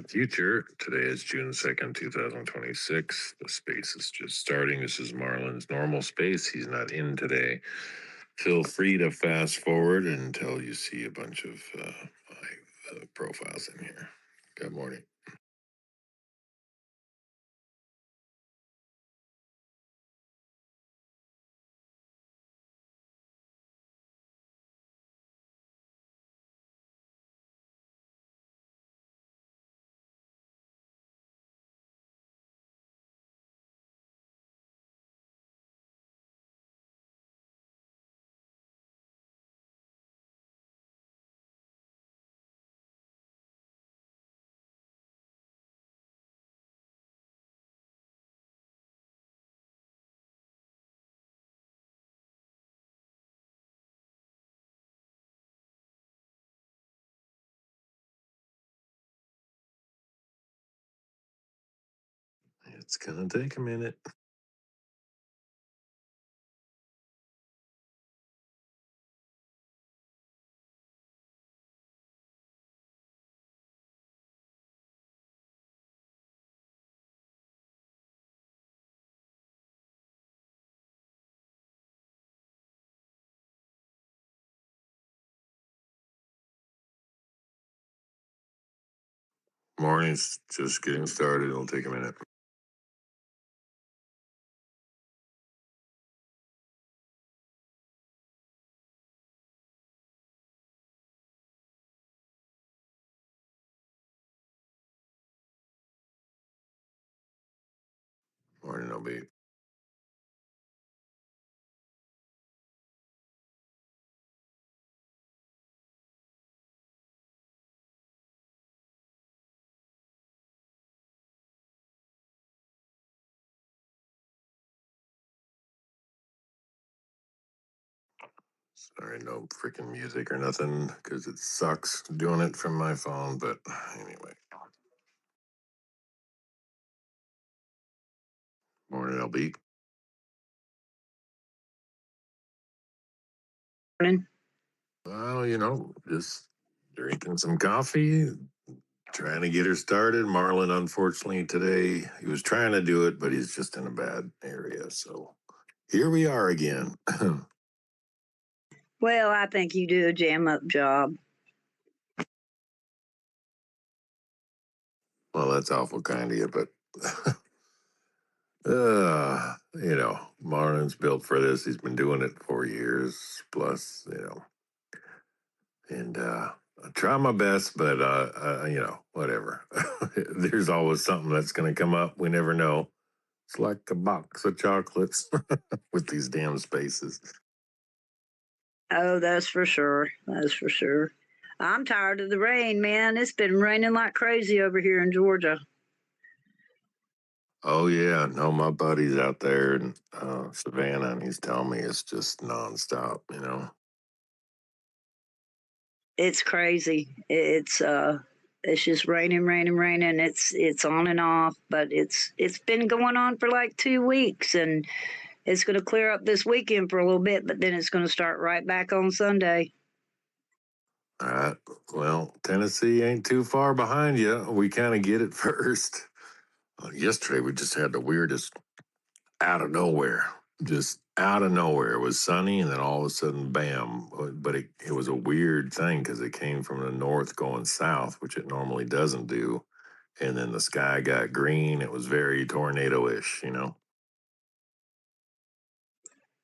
the future. Today is June 2nd, 2026. The space is just starting. This is Marlon's normal space. He's not in today. Feel free to fast forward until you see a bunch of my profiles in here. Good morning. It's going to take a minute. Morning's just getting started. It'll take a minute. Morning will be. Sorry, no freaking music or nothing because it sucks doing it from my phone. But anyway, morning will be. Morning. Well, just drinking some coffee, trying to get her started. Marlon, unfortunately, today he was trying to do it, but he's just in a bad area. So here we are again. Well, I think you do a jam up job. Well, that's awful kind of you, but Marlon's built for this. He's been doing it for years plus, and I try my best, but whatever. There's always something that's going to come up. We never know. It's like a box of chocolates with these damn spaces. Oh, that's for sure. That's for sure. I'm tired of the rain, man. It's been raining like crazy over here in Georgia. Oh yeah, no, my buddy's out there in Savannah, and he's telling me it's just nonstop. It's crazy. It's just raining, raining, raining. It's on and off, but it's been going on for like 2 weeks, and it's going to clear up this weekend for a little bit, but then it's going to start right back on Sunday. All right. Well, Tennessee ain't too far behind you. We kind of get it first. Yesterday, we just had the weirdest out of nowhere, just out of nowhere. It was sunny, and then all of a sudden, bam. But it was a weird thing because it came from the north going south, which it normally doesn't do. And then the sky got green. It was very tornado-ish.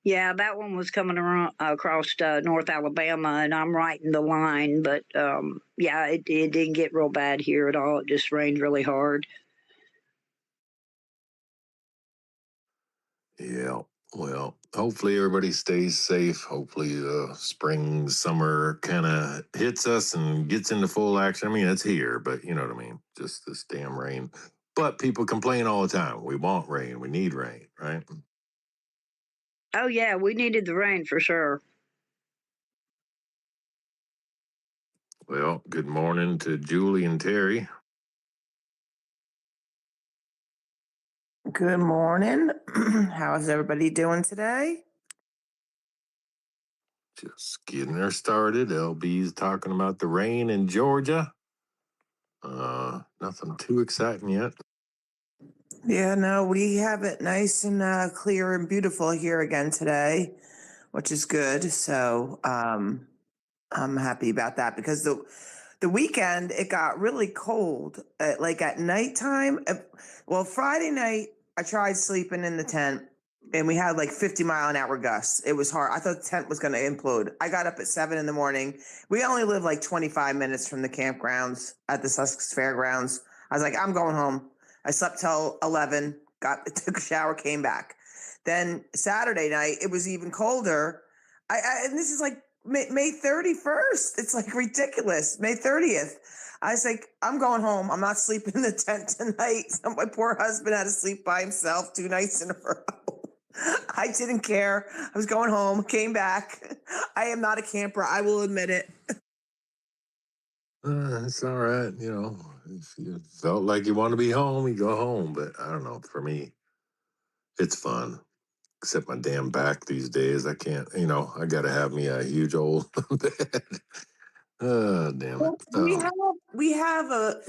Yeah, that one was coming around, across North Alabama, and I'm right in the line. But yeah, it didn't get real bad here at all. It just rained really hard. Yeah. Well, hopefully everybody stays safe. Hopefully spring, summer kind of hits us and gets into full action. I mean, it's here, but you know what I mean? Just this damn rain. But people complain all the time. We want rain. We need rain, right? Oh yeah, we needed the rain for sure. Well, good morning to Julie and Terry. Good morning. How is everybody doing today? Just getting her started. LB's talking about the rain in Georgia. Nothing too exciting yet. Yeah, no, we have it nice and clear and beautiful here again today, which is good. So I'm happy about that because the weekend it got really cold. Like at nighttime. Well, Friday night I tried sleeping in the tent, and we had like 50-mile-an-hour gusts. It was hard. I thought the tent was going to implode. I got up at 7 a.m. We only live like 25 minutes from the campgrounds at the Sussex Fairgrounds. I was like, I'm going home. I slept till 11. Took a shower, came back. Then Saturday night it was even colder. And this is like May 31st. It's like ridiculous. May 30th. I was like, I'm going home. I'm not sleeping in the tent tonight. So my poor husband had to sleep by himself 2 nights in a row. I didn't care. I was going home, came back. I am not a camper. I will admit it. It's all right. If you felt like you want to be home, you go home. But I don't know. For me, it's fun. Except my damn back these days. I can't, I got to have me a huge old bed. Damn it. We have a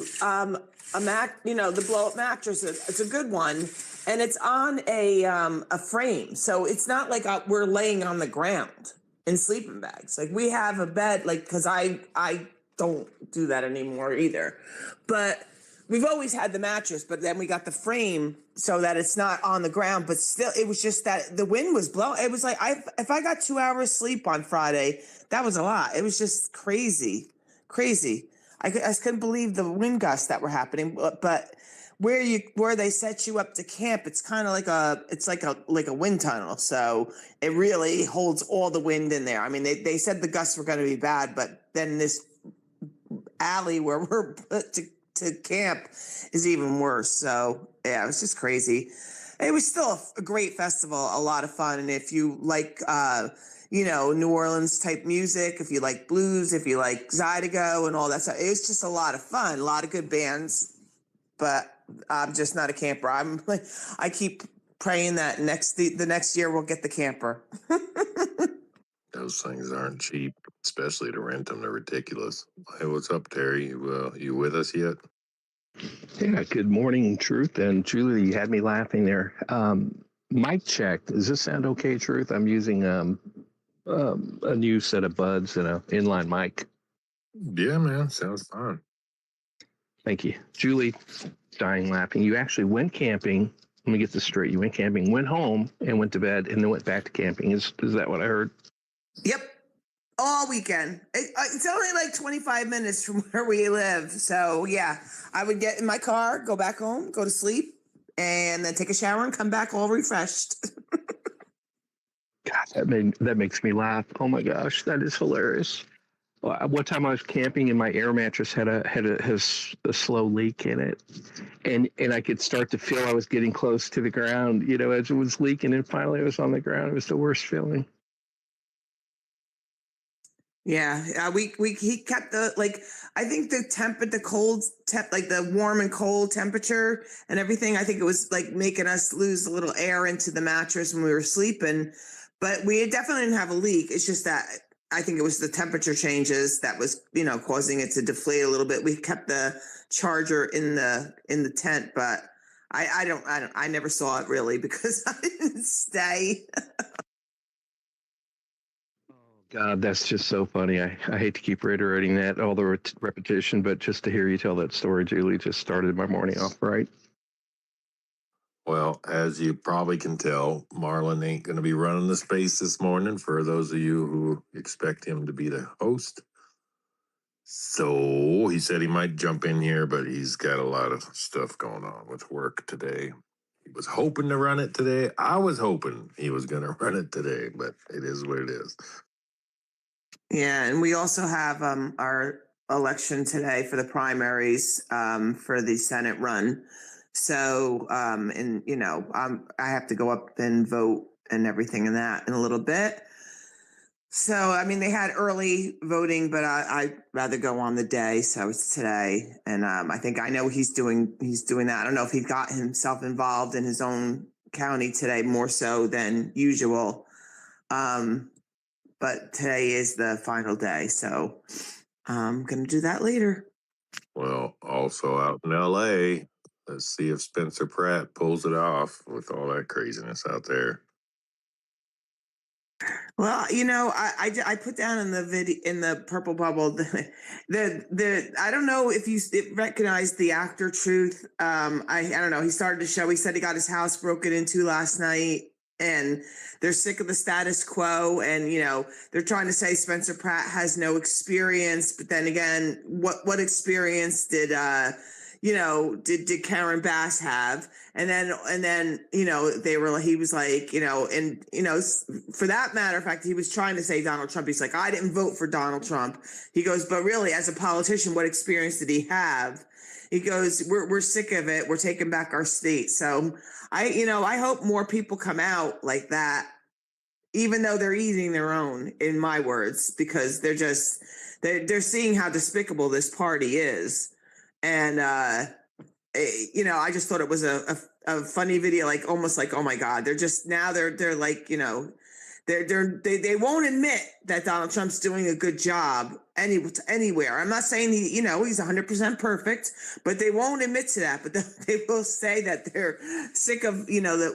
mat, the blow up mattress. It's a good one, and it's on a frame, so it's not like we're laying on the ground in sleeping bags. Like we have a bed, like because I don't do that anymore either, but we've always had the mattress, but then we got the frame so that it's not on the ground, but still it was just that the wind was blowing. It was like if I got 2 hours sleep on Friday, that was a lot. It was just crazy. I couldn't believe the wind gusts that were happening, but where they set you up to camp, it's kind of like a wind tunnel. So it really holds all the wind in there. I mean, they said the gusts were going to be bad, but then this alley where we're put to camp is even worse. So yeah, it was just crazy. It was still a great festival, a lot of fun. And if you like, New Orleans type music, if you like blues, if you like Zydeco and all that stuff, it was just a lot of fun, a lot of good bands. But I'm just not a camper. I keep praying that the next year we'll get the camper. Those things aren't cheap, especially to rent them. They're ridiculous. Hey, what's up, Terry? You with us yet? Yeah, good morning, Truth. And Julie, you had me laughing there. Mic check. Does this sound okay, Truth? I'm using a new set of buds and an inline mic. Yeah, man. Sounds fun. Thank you. Julie, dying laughing. You actually went camping. Let me get this straight. You went camping, went home, and went to bed, and then went back to camping. Is that what I heard? Yep. All weekend. It's only like 25 minutes from where we live. So yeah, I would get in my car, go back home, go to sleep, and then take a shower and come back all refreshed. God, that makes me laugh. Oh my gosh, that is hilarious. One time I was camping and my air mattress had a slow leak in it, and I could start to feel I was getting close to the ground, as it was leaking, and finally I was on the ground. It was the worst feeling. Yeah, he kept I think the cold like the warm and cold temperature and everything. I think it was like making us lose a little air into the mattress when we were sleeping, but we definitely didn't have a leak. It's just that I think it was the temperature changes that was causing it to deflate a little bit. We kept the charger in the tent, but I never saw it really because I didn't stay. God, that's just so funny. I hate to keep reiterating that, all the repetition, but just to hear you tell that story, Julie, just started my morning off right. Well, as you probably can tell, Marlon ain't going to be running the space this morning for those of you who expect him to be the host. So he said he might jump in here, but he's got a lot of stuff going on with work today. He was hoping to run it today. I was hoping he was going to run it today, but it is what it is. Yeah, and we also have our election today for the primaries for the Senate run. So, I have to go up and vote and everything in that in a little bit. So, I mean, they had early voting, but I'd rather go on the day. So it's today, and I know he's doing that. I don't know if he got himself involved in his own county today more so than usual. But today is the final day, so I'm going to do that later. Well, also out in LA, let's see if Spencer Pratt pulls it off with all that craziness out there. Well, I put down in the video in the purple bubble the I don't know if you recognize the actor Truth. I don't know. He started the show. He said he got his house broken into last night, and they're sick of the status quo. And they're trying to say Spencer Pratt has no experience, but then again, what experience did Karen Bass have? And then he was like, and for that matter of fact, he was trying to say Donald Trump. He's like, I didn't vote for Donald Trump. He goes, but really, as a politician, what experience did he have? He goes, we're sick of it. We're taking back our state. So I hope more people come out like that, even though they're eating their own, in my words, because they're seeing how despicable this party is. And I just thought it was a funny video, like almost like, oh my God, they're like, they won't admit that Donald Trump's doing a good job anywhere. I'm not saying he's 100% perfect, but they won't admit to that. But they will say that they're sick of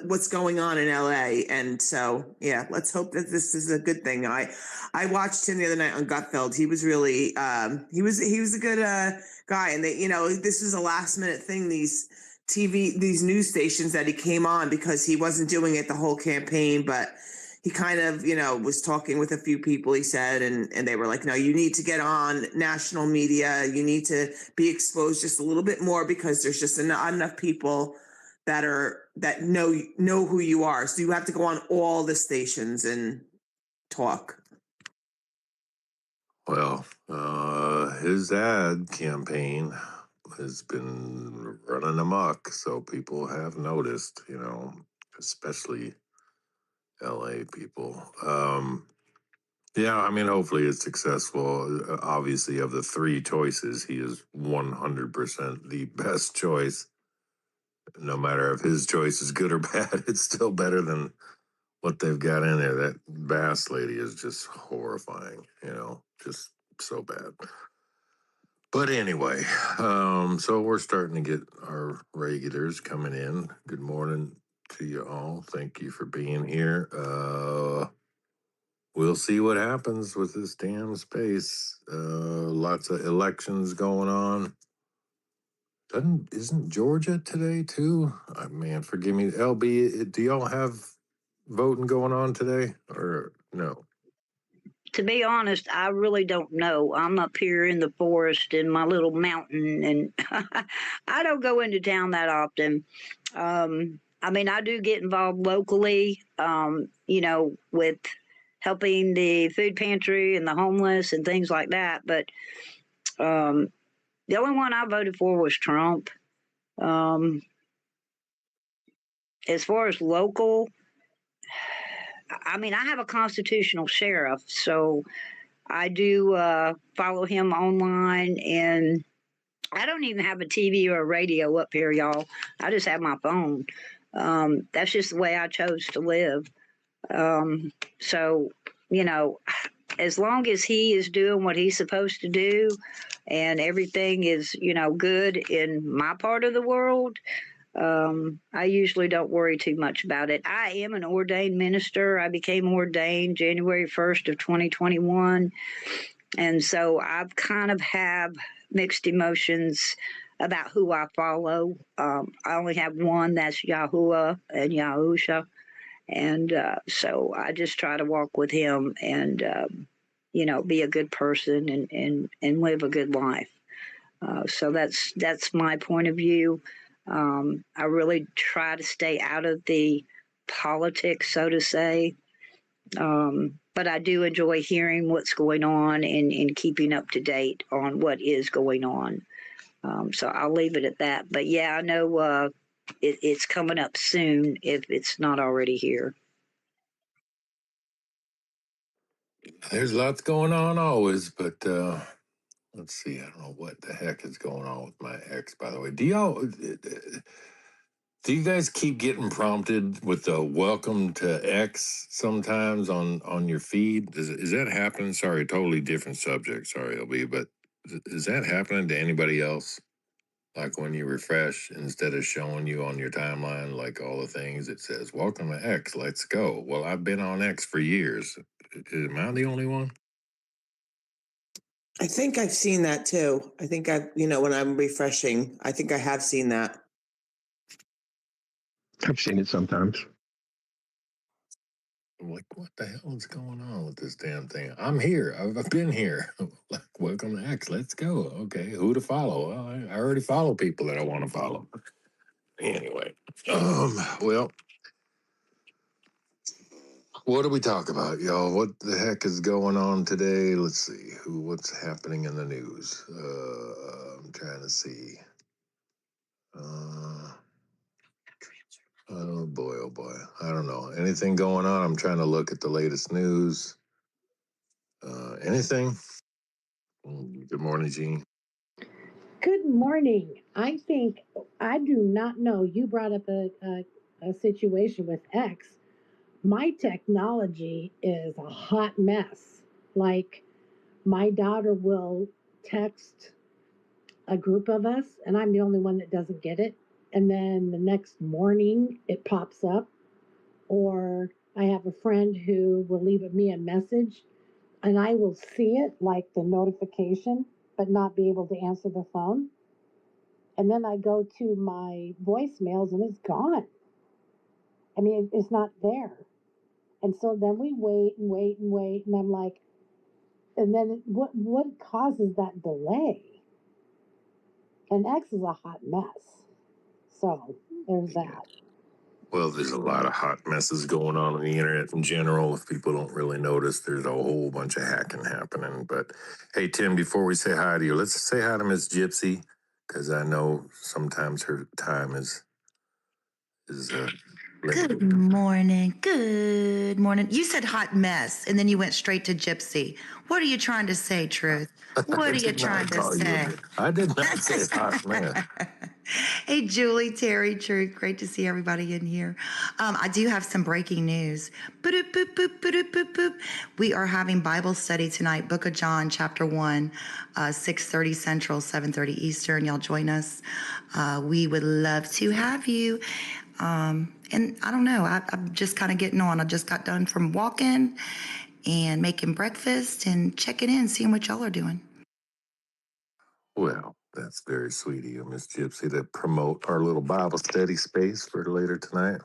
what's going on in LA. And so let's hope that this is a good thing. I watched him the other night on Gutfeld. He was really he was a good guy. And this is a last minute thing. These news stations that he came on, because he wasn't doing it the whole campaign, but he kind of, was talking with a few people, he said, and they were like, no, you need to get on national media. You need to be exposed just a little bit more, because there's just not enough people that know who you are. So you have to go on all the stations and talk. Well, his ad campaign has been running amok, so people have noticed, especially LA people. Yeah, I mean, hopefully it's successful. Obviously, of the three choices, he is 100% the best choice. No matter if his choice is good or bad, it's still better than what they've got in there. That Bass lady is just horrifying, just so bad. But anyway, so we're starting to get our regulars coming in. Good morning to you all. Thank you for being here. We'll see what happens with this damn space. Lots of elections going on. Isn't Georgia today too? Man, forgive me. LB, do y'all have voting going on today or no? To be honest, I really don't know. I'm up here in the forest in my little mountain, and I don't go into town that often. I mean, I do get involved locally, with helping the food pantry and the homeless and things like that. But the only one I voted for was Trump. As far as local, I mean, I have a constitutional sheriff, so I do follow him online, and I don't even have a TV or a radio up here, y'all. I just have my phone. That's just the way I chose to live. So, as long as he is doing what he's supposed to do and everything is, good in my part of the world, I usually don't worry too much about it. I am an ordained minister. I became ordained January 1st of 2021. And so I've kind of have mixed emotions about who I follow. I only have one, that's Yahuwah and Yahusha. And so I just try to walk with him and, be a good person and live a good life. So that's my point of view. I really try to stay out of the politics, so to say. But I do enjoy hearing what's going on and keeping up to date on what is going on. So I'll leave it at that. But yeah, I know it's coming up soon if it's not already here. There's lots going on always, but let's see. I don't know what the heck is going on with my ex, by the way. Do you guys keep getting prompted with the welcome to X sometimes on your feed? Is that happening? Sorry, totally different subject. Sorry, LB, but Is that happening to anybody else? Like when you refresh, instead of showing you on your timeline, like all the things, it says, welcome to X, let's go. Well, I've been on X for years. Am I the only one? I think I've seen that too. I think when I'm refreshing, I think I have seen that. I've seen it sometimes. I'm like, what the hell is going on with this damn thing? I'm here. I've been here. Like, welcome to X. Let's go. Okay, who to follow? Well, I already follow people that I want to follow. Anyway, well, what do we talk about, y'all? What the heck is going on today? Let's see. What's happening in the news? I'm trying to see. Oh boy, oh boy. I don't know. Anything going on? I'm trying to look at the latest news. Anything? Good morning, Gene. Good morning. I think I do not know. You brought up a situation with X. My technology is a hot mess. Like, my daughter will text a group of us, and I'm the only one that doesn't get it. And then the next morning, it pops up. Or I have a friend who will leave me a message, and I will see it, like the notification, but not be able to answer the phone. And then I go to my voicemails and it's gone. I mean, it's not there. And so then we wait and wait and wait. And I'm like, and then what causes that delay? And X is a hot mess. So there's that. Well, there's a lot of hot messes going on the internet in general. If people don't really notice, there's a whole bunch of hacking happening. But hey, Tim, before we say hi to you, let's say hi to Miss Gypsy, because I know sometimes her time is Good morning. Good morning. You said hot mess, and then you went straight to Gypsy. What are you trying to say, Truth? What are you trying to say? I did not say hot mess. Hey, Julie, Terry, Truth, great to see everybody in here. I do have some breaking news. Boop, boop, boop, boop, boop, boop. We are having Bible study tonight, Book of John, chapter 1, 6:30 Central, 7:30 Eastern. Y'all join us. We would love to have you. And I don't know, I'm just kind of getting on. I just got done from walking and making breakfast and checking in, seeing what y'all are doing. Well, that's very sweet of you, Miss Gypsy, to promote our little Bible study space for later tonight.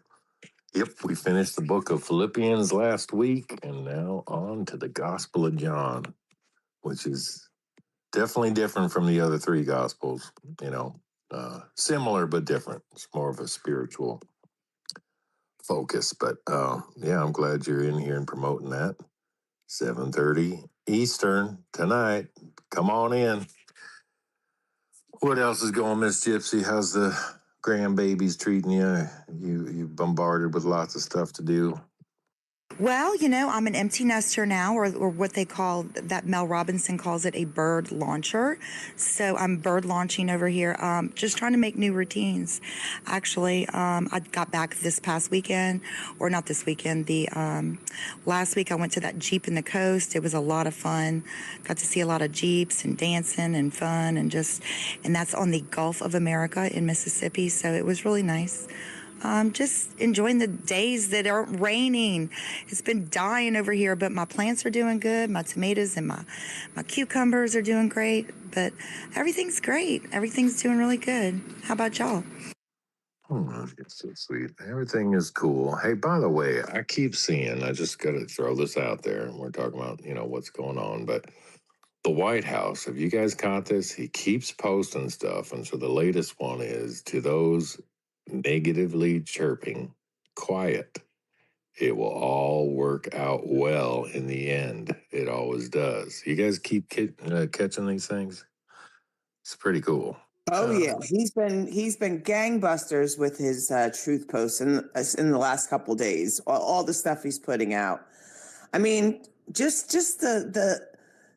Yep, we finished the book of Philippians last week, and now on to the Gospel of John, which is definitely different from the other three Gospels, similar but different. It's more of a spiritual focus, but yeah, I'm glad you're in here and promoting that. 7:30 Eastern tonight. Come on in. What else is going, Miss Gypsy? How's the grandbabies treating you? You bombarded with lots of stuff to do. Well, I'm an empty nester now, or what they call, that Mel Robinson calls it, a bird launcher. So I'm bird launching over here, just trying to make new routines. Actually, I got back this past weekend, or not this weekend, the last week I went to that Jeep in the Coast. It was a lot of fun. Got to see a lot of Jeeps and dancing and fun, and that's on the Gulf of America in Mississippi. So it was really nice. Just enjoying the days that aren't raining. It's been dying over here, but my plants are doing good. My tomatoes and my cucumbers are doing great, but everything's great. Everything's doing really good. How about y'all? Oh, it's so sweet. Everything is cool. Hey, by the way, I keep seeing, I just got to throw this out there, and we're talking about, what's going on, but the White House, have you guys caught this? He keeps posting stuff, and so the latest one is, to those negatively chirping, quiet. It will all work out well in the end. It always does. You guys keep catching these things? It's pretty cool. Oh yeah, he's been gangbusters with his truth posts in the last couple of days. All the stuff he's putting out. I mean, just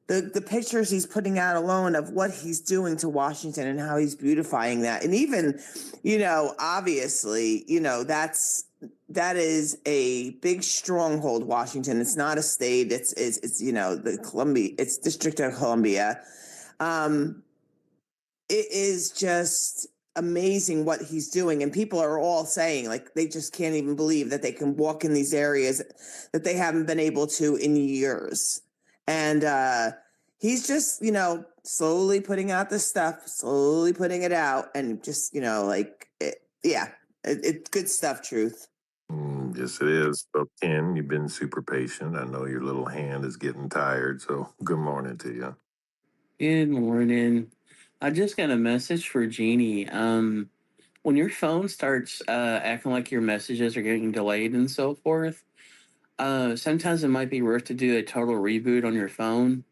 the pictures he's putting out alone of what he's doing to Washington and how he's beautifying that, and even, obviously, that is a big stronghold. Washington. It's not a state. It's the District of Columbia. it is just amazing what he's doing. And people are all saying, like, they just can't even believe that they can walk in these areas that they haven't been able to in years. And he's just, slowly putting out the stuff, slowly putting it out, and just, it's good stuff, Truth. Yes, it is. So, Ken, you've been super patient. I know your little hand is getting tired. So, good morning to you. Good morning. I just got a message for Jeannie. When your phone starts acting like your messages are getting delayed and so forth, sometimes it might be worth to do a total reboot on your phone.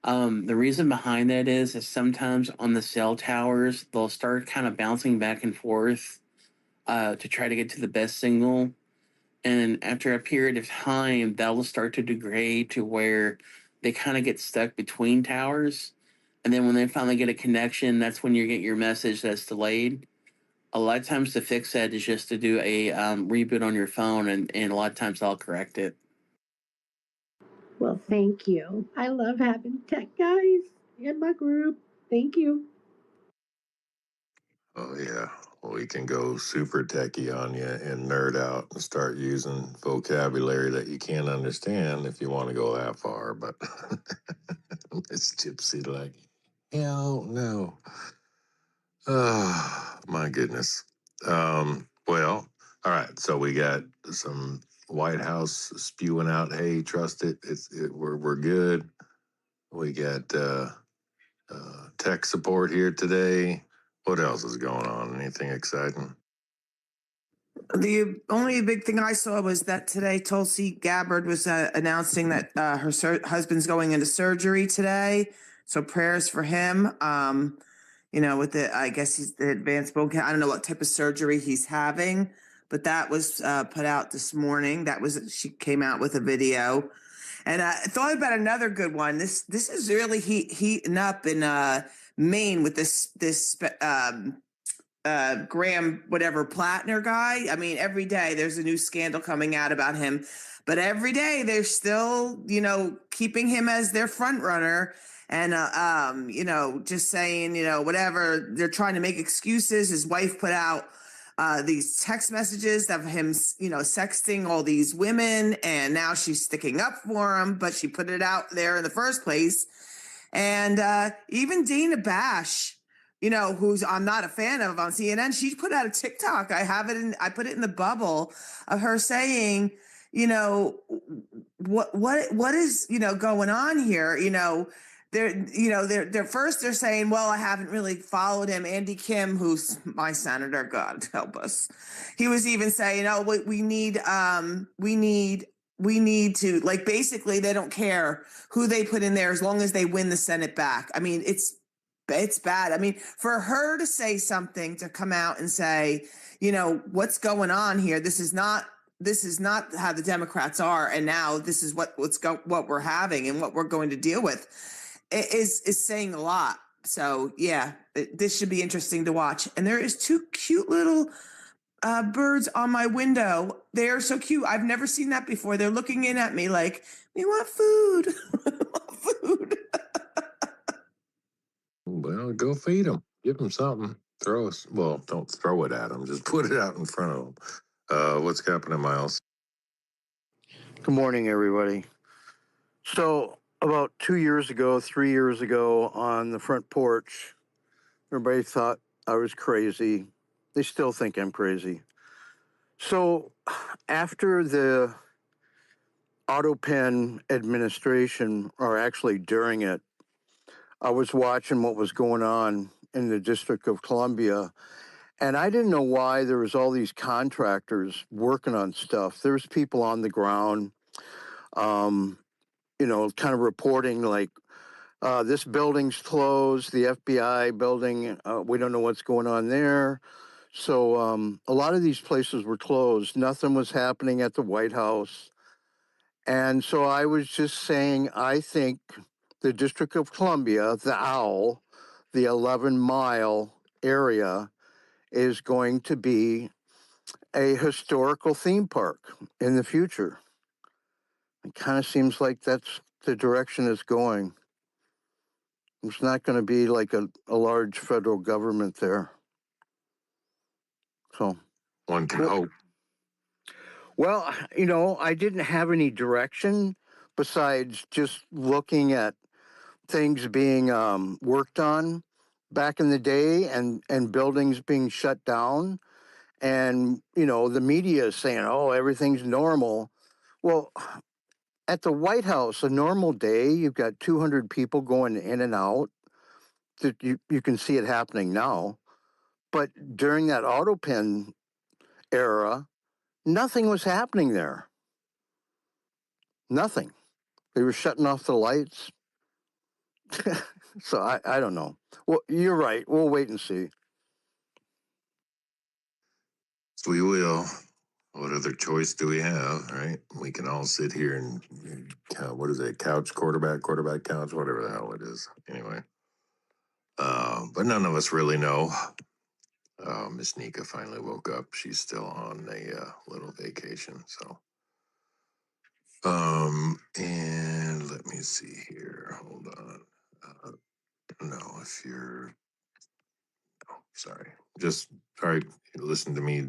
The reason behind that is sometimes on the cell towers, they'll start kind of bouncing back and forth to try to get to the best signal. And after a period of time, that'll start to degrade to where they kind of get stuck between towers. And then when they finally get a connection, that's when you get your message that's delayed. A lot of times to fix that is just to do a reboot on your phone, and a lot of times I'll correct it. Well, thank you. I love having tech guys in my group. Thank you. Oh, yeah. We can go super techie on you and nerd out and start using vocabulary that you can't understand if you want to go that far. But Miss Gypsy, like, hell no. Oh, my goodness. Well, all right. So we got some White House spewing out, hey, trust it. We're good. We got tech support here today. What else is going on? Anything exciting? The only big thing I saw was that today Tulsi Gabbard was announcing that her husband's going into surgery today. So prayers for him. With I guess he's the advanced bone cancer. I don't know what type of surgery he's having, but that was put out this morning. She came out with a video. And I thought about another good one. This is really heating up in Maine with this Graham whatever Plattner guy. I mean, every day there's a new scandal coming out about him, but every day they're still keeping him as their front runner. And just saying whatever, they're trying to make excuses. His wife put out these text messages of him sexting all these women, and now she's sticking up for him, but she put it out there in the first place. And even Dana Bash, who's I'm not a fan of on CNN, she put out a TikTok. I put it in the bubble of her saying, what is, going on here? They're saying, well, I haven't really followed him. Andy Kim, who's my senator, God help us. He was even saying, oh, we need to, like, basically they don't care who they put in there as long as they win the Senate back. I mean, it's bad. I mean, for her to say something, to come out and say, what's going on here? This is not how the Democrats are. And now this is what we're having and what we're going to deal with is saying a lot. So yeah, this should be interesting to watch. And there is two cute little birds on my window. They are so cute. I've never seen that before. They're looking in at me like, we want food. Food. Well, go feed them. Give them something. Don't throw it at them. Just put it out in front of them. What's happening, Miles? Good morning, everybody. So about 3 years ago on the front porch, everybody thought I was crazy. They still think I'm crazy. So after the AutoPen administration, or actually during it, I was watching what was going on in the District of Columbia, and I didn't know why there was all these contractors working on stuff. There's people on the ground, kind of reporting like, this building's closed, the FBI building, we don't know what's going on there. So a lot of these places were closed. Nothing was happening at the White House. And so I was just saying, I think the District of Columbia, the OWL, the 11-mile area, is going to be a historical theme park in the future. It kind of seems like that's the direction it's going. It's not going to be like a large federal government there. So One can hope. Well, I didn't have any direction besides just looking at things being worked on back in the day and buildings being shut down. And, the media is saying, oh, everything's normal. Well, at the White House, a normal day, you've got 200 people going in and out. That you can see it happening now. But during that Autopen era, nothing was happening there. Nothing. They were shutting off the lights. So I don't know. Well, you're right. We'll wait and see. We will. What other choice do we have, right? We can all sit here and what is it? Couch quarterback couch, whatever the hell it is. Anyway. But none of us really know. Miss Nika finally woke up. She's still on a little vacation, so. And let me see here. Hold on. No, if you're, oh, sorry. Just, all right, listen to me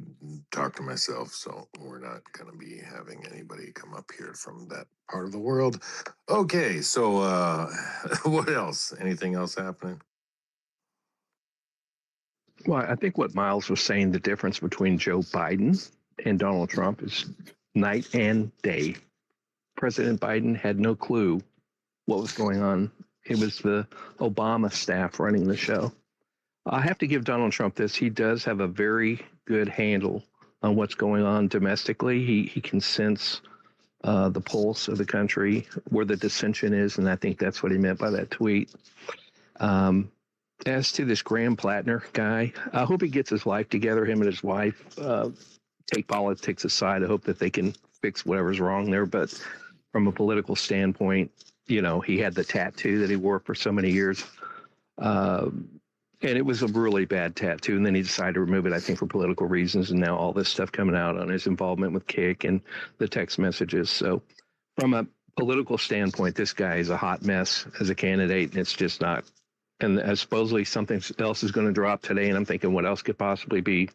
talk to myself. So we're not going to be having anybody come up here from that part of the world. Okay, so what else? Anything else happening? Well, I think what Miles was saying, the difference between Joe Biden and Donald Trump is night and day. President Biden had no clue what was going on. It was the Obama staff running the show. I have to give Donald Trump this. He does have a very good handle on what's going on domestically. He can sense the pulse of the country, where the dissension is, and I think that's what he meant by that tweet. As to this Graham Plattner guy, I hope he gets his life together, him and his wife. Take politics aside, I hope that they can fix whatever's wrong there. But from a political standpoint, he had the tattoo that he wore for so many years. And it was a really bad tattoo. And then he decided to remove it, I think, for political reasons. And now all this stuff coming out on his involvement with Kick and the text messages. So from a political standpoint, this guy is a hot mess as a candidate. And it's just not. And supposedly something else is going to drop today. And I'm thinking, what else could possibly be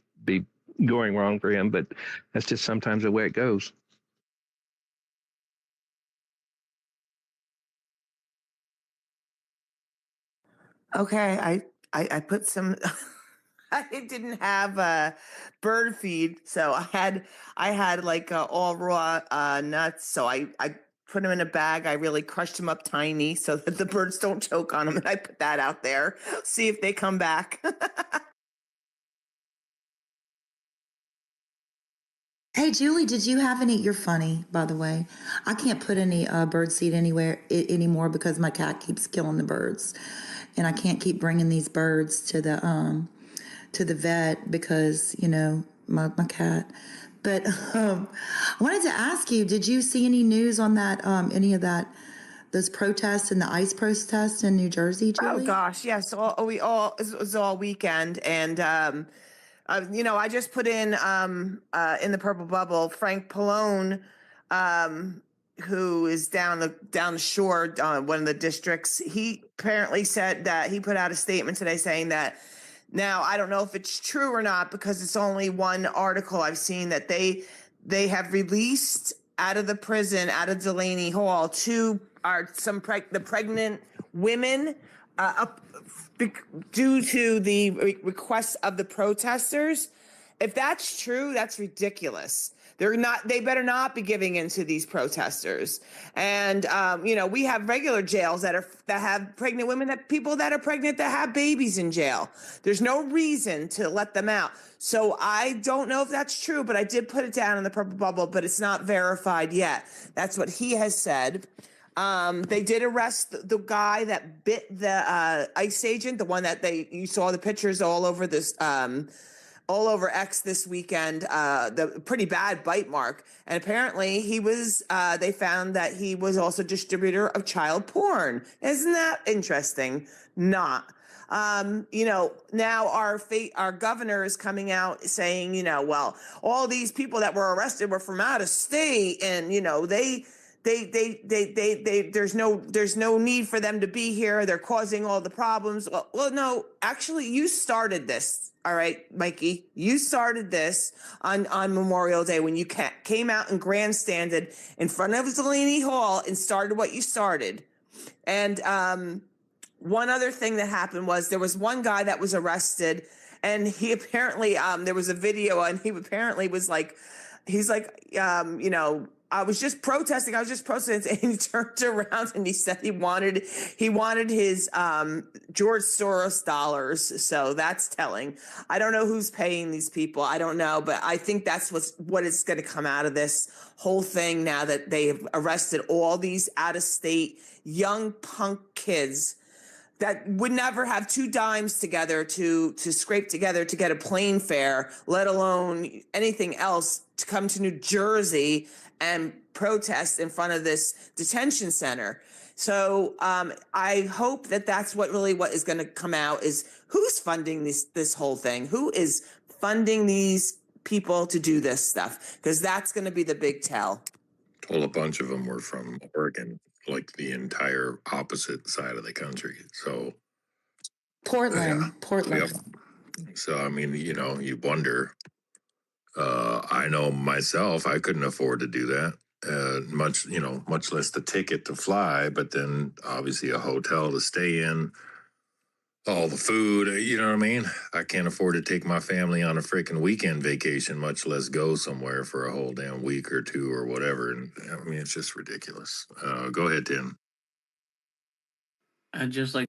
going wrong for him? But that's just sometimes the way it goes. Okay, I put some. I didn't have a bird feed, so I had like all raw nuts. So I put them in a bag. I really crushed them up tiny so that the birds don't choke on them, and I put that out there. See if they come back. Hey, Julie, did you have any? You're funny, by the way. I can't put any bird seed anywhere anymore because my cat keeps killing the birds, and I can't keep bringing these birds to the vet because my cat. But I wanted to ask you: did you see any news on that? Any of those protests and the ICE protests in New Jersey, Julie? Oh gosh, yes. It was all weekend, and I just put in the purple bubble Frank Pallone, who is down the shore, one of the districts. He apparently said that he put out a statement today saying that. Now I don't know if it's true or not because it's only one article I've seen that they have released out of the prison, out of Delaney Hall, the pregnant women due to the requests of the protesters. If that's true, that's ridiculous. They better not be giving in to these protesters. And, we have regular jails that have pregnant women, people that are pregnant that have babies in jail. There's no reason to let them out. So I don't know if that's true, but I did put it down in the purple bubble, but it's not verified yet. That's what he has said. They did arrest the guy that bit the ICE agent, the one that you saw the pictures all over this, all over X this weekend, the pretty bad bite mark. And apparently they found that he was also distributor of child porn. Isn't that interesting? Not. Now our governor is coming out saying, well, all these people that were arrested were from out of state and, there's no need for them to be here. They're causing all the problems. Well, no, actually, you started this. All right, Mikey, you started this on Memorial Day when you came out and grandstanded in front of Delaney Hall and started what you started. And one other thing that happened was there was one guy that was arrested, and he apparently there was a video, and he apparently was like, he's like, I was just protesting, and he turned around and he said he wanted his George Soros dollars. So that's telling. I don't know who's paying these people. I don't know, but I think that's what is going to come out of this whole thing now that they have arrested all these out of state young punk kids that would never have 2 dimes together to scrape together to get a plane fare, let alone anything else, to come to New Jersey and protest in front of this detention center. So I hope that that's what is going to come out is who's funding this whole thing? Who is funding these people to do this stuff? Because that's going to be the big tell. Well, a bunch of them were from Oregon, like the entire opposite side of the country. So Portland. Yep. So I mean, you wonder. I know myself, I couldn't afford to do that. Much less the ticket to fly, but then obviously a hotel to stay in, all the food, you know what I mean? I can't afford to take my family on a freaking weekend vacation, much less go somewhere for a whole damn week or 2 or whatever. And I mean, it's just ridiculous. Go ahead, Tim. I just like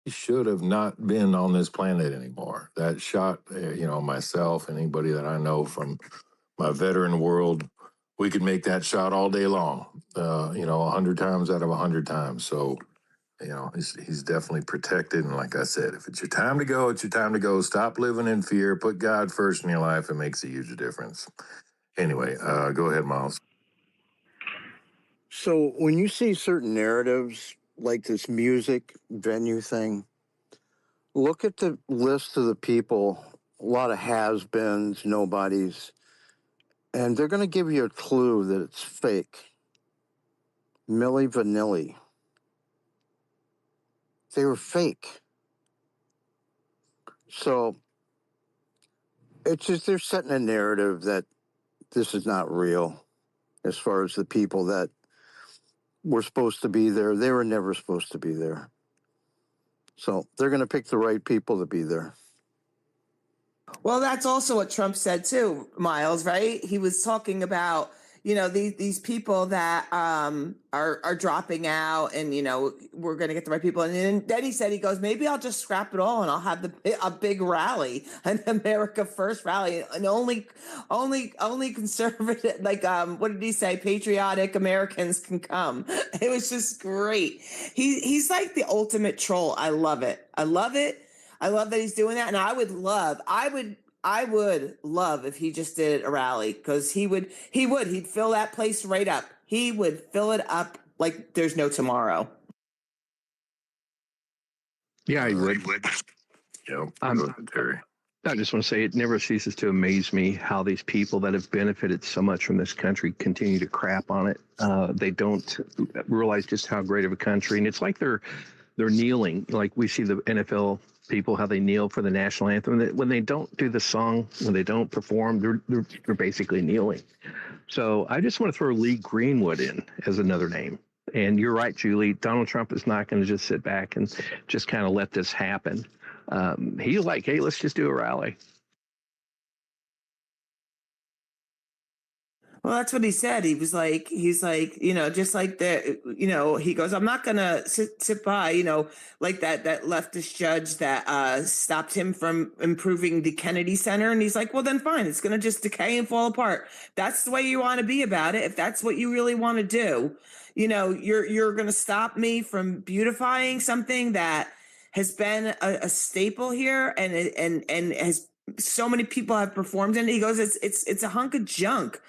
should have not been on this planet anymore. That shot, myself, anybody that I know from my veteran world, we could make that shot all day long, 100 times out of 100 times. So, he's definitely protected. And like I said, if it's your time to go, it's your time to go. Stop living in fear. Put God first in your life. It makes a huge difference. Anyway, go ahead, Miles. So when you see certain narratives like this music venue thing, look at the list of the people, a lot of has-beens, nobodies, and they're going to give you a clue that it's fake. Milli Vanilli. They were fake. So it's just they're setting a narrative that this is not real as far as the people that were supposed to be there. They were never supposed to be there. So they're going to pick the right people to be there. Well, that's also what Trump said too, Miles, right? He was talking about, these people that are dropping out and, we're going to get the right people. And then he said, he goes, maybe I'll just scrap it all and I'll have a big rally, an America First rally, and only conservative, what did he say? Patriotic Americans can come. It was just great. He's like the ultimate troll. I love it. I love that he's doing that. And I would love if he just did a rally, because he'd fill that place right up. He would fill it up like there's no tomorrow. Yeah, I would. Yep. Terry. I just want to say it never ceases to amaze me how these people that have benefited so much from this country continue to crap on it. They don't realize just how great of a country, and it's like they're kneeling. Like we see the NFL people, how they kneel for the national anthem. When they don't do the song, when they don't perform, they're basically kneeling. So I just want to throw Lee Greenwood in as another name. And you're right, Julie. Donald Trump is not going to just sit back and just kind of let this happen. He's like, hey, let's just do a rally. Well, that's what he said. He's like, just like that, he goes, I'm not going to sit by, like that leftist judge that stopped him from improving the Kennedy Center. And he's like, well, then fine. It's going to just decay and fall apart. That's the way you want to be about it. If that's what you really want to do, you're going to stop me from beautifying something that has been a staple here and has so many people have performed in it. He goes, it's a hunk of junk.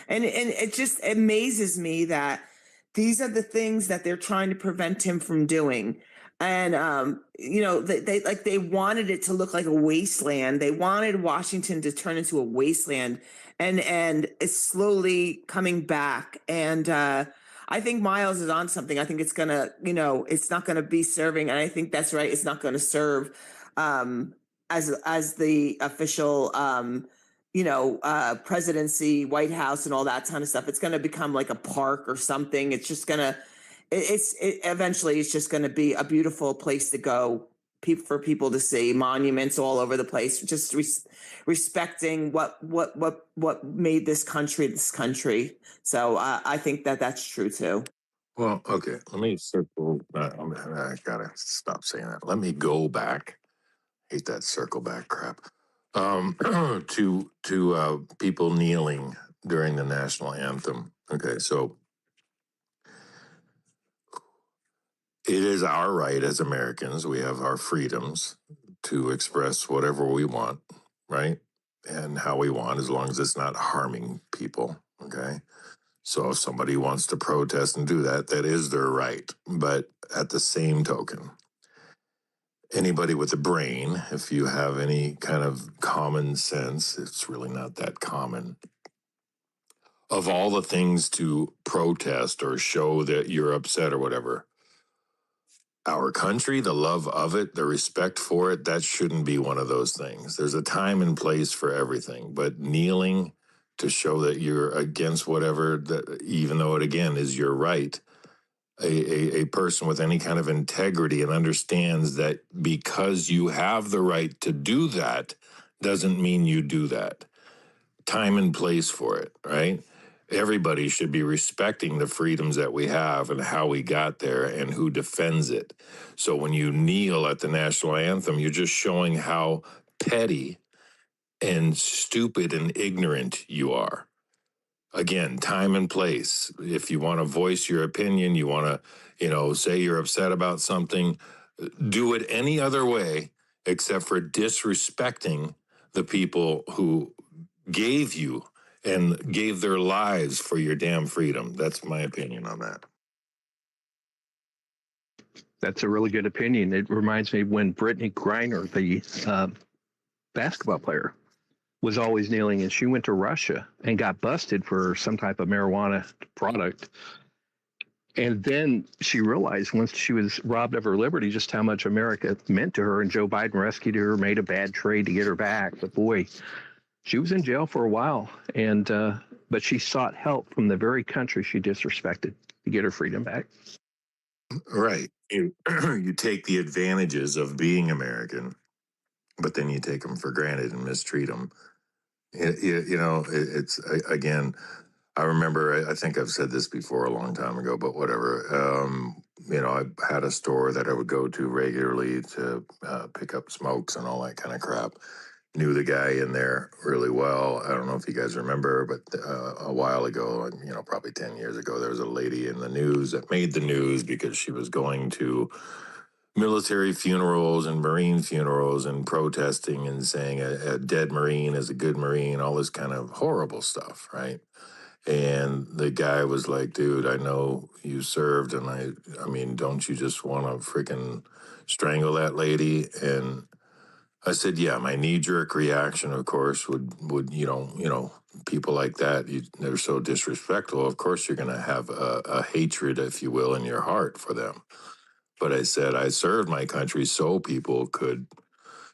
And it just amazes me that these are the things that they're trying to prevent him from doing. And, they wanted it to look like a wasteland. They wanted Washington to turn into a wasteland, and it's slowly coming back. And I think Miles is on something. I think it's going to, it's not going to be serving. And I think that's right. It's not going to serve as the official presidency, White House, and all that kind of stuff. It's going to become like a park or something. It's just going to, eventually it's just going to be a beautiful place to go for people to see, monuments all over the place, just respecting what made this country. So I think that's true too. Well, okay. Let me circle. I gotta stop saying that. Let me go back. Hate that circle back crap. To people kneeling during the national anthem. Okay, so it is our right as Americans. We have our freedoms to express whatever we want, right? And how we want, as long as it's not harming people. Okay. So if somebody wants to protest and do that, that is their right. But at the same token, anybody with a brain, if you have any kind of common sense, it's really not that common. Of all the things to protest or show that you're upset or whatever, our country, the love of it, the respect for it, that shouldn't be one of those things. There's a time and place for everything, but kneeling to show that you're against whatever, that, even though it again is your right, a person with any kind of integrity and understands that because you have the right to do that doesn't mean you do that. Time and place for it, right? everybody should be respecting the freedoms that we have and how we got there and who defends it. So when you kneel at the national anthem, you're just showing how petty and stupid and ignorant you are. Again, time and place. If you want to voice your opinion, you want to, say you're upset about something, do it any other way except for disrespecting the people who gave you and gave their lives for your damn freedom. That's my opinion on that. That's a really good opinion. It reminds me when Brittany Griner, the basketball player, was always kneeling, and she went to Russia and got busted for some type of marijuana product. And then she realized once she was robbed of her liberty just how much America meant to her, and Joe Biden rescued her, made a bad trade to get her back. But boy, she was in jail for a while, and but she sought help from the very country she disrespected to get her freedom back. Right. You take the advantages of being American, but then you take them for granted and mistreat them. It's again, I remember, I think I've said this before a long time ago, but whatever. I had a store that I would go to regularly to pick up smokes and all that kind of crap. Knew the guy in there really well. I don't know if you guys remember, but a while ago, probably 10 years ago, there was a lady in the news that made the news because she was going to military funerals and Marine funerals and protesting and saying a dead Marine is a good Marine, all this kind of horrible stuff, right? And the guy was like, dude, I know you served, and I mean, don't you just want to freaking strangle that lady? And I said, yeah, my knee-jerk reaction, of course, would people like that, they're so disrespectful. Of course, you're going to have a hatred, if you will, in your heart for them. But I said, I served my country so people could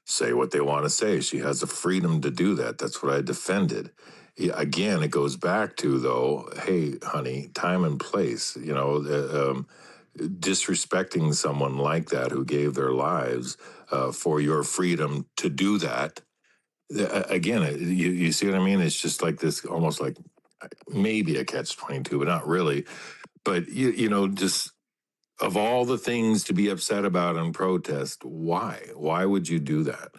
say what they want to say. She has the freedom to do that. That's what I defended. Again, it goes back to, though, hey, honey, time and place, disrespecting someone like that who gave their lives for your freedom to do that. Again, you see what I mean? It's just like this, almost like maybe a catch-22, but not really. But, just of all the things to be upset about and protest, why? Why would you do that?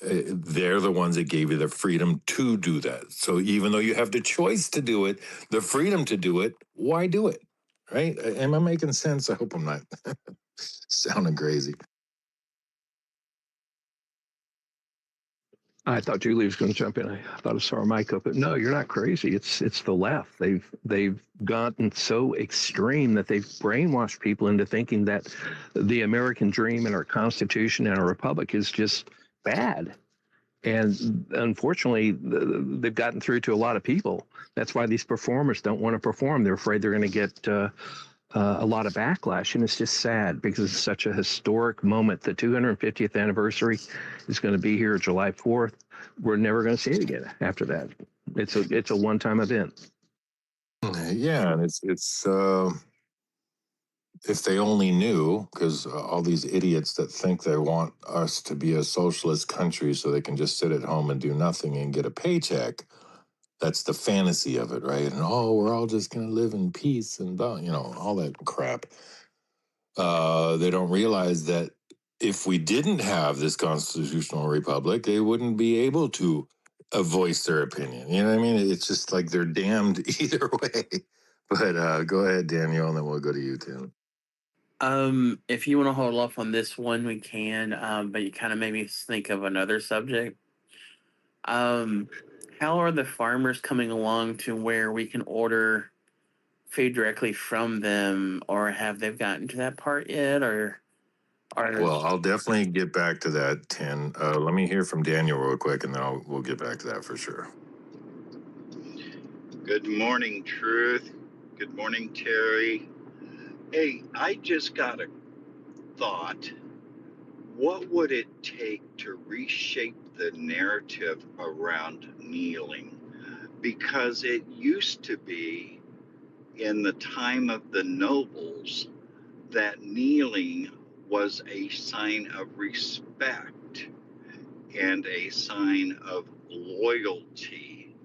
They're the ones that gave you the freedom to do that. So even though you have the choice to do it, the freedom to do it, why do it? Right? Am I making sense? I hope I'm not sounding crazy. I thought Julie was going to jump in. I thought I saw her mic open. No, you're not crazy. It's the left. They've gotten so extreme that they've brainwashed people into thinking that the American dream and our Constitution and our republic is just bad. And unfortunately, they've gotten through to a lot of people. That's why these performers don't want to perform. They're afraid they're going to get a lot of backlash. And it's just sad because it's such a historic moment. The 250th anniversary is going to be here July 4th. We're never going to see it again after that. It's a one-time event. Yeah, and it's if they only knew, because all these idiots that think they want us to be a socialist country so they can just sit at home and do nothing and get a paycheck. That's the fantasy of it, right? And we're all just going to live in peace and all that crap. They don't realize that if we didn't have this constitutional republic, they wouldn't be able to voice their opinion. You know what I mean? It's just like they're damned either way. But go ahead, Daniel, and then we'll go to you, Tim. If you want to hold off on this one, we can. But you kind of made me think of another subject. How are the farmers coming along to where we can order food directly from them, or have they gotten to that part yet? Well, I'll definitely get back to that, Tim. Let me hear from Daniel real quick, and then we'll get back to that for sure. Good morning, Truth. Good morning, Terry. Hey, I just got a thought. What would it take to reshape the narrative around kneeling? Because it used to be in the time of the nobles that kneeling was a sign of respect and a sign of loyalty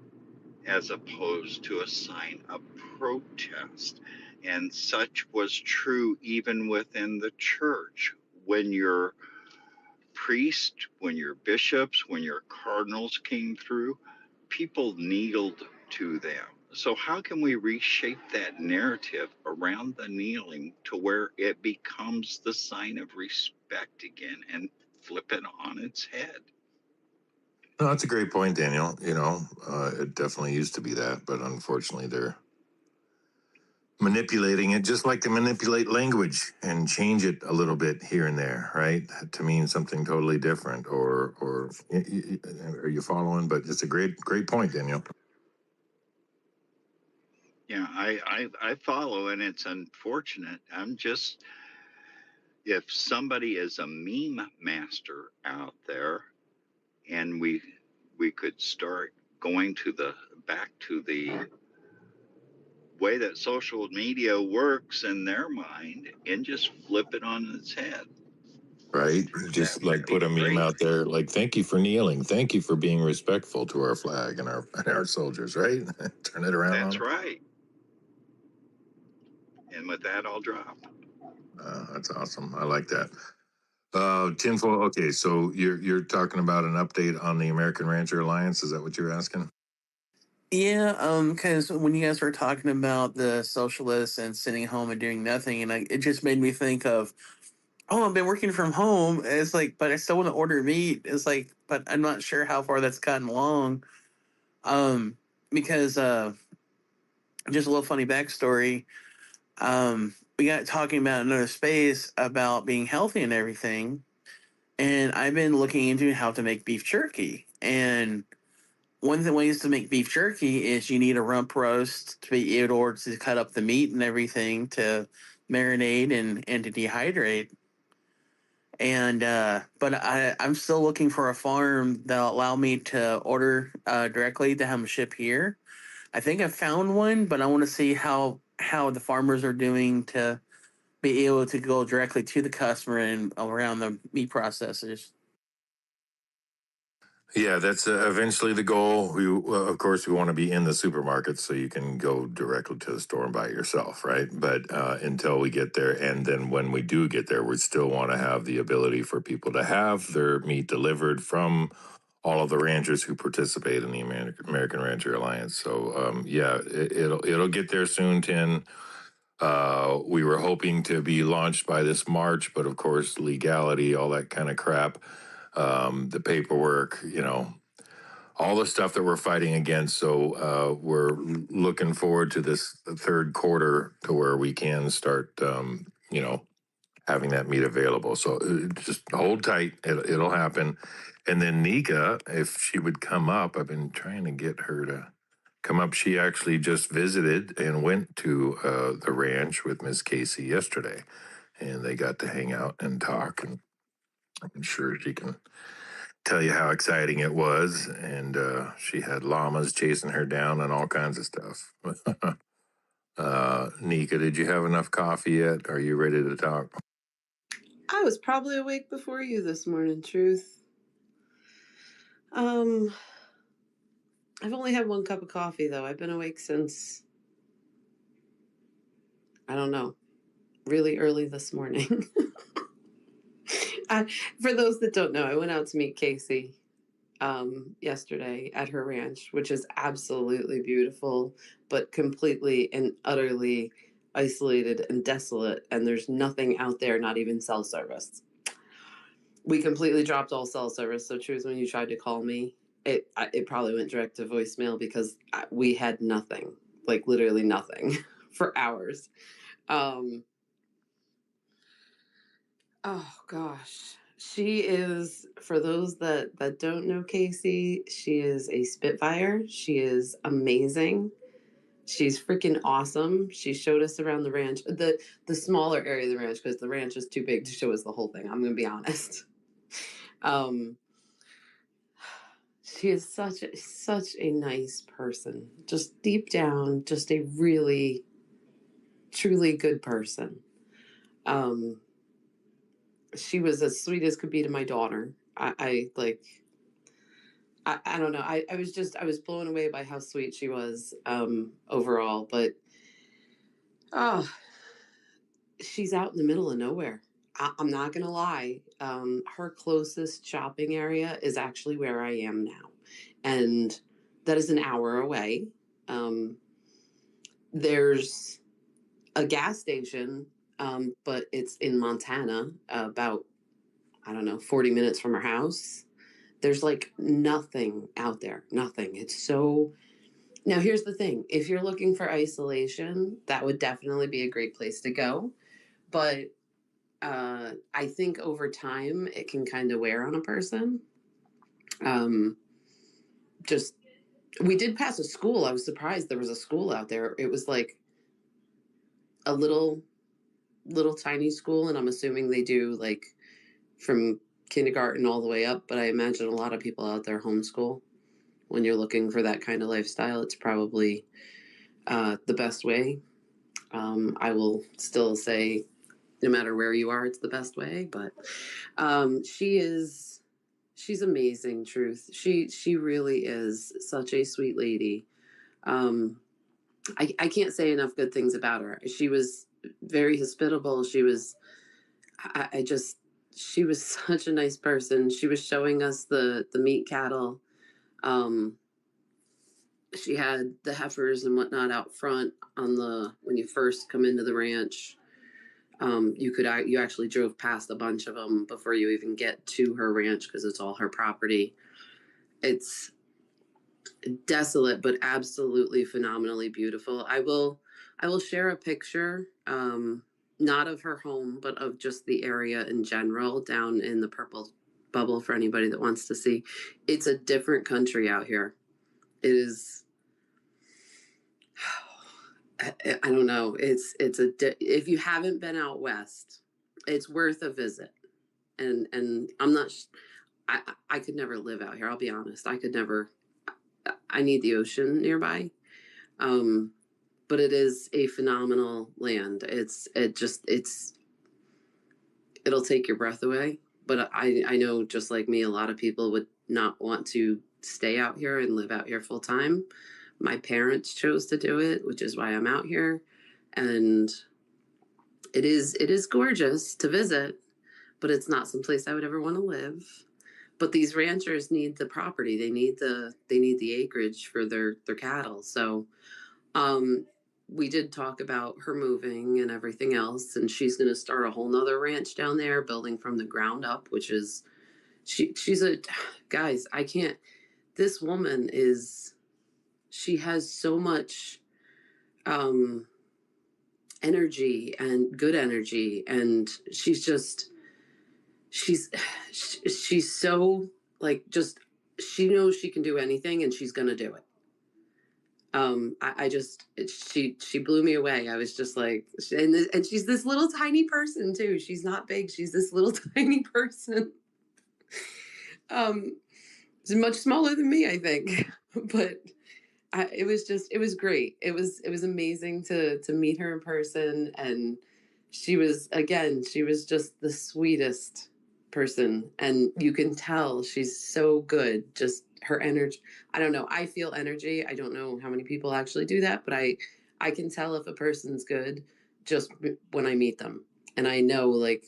as opposed to a sign of protest. And such was true even within the church. When your priest, when your bishops, when your cardinals came through, people kneeled to them. So, how can we reshape that narrative around the kneeling to where it becomes the sign of respect again and flip it on its head? No, that's a great point, Daniel. It definitely used to be that, but unfortunately, they're manipulating it just like they manipulate language and change it a little bit here and there, right, to mean something totally different. Or are you following? But it's a great point, Daniel. Yeah, I follow, and it's unfortunate. If somebody is a meme master out there, and we could start going back to the way that social media works in their mind and just flip it on its head. Right? Just like put a meme out there, like, thank you for kneeling. Thank you for being respectful to our flag and our soldiers, right? Turn it around. That's right. And with that, I'll drop. That's awesome. I like that. Tinfoil. Okay, so you're talking about an update on the American Rancher Alliance. Is that what you're asking? Yeah, because when you guys were talking about the socialists and sitting home and doing nothing, and it just made me think of, oh, I've been working from home. It's like, but I still want to order meat. It's like, but I'm not sure how far that's gotten along. Because just a little funny backstory. We got talking about another space about being healthy and everything, and I've been looking into how to make beef jerky. And one of the ways to make beef jerky is you need a rump roast to be able to cut up the meat and everything to marinate and to dehydrate. And but I'm still looking for a farm that'll allow me to order directly to have them ship here. I think I found one, but I want to see how the farmers are doing to be able to go directly to the customer and around the meat processors. Yeah, that's eventually the goal. Of course, we want to be in the supermarket so you can go directly to the store and buy it yourself, right? But until we get there, and then when we do get there, we still want to have the ability for people to have their meat delivered from all of the ranchers who participate in the American Rancher Alliance. So yeah, it'll get there soon, Tin. We were hoping to be launched by this March, but of course, legality, all that kind of crap, the paperwork, all the stuff that we're fighting against. So we're looking forward to this third quarter to where we can start, having that meat available. So just hold tight. It'll happen. And then Nika, if she would come up, I've been trying to get her to come up. She actually just visited and went to the ranch with Miss Casey yesterday, and they got to hang out and talk. And I'm sure she can tell you how exciting it was. And she had llamas chasing her down and all kinds of stuff. Nika, did you have enough coffee yet? Are you ready to talk? I was probably awake before you this morning, Truth. I've only had one cup of coffee, though. I've been awake since, I don't know, really early this morning. For those that don't know, I went out to meet Casey yesterday at her ranch, which is absolutely beautiful, but completely and utterly isolated and desolate, and there's nothing out there, not even cell service. We completely dropped all cell service, so Truth, when you tried to call me, it probably went direct to voicemail because we had nothing, like literally nothing for hours. Oh gosh. She is, for those that don't know Casey, she is a Spitfire. She is amazing. She's freaking awesome. She showed us around the ranch, the smaller area of the ranch, because the ranch is too big to show us the whole thing. I'm gonna be honest. She is such a nice person. Just deep down, just a really, truly good person. She was as sweet as could be to my daughter. I like, I don't know. I was blown away by how sweet she was overall, but oh, she's out in the middle of nowhere. I'm not gonna lie. Her closest shopping area is actually where I am now, and that is an hour away. There's a gas station, but it's in Montana, about, I don't know, 40 minutes from her house. There's like nothing out there, nothing. It's so. Now, here's the thing, if you're looking for isolation, that would definitely be a great place to go. But I think over time, it can kind of wear on a person. Just, we did pass a school. I was surprised there was a school out there. It was like a little tiny school, and I'm assuming they do like from kindergarten all the way up, but I imagine a lot of people out there homeschool. When you're looking for that kind of lifestyle, it's probably the best way. I will still say, no matter where you are, it's the best way. But she's amazing, Truth. She really is such a sweet lady. I can't say enough good things about her. She was very hospitable. She was she was such a nice person. She was showing us the meat cattle. She had the heifers and whatnot out front on when you first come into the ranch. You actually drove past a bunch of them before you even get to her ranch because it's all her property. It's desolate, but absolutely phenomenally beautiful. I will share a picture, not of her home, but of just the area in general down in the purple bubble for anybody that wants to see. It's a different country out here. It is. I don't know. If you haven't been out west, it's worth a visit. And I'm not. I could never live out here. I'll be honest. I could never. I need the ocean nearby. But it is a phenomenal land. It'll take your breath away. But I know, just like me, a lot of people would not want to stay out here and live out here full time. My parents chose to do it, which is why I'm out here. And it is gorgeous to visit, but it's not someplace I would ever want to live. But these ranchers need the property. They need the acreage for their cattle. So we did talk about her moving and everything else, and she's going to start a whole nother ranch down there, building from the ground up, which is she's a guys, I can't. This woman she has so much energy and good energy, and she's so like, just, she knows she can do anything and she's gonna do it. She blew me away. I was just like, and she's this little tiny person too. She's not big. She's this little tiny person. She's much smaller than me, I think, but it was great. It was amazing to meet her in person, and she was just the sweetest person, and you can tell she's so good. Just her energy. I don't know. I feel energy. I don't know how many people actually do that, but I can tell if a person's good just when I meet them, and I know like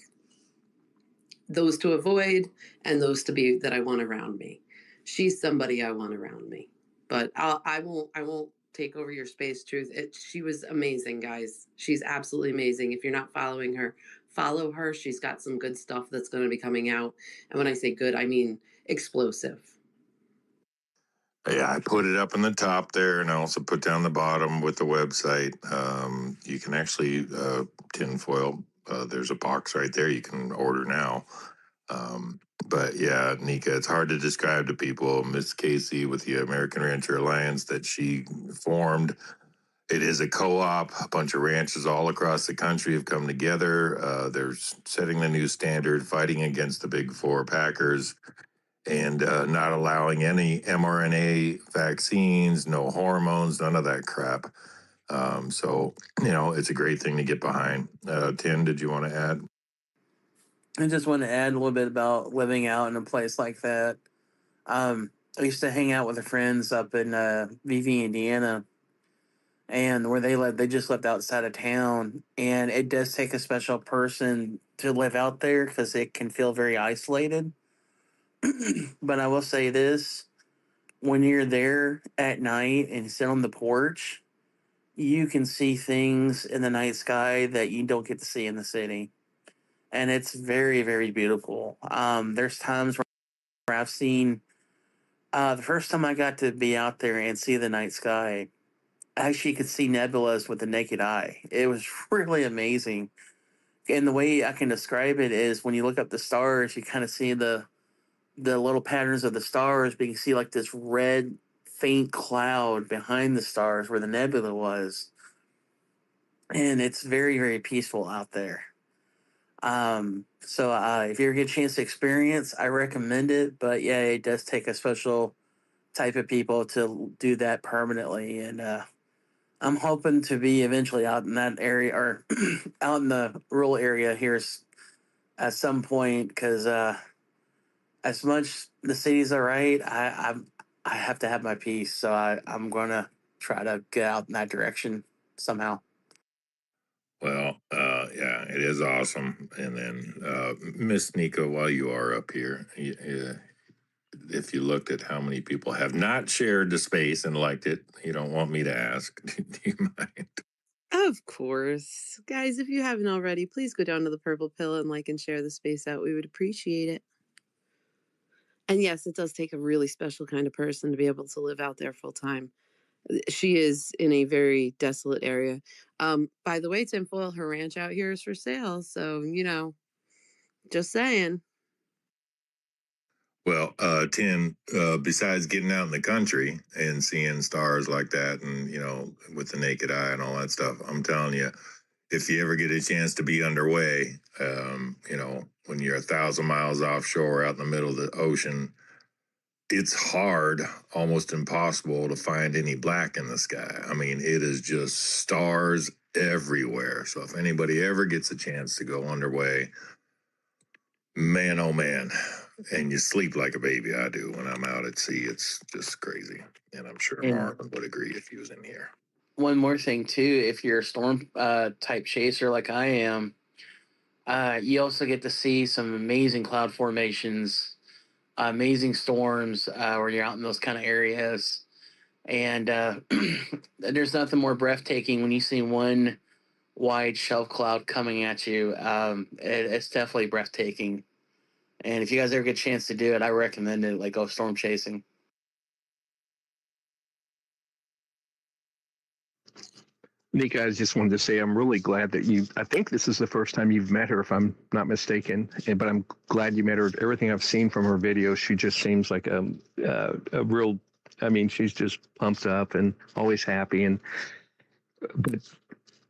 those to avoid and those to be that I want around me. She's somebody I want around me. But I won't take over your space, Truth. She was amazing, guys. She's absolutely amazing. If you're not following her, follow her. She's got some good stuff that's going to be coming out. And when I say good, I mean explosive. Yeah, I put it up in the top there, and I also put down the bottom with the website. You can actually tinfoil. There's a box right there you can order now. But yeah, Nika, it's hard to describe to people. Miss Casey with the American Rancher Alliance that she formed. It is a co-op. A bunch of ranches all across the country have come together. They're setting the new standard, fighting against the big four packers, and not allowing any mRNA vaccines, no hormones, none of that crap. So, it's a great thing to get behind. Tim, did you want to add? I just want to add a little bit about living out in a place like that. I used to hang out with the friends up in VV, Indiana, and where they just lived outside of town, and it does take a special person to live out there because it can feel very isolated. But I will say this: when you're there at night and sit on the porch, you can see things in the night sky that you don't get to see in the city, and it's very, very beautiful. There's times where I've seen the first time I got to be out there and see the night sky, I actually could see nebulas with the naked eye. It was really amazing. And the way I can describe it is when you look up the stars, you kind of see the little patterns of the stars, but you can see like this red faint cloud behind the stars where the nebula was. And it's very, very peaceful out there. So if you ever get a chance to experience, I recommend it. But yeah, it does take a special type of people to do that permanently. And I'm hoping to be eventually out in that area or out in the rural area here at some point because as much the city's all right, I have to have my peace. So I'm going to try to get out in that direction somehow. Well, yeah, it is awesome. And then, Miss Nico, while you are up here, if you looked at how many people have not shared the space and liked it, you don't want me to ask. Do you mind? Of course. Guys, if you haven't already, please go down to the Purple Pill and like and share the space out. We would appreciate it. And yes, it does take a really special kind of person to be able to live out there full time. She is in a very desolate area. By the way, Tinfoil, her ranch out here is for sale. So, just saying. Well, Tim, besides getting out in the country and seeing stars like that and, with the naked eye and all that stuff, I'm telling you, if you ever get a chance to be underway, when you're 1,000 miles offshore out in the middle of the ocean, it's hard, almost impossible to find any black in the sky. I mean, it is just stars everywhere. So if anybody ever gets a chance to go underway, man, oh man, and you sleep like a baby. I do when I'm out at sea. It's just crazy. And I'm sure And Marvin would agree if he was in here. one more thing, too, if you're a storm type chaser like I am, you also get to see some amazing cloud formations, amazing storms where you're out in those kind of areas. And there's nothing more breathtaking when you see one wide shelf cloud coming at you. It's definitely breathtaking. And if you guys ever get a chance to do it, I recommend it. Like, go storm chasing. Nika, I just wanted to say I'm really glad that I think this is the first time you've met her, if I'm not mistaken. But I'm glad you met her. Everything I've seen from her videos, she just seems like a real, she's just pumped up and always happy. But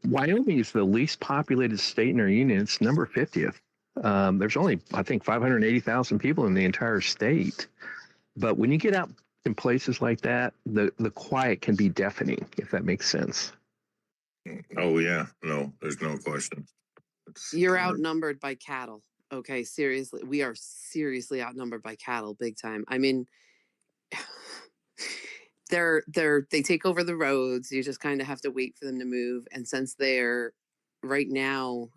Wyoming is the least populated state in our union. It's number 50th. There's only, I think, 580,000 people in the entire state. But when you get out in places like that, the quiet can be deafening, if that makes sense. Oh, yeah. No, there's no question. You're outnumbered by cattle. Okay, seriously. We are seriously outnumbered by cattle big time. I mean, they take over the roads. You just kind of have to wait for them to move. And since they're right now,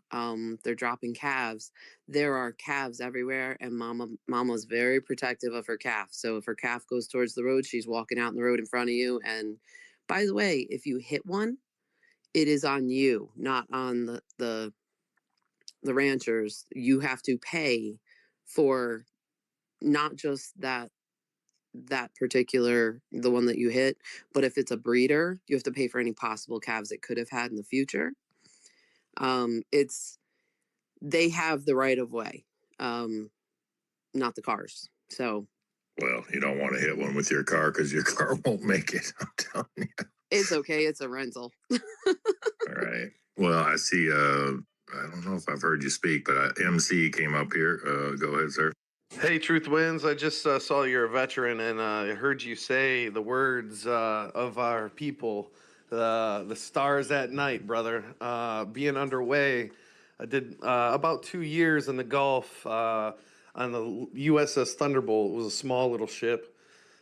they're dropping calves. There are calves everywhere, and Mama's very protective of her calf. So if her calf goes towards the road, she's walking out in the road in front of you. And by the way, if you hit one, it is on you, not on the ranchers. You have to pay for not just that particular, the one that you hit, but if it's a breeder, you have to pay for any possible calves it could have had in the future. They have the right of way, not the cars. So, well, you don't want to hit one with your car because your car won't make it. I'm telling you. It's okay. It's a rental. All right. Well, I see. I don't know if I've heard you speak, but MC came up here. Go ahead, sir. Hey, Truth Wins. I just saw you're a veteran, and I heard you say the words of our people, the stars at night, brother. Being underway, I did about 2 years in the Gulf on the USS Thunderbolt. It was a small little ship.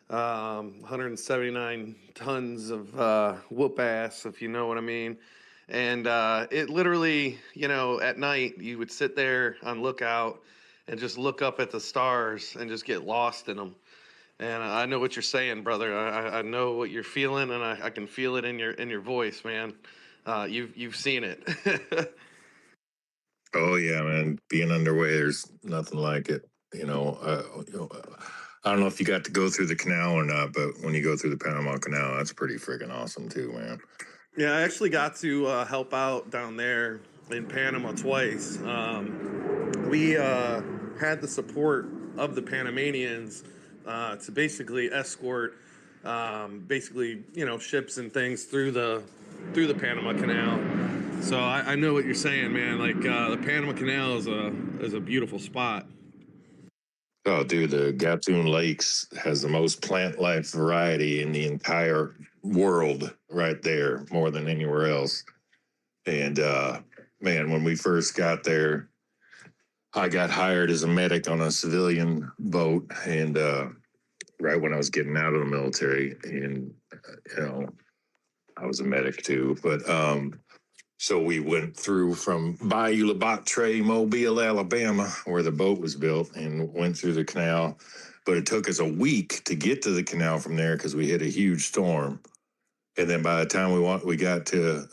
179 tons of whoop ass, if you know what I mean. And it literally, at night you would sit there on lookout and just look up at the stars and just get lost in them. And I know what you're saying, brother. I know what you're feeling, and I can feel it in your voice, man. You've seen it. Oh yeah, man. Being underway, there's nothing like it. I don't know if you got to go through the canal or not, but when you go through the Panama Canal, that's pretty freaking awesome too, man. Yeah, I actually got to help out down there in Panama twice. We had the support of the Panamanians to basically escort, ships and things through the Panama Canal. So I know what you're saying, man. Like the Panama Canal is a beautiful spot. Oh, dude, the Gatun Lakes has the most plant life variety in the entire world right there, more than anywhere else. And man, when we first got there, I got hired as a medic on a civilian boat, and right when I was getting out of the military, and I was a medic too. But so we went through from Bayou La Batre, Mobile, Alabama, where the boat was built, and went through the canal. But it took us a week to get to the canal from there because we hit a huge storm. And then by the time we got to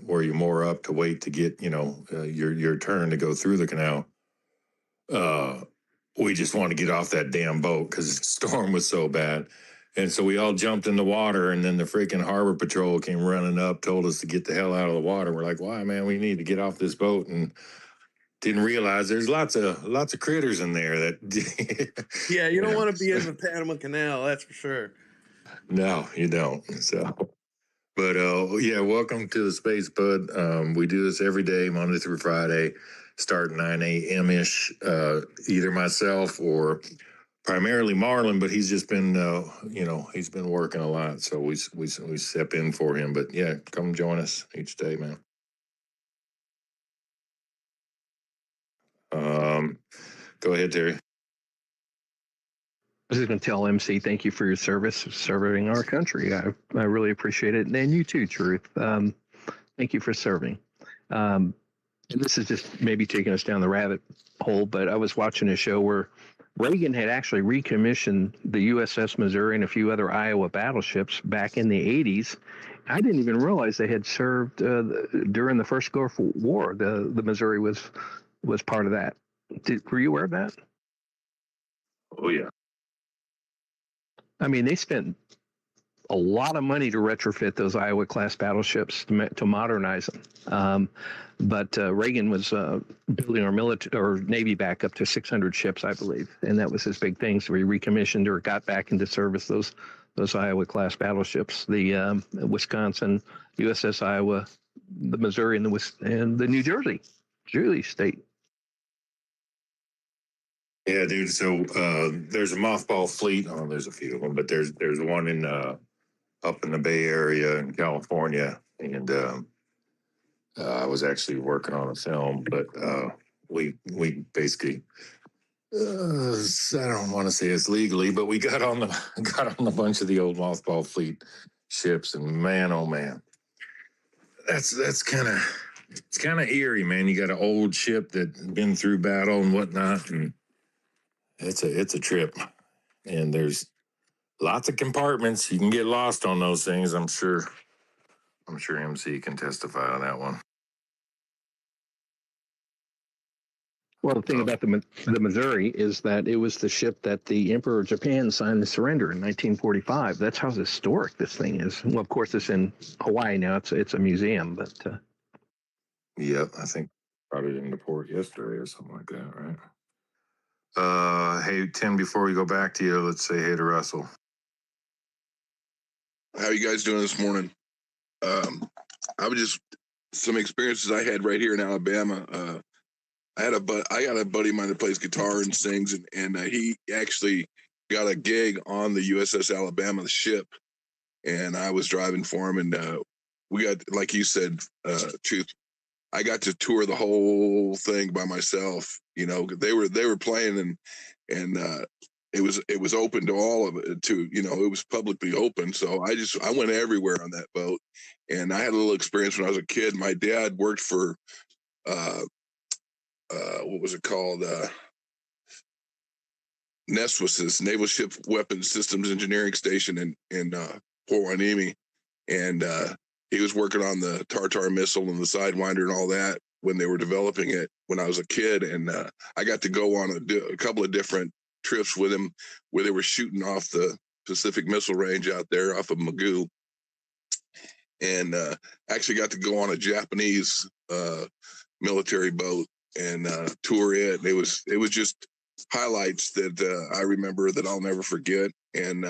where you moor up to wait to get your turn to go through the canal, we just wanted to get off that damn boat because the storm was so bad. And so we all jumped in the water, and then the freaking harbor patrol came running up, told us to get the hell out of the water. We're like, why, man? We need to get off this boat. And didn't realize there's lots of critters in there that. Yeah, you don't want to be in the Panama Canal, that's for sure. No, you don't. So, but yeah, welcome to the Space Bud. We do this every day, Monday through Friday, start 9 a.m. ish. Either myself or primarily Marlon, but he's just been, he's been working a lot, so we step in for him. But yeah, come join us each day, man. Go ahead, Terry. I was just going to tell MC, thank you for your service, serving our country. I really appreciate it. And you too, Truth. Thank you for serving. And this is just maybe taking us down the rabbit hole, but I was watching a show where Reagan had actually recommissioned the USS Missouri and a few other Iowa battleships back in the 80s. I didn't even realize they had served during the first Gulf War. The Missouri was part of that. Were you aware of that? Oh, yeah. I mean, they spent a lot of money to retrofit those Iowa-class battleships to modernize them. But Reagan was building our military or Navy back up to 600 ships, I believe, and that was his big thing. So he recommissioned or got back into service those Iowa-class battleships, the Wisconsin, USS Iowa, the Missouri, and the New Jersey state. Yeah, dude. So there's a mothball fleet. Oh, there's a few of them, but there's one in up in the Bay Area in California, and I was actually working on a film, but we basically I don't want to say it's legally, but we got on a bunch of the old mothball fleet ships, and man, oh man, that's kind of eerie, man. You got an old ship that's been through battle and whatnot, and it's a trip, and there's lots of compartments. You can get lost on those things. I'm sure MC can testify on that one. Well, the thing about the Missouri is that it was the ship that the Emperor of Japan signed the surrender in 1945. That's how historic this thing is. Well, of course, it's in Hawaii now. It's a museum, but yeah, I think brought it into port yesterday or something like that, right? Hey, Tim, before we go back to you, let's say hey to Russell. How are you guys doing this morning? I was just some experiences I had right here in Alabama. I got a buddy of mine that plays guitar and sings, and he actually got a gig on the USS Alabama, the ship, and I was driving for him, and we got, like you said, Truth, I got to tour the whole thing by myself. You know, they were playing, and it was open to all of it, to, you know, it was publicly open. So I went everywhere on that boat, and I had a little experience when I was a kid. My dad worked for what was it called? NESWS's Naval Ship Weapons Systems Engineering Station in Port Hueneme, and he was working on the Tartar missile and the Sidewinder and all that when they were developing it when I was a kid. And I got to go on a couple of different trips with him where they were shooting off the Pacific Missile Range out there off of Magoo, and actually got to go on a Japanese military boat and tour it. It was just highlights that I remember that I'll never forget. And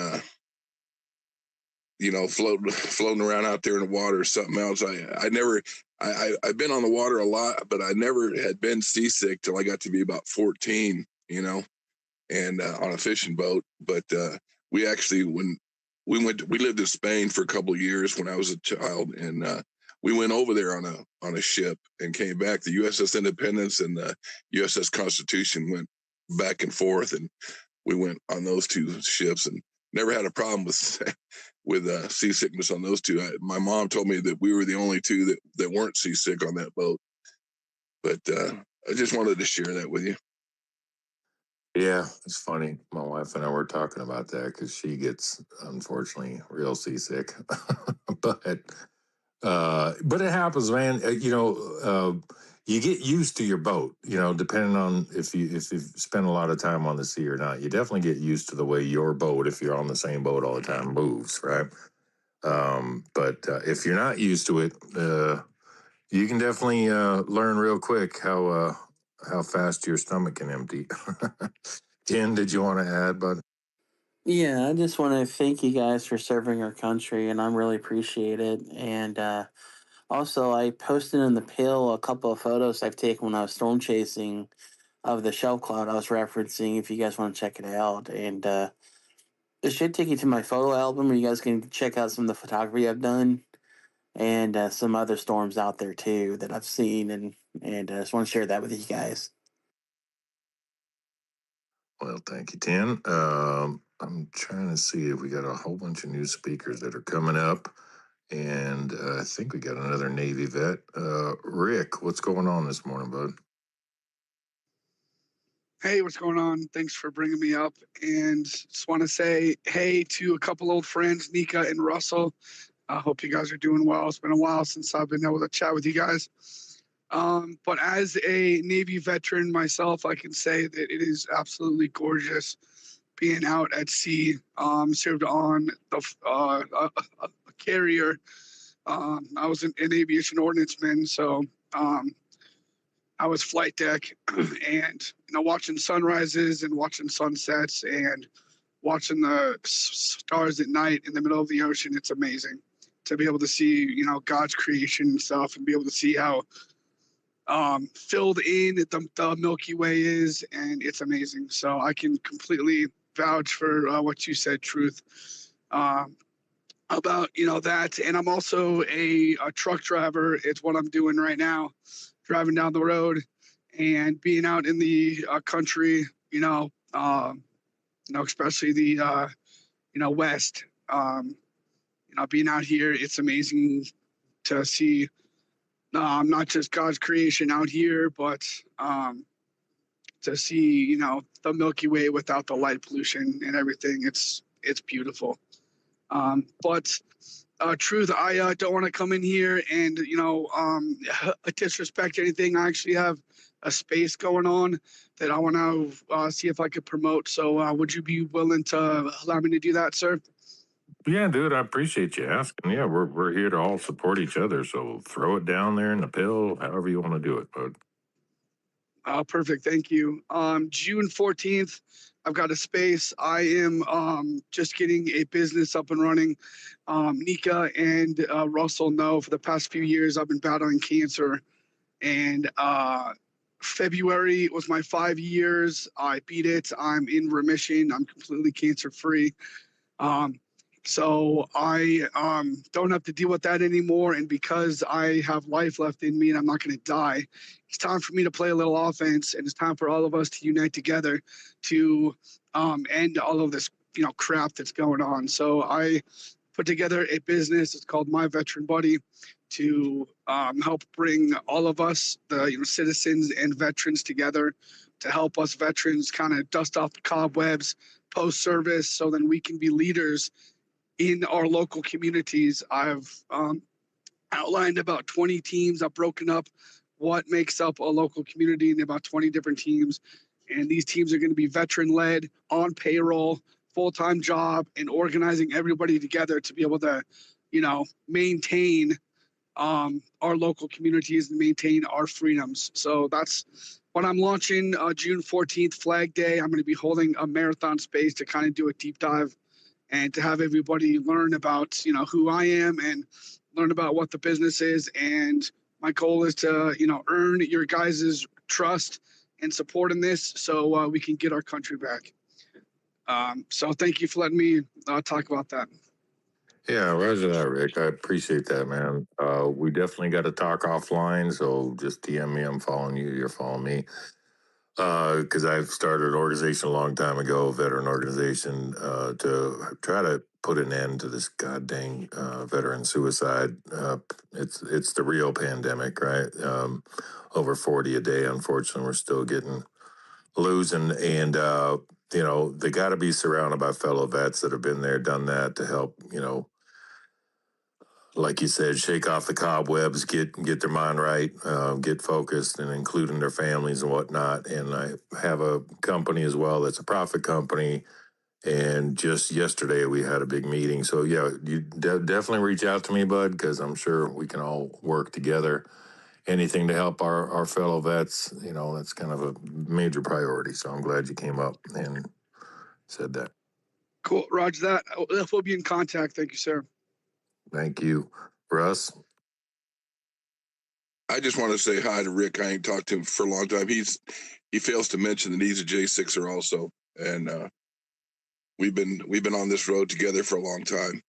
you know, floating around out there in the water is something else. I've been on the water a lot, but I never had been seasick till I got to be about 14, you know, and on a fishing boat. But we actually, when we lived in Spain for a couple of years when I was a child, and we went over there on a ship and came back. The USS Independence and the USS Constitution went back and forth, and we went on those two ships and never had a problem with seasickness on those two. My mom told me that we were the only two that weren't seasick on that boat. But I just wanted to share that with you. Yeah, it's funny. My wife and I were talking about that because she gets, unfortunately, real seasick. but it happens, man. You get used to your boat. You know, depending on if you've spent a lot of time on the sea or not. You definitely get used to the way your boat, if you're on the same boat all the time, moves, right? But if you're not used to it, you can definitely learn real quick how fast your stomach can empty. Ken, did you want to add, bud? Yeah, I just want to thank you guys for serving our country, and I really appreciate it. And also, I posted in the pill a couple of photos I've taken when I was storm chasing of the shelf cloud I was referencing. If you guys want to check it out, and it should take you to my photo album, where you guys can check out some of the photography I've done, and some other storms out there too that I've seen, and I just want to share that with you guys. Well, thank you, Tim. I'm trying to see if we got a whole bunch of new speakers that are coming up, and I think we got another Navy vet. Rick, what's going on this morning, bud? Hey, what's going on? Thanks for bringing me up. And just want to say hey to a couple old friends, Nika and Russell. I hope you guys are doing well. It's been a while since I've been able to chat with you guys. But as a Navy veteran myself, I can say that it is absolutely gorgeous being out at sea. Served on a carrier. I was an aviation ordnanceman, so I was flight deck, and watching sunrises and watching sunsets and watching the stars at night in the middle of the ocean. It's amazing to be able to see God's creation and stuff, and be able to see how filled in the Milky Way is, and it's amazing. So I can completely vouch for what you said, Truth, about that. And I'm also a truck driver. It's what I'm doing right now, driving down the road and being out in the country, especially the West. Being out here, it's amazing to see not just God's creation out here, but to see the Milky Way without the light pollution and everything. It's beautiful. But Truth, I don't want to come in here and disrespect anything. I actually have a space going on that I want to see if I could promote. So would you be willing to allow me to do that, sir? Yeah, dude, I appreciate you asking. Yeah, we're here to all support each other. So throw it down there in the pill, however you want to do it, bud. Perfect. Thank you. June 14th, I've got a space. I am just getting a business up and running. Nika and Russell know for the past few years I've been battling cancer. And February was my 5 years. I beat it. I'm in remission. I'm completely cancer-free. So I don't have to deal with that anymore. And because I have life left in me and I'm not going to die, it's time for me to play a little offense. And it's time for all of us to unite together to end all of this, crap that's going on. So I put together a business. It's called My Veteran Buddy to help bring all of us, the citizens and veterans together to help us veterans kind of dust off the cobwebs post-service so then we can be leaders in our local communities. I've outlined about 20 teams. I've broken up what makes up a local community in about 20 different teams. And these teams are going to be veteran-led, on payroll, full-time job, and organizing everybody together to be able to, maintain our local communities and maintain our freedoms. So that's what I'm launching June 14th, Flag Day. I'm going to be holding a marathon space to kind of do a deep dive and to have everybody learn about, who I am and learn about what the business is. And my goal is to, earn your guys' trust and support in this so we can get our country back. So thank you for letting me talk about that. Yeah, roger that, Rick. I appreciate that, man. We definitely got to talk offline, so just DM me. I'm following you. You're following me. Because I've started an organization a long time ago, a veteran organization, to try to put an end to this goddamn veteran suicide. It's the real pandemic, right? Over 40 a day. Unfortunately, we're still losing, and they got to be surrounded by fellow vets that have been there, done that, to help, like you said, shake off the cobwebs, get their mind right, get focused, and including their families and whatnot. And I have a company as well that's a profit company. And just yesterday we had a big meeting. So yeah, you definitely reach out to me, bud, because I'm sure we can all work together. Anything to help our fellow vets, that's kind of a major priority. So I'm glad you came up and said that. Cool. Roger that. We'll be in contact. Thank you, sir. Thank you. Russ? I just want to say hi to Rick. I ain't talked to him for a long time. He fails to mention that he's a J6er also. And we've been on this road together for a long time.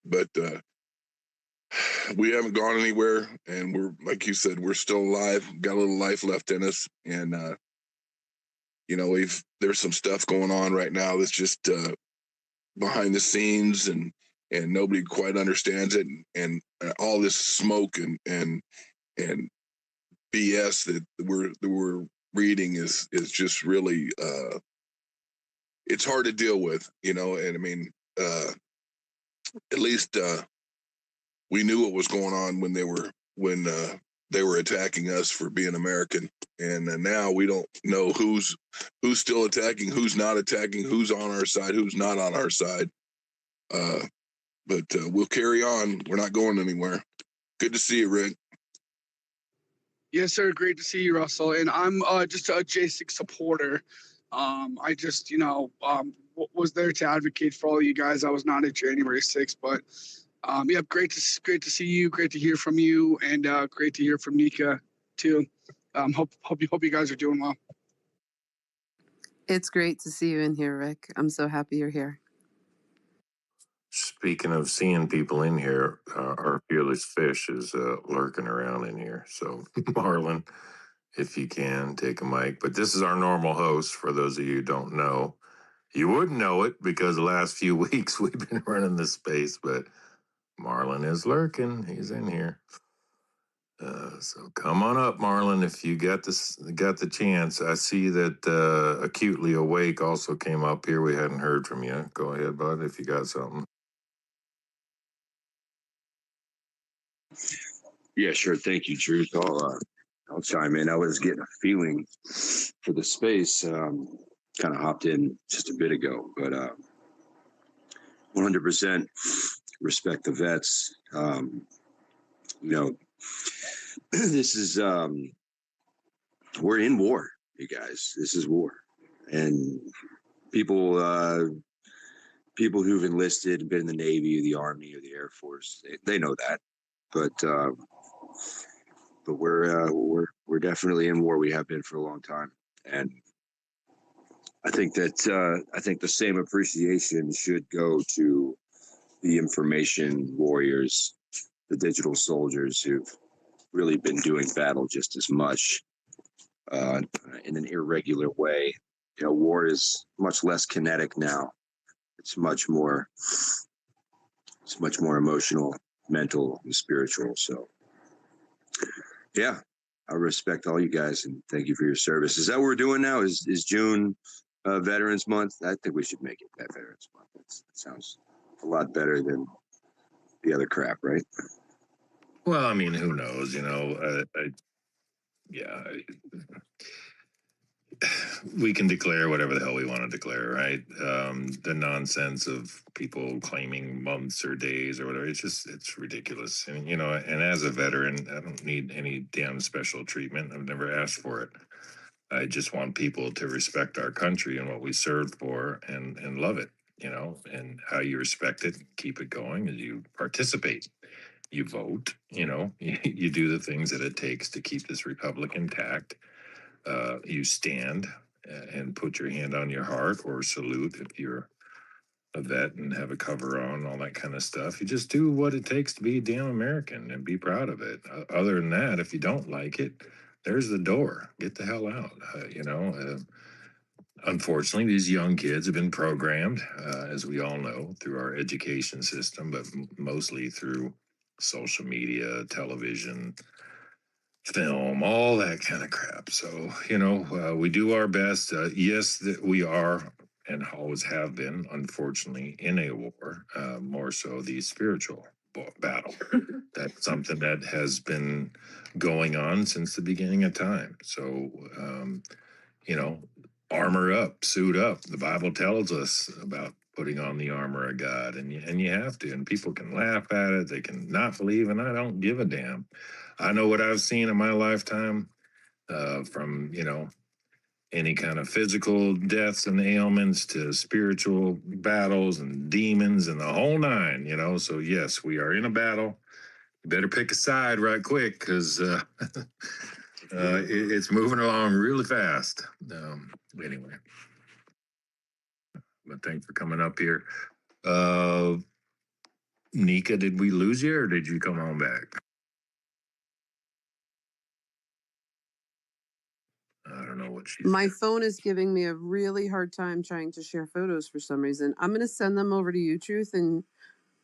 But we haven't gone anywhere, and we're, like you said, we're still alive, got a little life left in us. And there's some stuff going on right now that's just behind the scenes, and nobody quite understands it, and all this smoke and BS that we're reading is just really it's hard to deal with, and I mean at least we knew what was going on when they were attacking us for being American, and now we don't know who's still attacking, who's not attacking, who's on our side, who's not on our side. But we'll carry on. We're not going anywhere. Good to see you, Rick. Yes, sir. Great to see you, Russell. And I'm just a J6 supporter. I just, was there to advocate for all you guys. I was not at January 6th, but yeah, great to see you. Great to hear from you, and great to hear from Nika too. Hope you guys are doing well. It's great to see you in here, Rick. I'm so happy you're here. Speaking of seeing people in here, our fearless fish is lurking around in here. So, Marlon, if you can, take a mic. But this is our normal host, for those of you who don't know. You wouldn't know it because the last few weeks we've been running this space, but Marlon is lurking. He's in here. So come on up, Marlon, if you got the chance. I see that Acutely Awake also came up here. We hadn't heard from you. Go ahead, bud, if you got something. Yeah, sure. Thank you, Drew. I'll chime in. I was getting a feeling for the space. Kind of hopped in just a bit ago, but 100% respect the vets. This is we're in war, you guys. This is war, and people who've enlisted, been in the Navy, or the Army, or the Air Force, they know that. But we're definitely in war. We have been for a long time, and I think the same appreciation should go to the information warriors, the digital soldiers who've really been doing battle just as much in an irregular way war is much less kinetic now. It's much more emotional, mental, and spiritual. So, yeah, I respect all you guys and thank you for your service. Is that what we're doing now? Is June Veterans Month? I think we should make it that Veterans Month. That sounds a lot better than the other crap, right? Well, I mean, who knows? We can declare whatever the hell we want to declare, right? The nonsense of people claiming months or days or whatever, it's ridiculous. And, and as a veteran, I don't need any damn special treatment. I've never asked for it. I just want people to respect our country and what we served for and love it, and how you respect it, keep it going as you participate. You vote, you do the things that it takes to keep this republic intact. You stand and put your hand on your heart or salute if you're a vet and have a cover on, all that kind of stuff. You just do what it takes to be a damn American and be proud of it. Other than that, if you don't like it, there's the door. Get the hell out. Unfortunately, these young kids have been programmed, as we all know, through our education system, but mostly through social media, television, film, all that kind of crap. So, we do our best. Yes, that we are and always have been, unfortunately, in a war, more so the spiritual battle. That's something that has been going on since the beginning of time. So, armor up, suit up. The Bible tells us about putting on the armor of God, and you have to. And people can laugh at it, they can not believe, and I don't give a damn. I know what I've seen in my lifetime, from any kind of physical deaths and ailments to spiritual battles and demons and the whole nine. So yes, we are in a battle. You better pick a side right quick, because it's moving along really fast. Anyway, but thanks for coming up here. Nika, did we lose you or did you come on back? I don't know what she My said. phone is giving me a really hard time trying to share photos for some reason. I'm going to send them over to you, Truth. And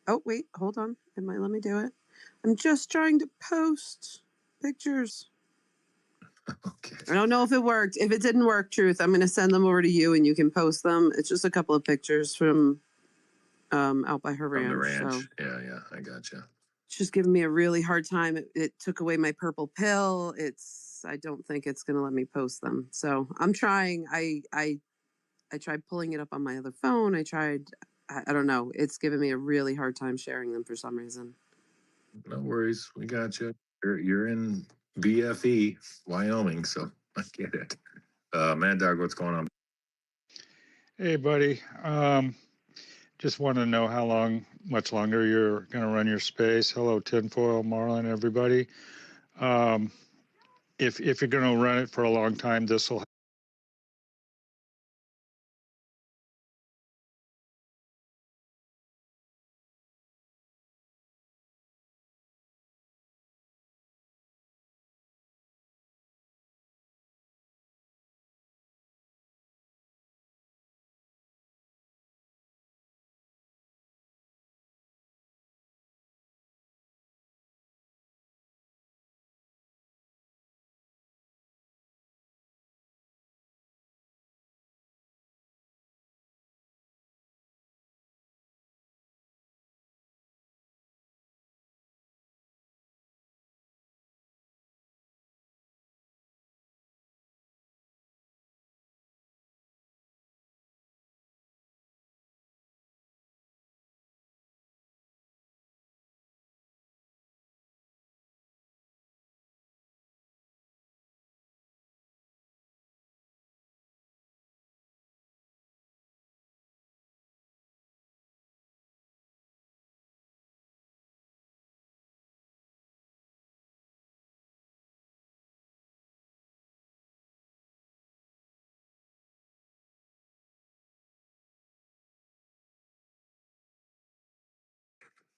oh, wait, hold on. It might let me do it. I'm just trying to post pictures. Okay. I don't know if it worked. If it didn't work, Truth, I'm going to send them over to you and you can post them. It's just a couple of pictures from out by her From the ranch. ranch. So Yeah, I gotcha. it's just giving me a really hard time. It took away my purple pill. I don't think it's going to let me post them. So I'm trying. I tried pulling it up on my other phone. I don't know. It's giving me a really hard time sharing them for some reason. No worries. We got you. You're in BFE, Wyoming, so I get it. Mad Dog, what's going on? Hey, buddy. Just want to know much longer you're going to run your space. Hello, Tinfoil, Marlon, everybody. If you're going to run it for a long time, this will.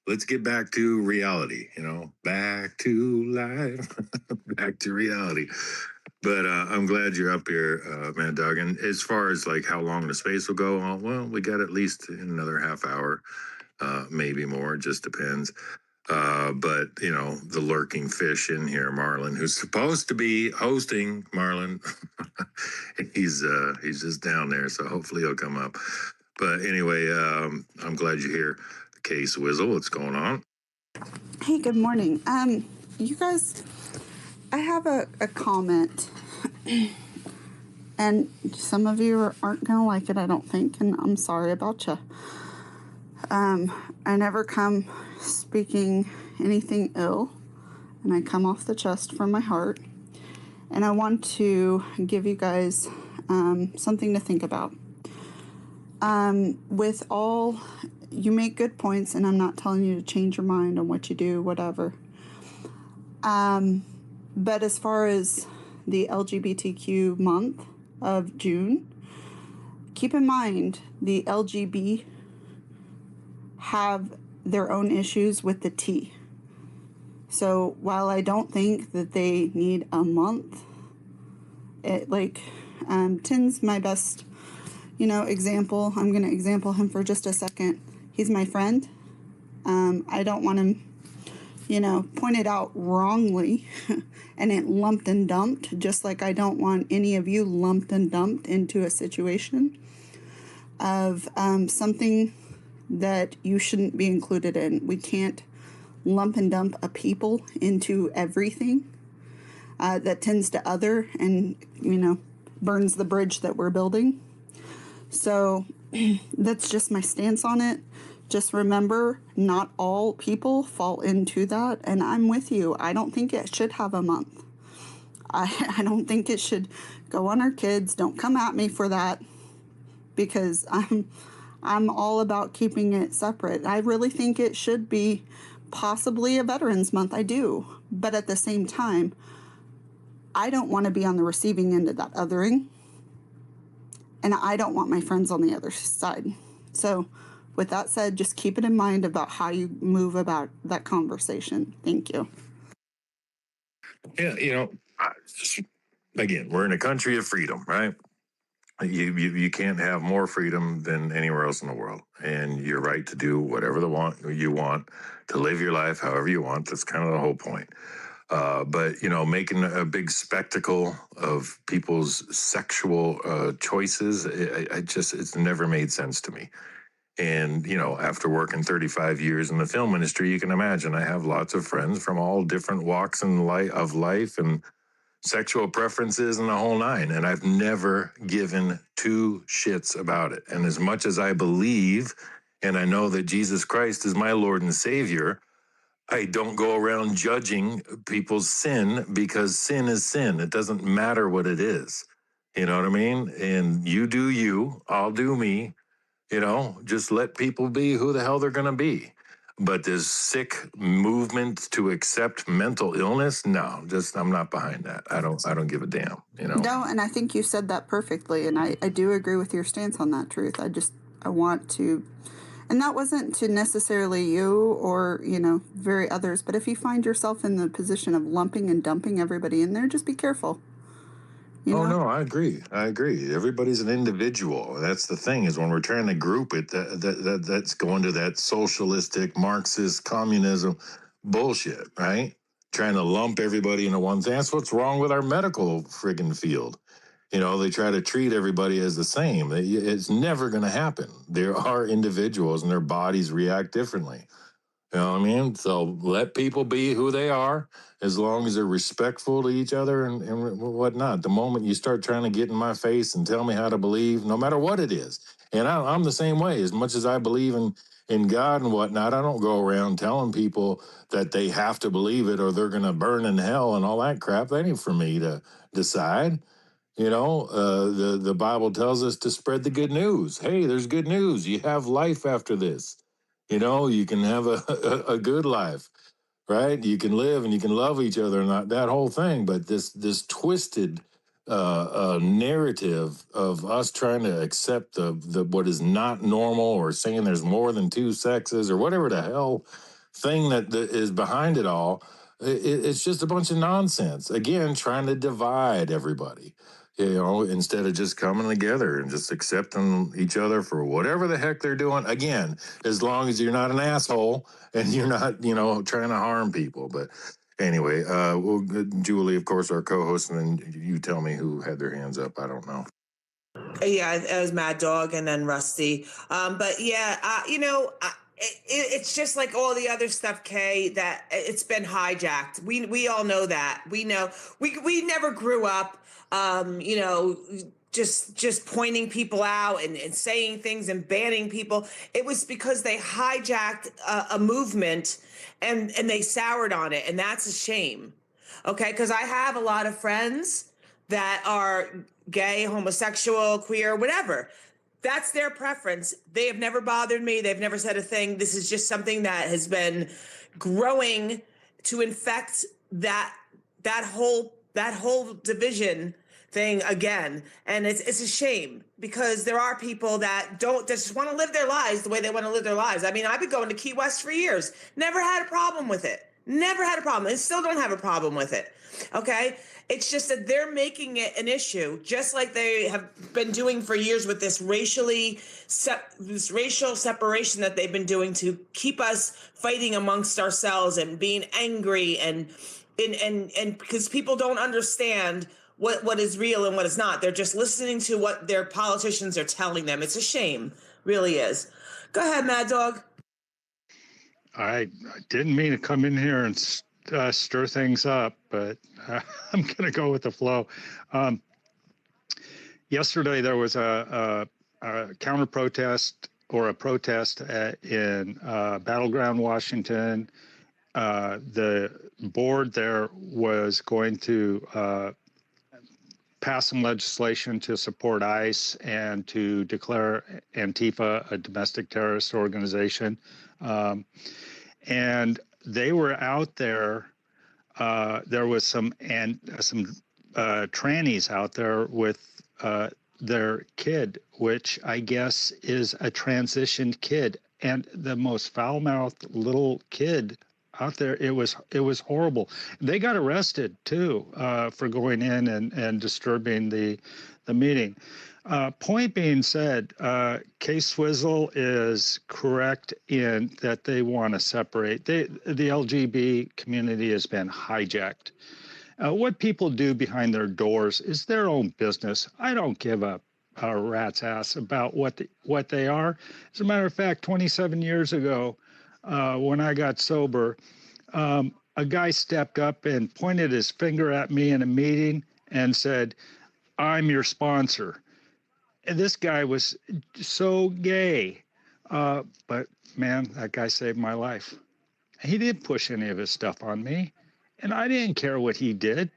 Let's get back to reality, back to life, back to reality. But I'm glad you're up here, Mad Dog. And as far as like how long the space will go, well, we got at least another half hour, maybe more. It just depends. But you know, the lurking fish in here, Marlon, who's supposed to be hosting, Marlon, he's just down there, so hopefully he'll come up. But anyway, I'm glad you're here. Case Wizzle, what's going on? Hey, good morning. You guys, I have a comment, and some of you aren't gonna like it, I don't think, and I'm sorry about you. I never come speaking anything ill, and I come off the chest from my heart, and I want to give you guys something to think about. With all, you make good points, and I'm not telling you to change your mind on what you do, whatever. But as far as the LGBTQ month of June, keep in mind the LGB have their own issues with the T. So while I don't think that they need a month, Tin's my best, example. I'm going to example him for just a second. He's my friend. I don't want him, pointed out wrongly and it lumped and dumped, just like I don't want any of you lumped and dumped into a situation of something that you shouldn't be included in. We can't lump and dump a people into everything that tends to other and, burns the bridge that we're building. So that's just my stance on it. Just remember, not all people fall into that, and I'm with you. I don't think it should have a month. I don't think it should go on our kids. Don't come at me for that, because I'm all about keeping it separate. I really think it should be possibly a Veterans Month. I do. But at the same time, I don't want to be on the receiving end of that othering. And I don't want my friends on the other side. So with that said, just keep it in mind about how you move about that conversation. Thank you. Yeah, again, we're in a country of freedom, right? You can't have more freedom than anywhere else in the world, and you're right to do whatever you want, to live your life however you want. That's kind of the whole point. But making a big spectacle of people's sexual choices, it's never made sense to me. And after working 35 years in the film industry, you can imagine I have lots of friends from all different walks of life and sexual preferences and the whole nine, and I've never given two shits about it. And as much as I believe and I know that Jesus Christ is my Lord and Savior, I don't go around judging people's sin, because sin is sin. It doesn't matter what it is. You know what I mean? And you do you, I'll do me. Just let people be who the hell they're going to be. But this sick movement to accept mental illness, no, I'm not behind that. I don't give a damn, No, and I think you said that perfectly, and I do agree with your stance on that, Truth. I want to, and that wasn't to necessarily you or, very others, but if you find yourself in the position of lumping and dumping everybody in there, just be careful. No, I agree. Everybody's an individual. That's the thing, is when we're trying to group it, that's going to that socialistic, Marxist, communism bullshit, right? Trying to lump everybody into one thing. That's what's wrong with our medical friggin' field. They try to treat everybody as the same. It's never going to happen. There are individuals and their bodies react differently. You know what I mean? So let people be who they are, as long as they're respectful to each other and whatnot. The moment you start trying to get in my face and tell me how to believe, no matter what it is, and I'm the same way. As much as I believe in God and whatnot, I don't go around telling people that they have to believe it or they're going to burn in hell and all that crap. That ain't for me to decide. The Bible tells us to spread the good news. Hey, there's good news. You have life after this. You can have a good life, right? You can live and you can love each other, and that whole thing. But this twisted narrative of us trying to accept the what is not normal, or saying there's more than two sexes, or whatever the hell thing that is behind it all. It's just a bunch of nonsense. Again, trying to divide everybody, instead of just coming together and just accepting each other for whatever the heck they're doing. Again, as long as you're not an asshole and you're not, trying to harm people. But anyway, Julie, of course, our co-host, and then you tell me who had their hands up. I don't know. Yeah, it was Mad Dog and then Rusty. But yeah, it's just like all the other stuff, Kay, that it's been hijacked. We all know that. We know we never grew up, just pointing people out and saying things and banning people. It was because they hijacked a movement and they soured on it, and that's a shame. Okay, because I have a lot of friends that are gay, homosexual, queer, whatever. That's their preference. They have never bothered me. They've never said a thing. This is just something that has been growing to infect that whole division thing again. And it's a shame because there are people that just want to live their lives the way they want to live their lives. I mean, I've been going to Key West for years. Never had a problem with it. Never had a problem and still don't have a problem with it. Okay? It's just that they're making it an issue, just like they have been doing for years with this racial separation that they've been doing to keep us fighting amongst ourselves and being angry and because people don't understand what is real and what is not. They're just listening to what their politicians are telling them. It's a shame, really is. Go ahead, Mad Dog. I didn't mean to come in here and stir things up, but I'm going to go with the flow. Yesterday, there was a counter protest or a protest in Battleground, Washington. The board there was going to pass some legislation to support ICE and to declare Antifa a domestic terrorist organization. And they were out there. There was some trannies out there with their kid, which I guess is a transitioned kid, and the most foul-mouthed little kid out there. It was horrible. They got arrested too for going in and disturbing the meeting. Point being said, K-Swizzle is correct in that they want to separate. The LGBT community has been hijacked. What people do behind their doors is their own business. I don't give a rat's ass about what they are. As a matter of fact, 27 years ago, when I got sober, a guy stepped up and pointed his finger at me in a meeting and said, "I'm your sponsor." And this guy was so gay. But man, that guy saved my life. He didn't push any of his stuff on me. And I didn't care what he did.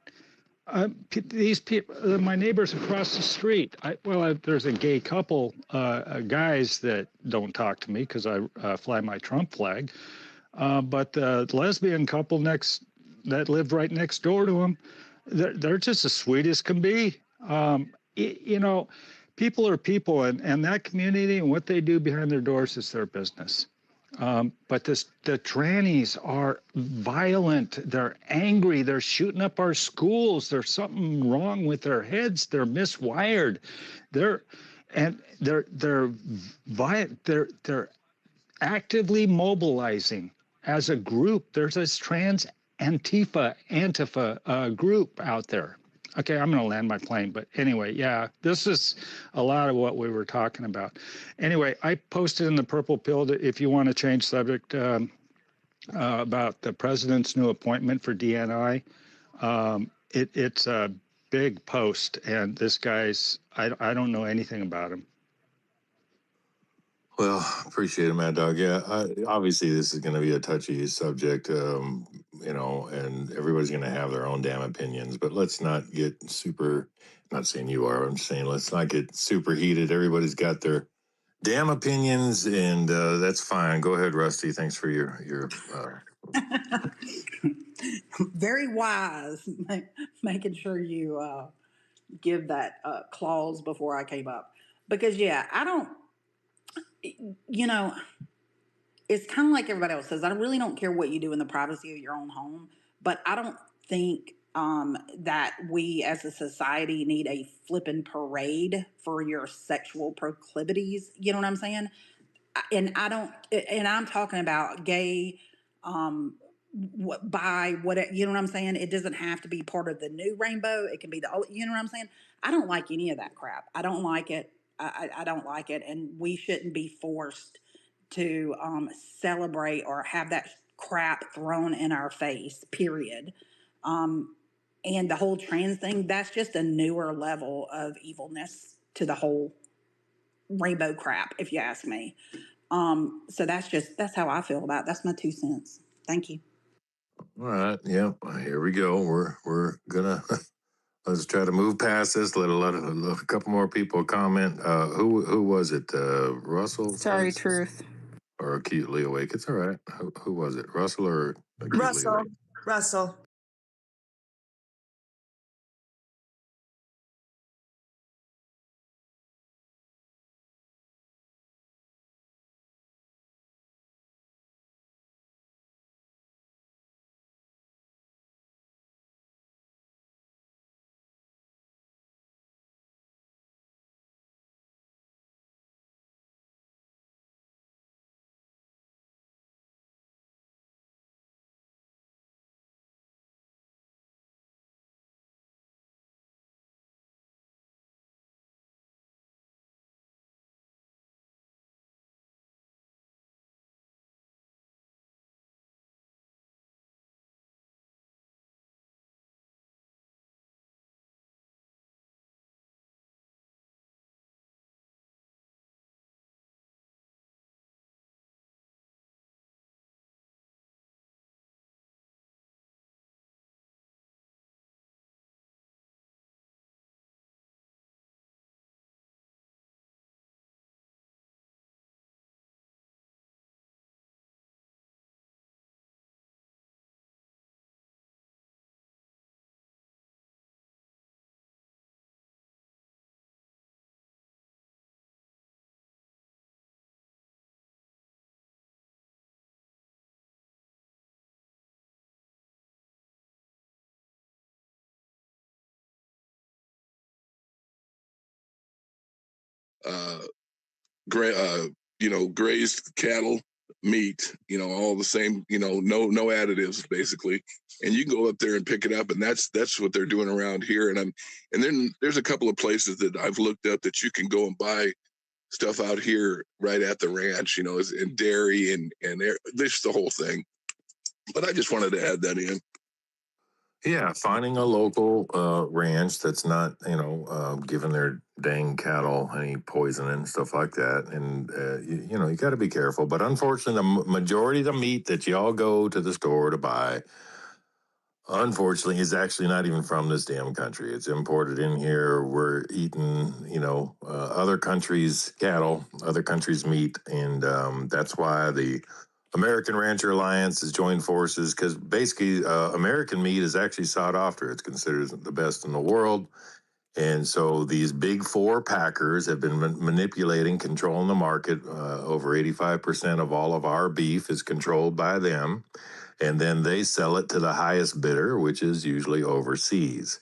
These people, my neighbors across the street, there's a gay couple, guys that don't talk to me because I fly my Trump flag. But the lesbian couple that lived right next door to him, they're just as sweet as can be. People are people, and that community and what they do behind their doors is their business. But the trannies are violent. They're angry. They're shooting up our schools. There's something wrong with their heads. They're miswired. They're actively mobilizing as a group. There's this trans Antifa group out there. Okay, I'm going to land my plane. But anyway, yeah, this is a lot of what we were talking about. Anyway, I posted in the Purple Pill if you want to change subject about the president's new appointment for DNI. It's a big post, and this guy's, I don't know anything about him. Well, appreciate it, Mad Dog. Yeah, obviously this is going to be a touchy subject, and everybody's going to have their own damn opinions. But let's not get super. Not saying you are. I'm saying let's not get super heated. Everybody's got their damn opinions, and that's fine. Go ahead, Rusty. Thanks for your. Very wise, making sure you give that clause before I came up, because I don't. It's kind of like everybody else says. I really don't care what you do in the privacy of your own home, but I don't think that we as a society need a flippin' parade for your sexual proclivities. You know what I'm saying? And I don't, and I'm talking about gay, bi, what, you know what I'm saying? It doesn't have to be part of the new rainbow. It can be the old, you know what I'm saying? I don't like any of that crap. I don't like it. I don't like it. And we shouldn't be forced to celebrate or have that crap thrown in our face, period. And the whole trans thing, that's just a newer level of evilness to the whole rainbow crap, if you ask me. So that's how I feel about it. That's my 2 cents. Thank you. All right. Yep. Here we go. We're gonna let's try to move past this. Let a couple more people comment. Who was it? Russell? Sorry, Truth. Or Acutely Awake? It's all right. Who was it? Russell or Acutely Awake? Russell. Gray, grazed cattle, meat, all the same, no additives basically. And you can go up there and pick it up, and that's what they're doing around here. And then there's a couple of places that I've looked up that you can go and buy stuff out here right at the ranch, and dairy and this the whole thing. But I just wanted to add that in. Yeah, finding a local ranch that's not, giving their dang cattle any poison and stuff like that. And, you got to be careful. But unfortunately, the majority of the meat that y'all go to the store to buy, unfortunately, is actually not even from this damn country. It's imported in here. We're eating, other countries' cattle, other countries' meat. And that's why the American Rancher Alliance has joined forces, because basically American meat is actually sought after. It's considered the best in the world. And so these big four packers have been manipulating, controlling the market. Over 85% of all of our beef is controlled by them. And then they sell it to the highest bidder, which is usually overseas.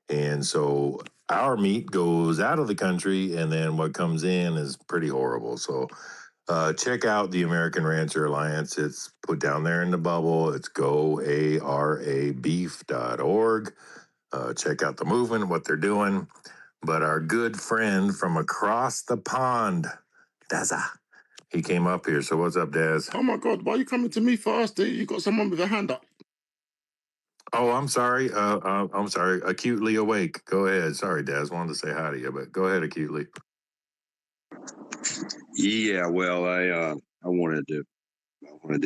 And so our meat goes out of the country, and then what comes in is pretty horrible. So check out the American Rancher Alliance. It's put down there in the bubble. It's goarabeef.org. Check out the movement, what they're doing. But our good friend from across the pond, Daza, he came up here. So what's up, Daz? Oh my God, why are you coming to me first? You got someone with a hand up. Oh, I'm sorry. I'm sorry. Acutely Awake. Go ahead. Sorry, Daz. Wanted to say hi to you, but go ahead, Acutely. Yeah, well, I wanted to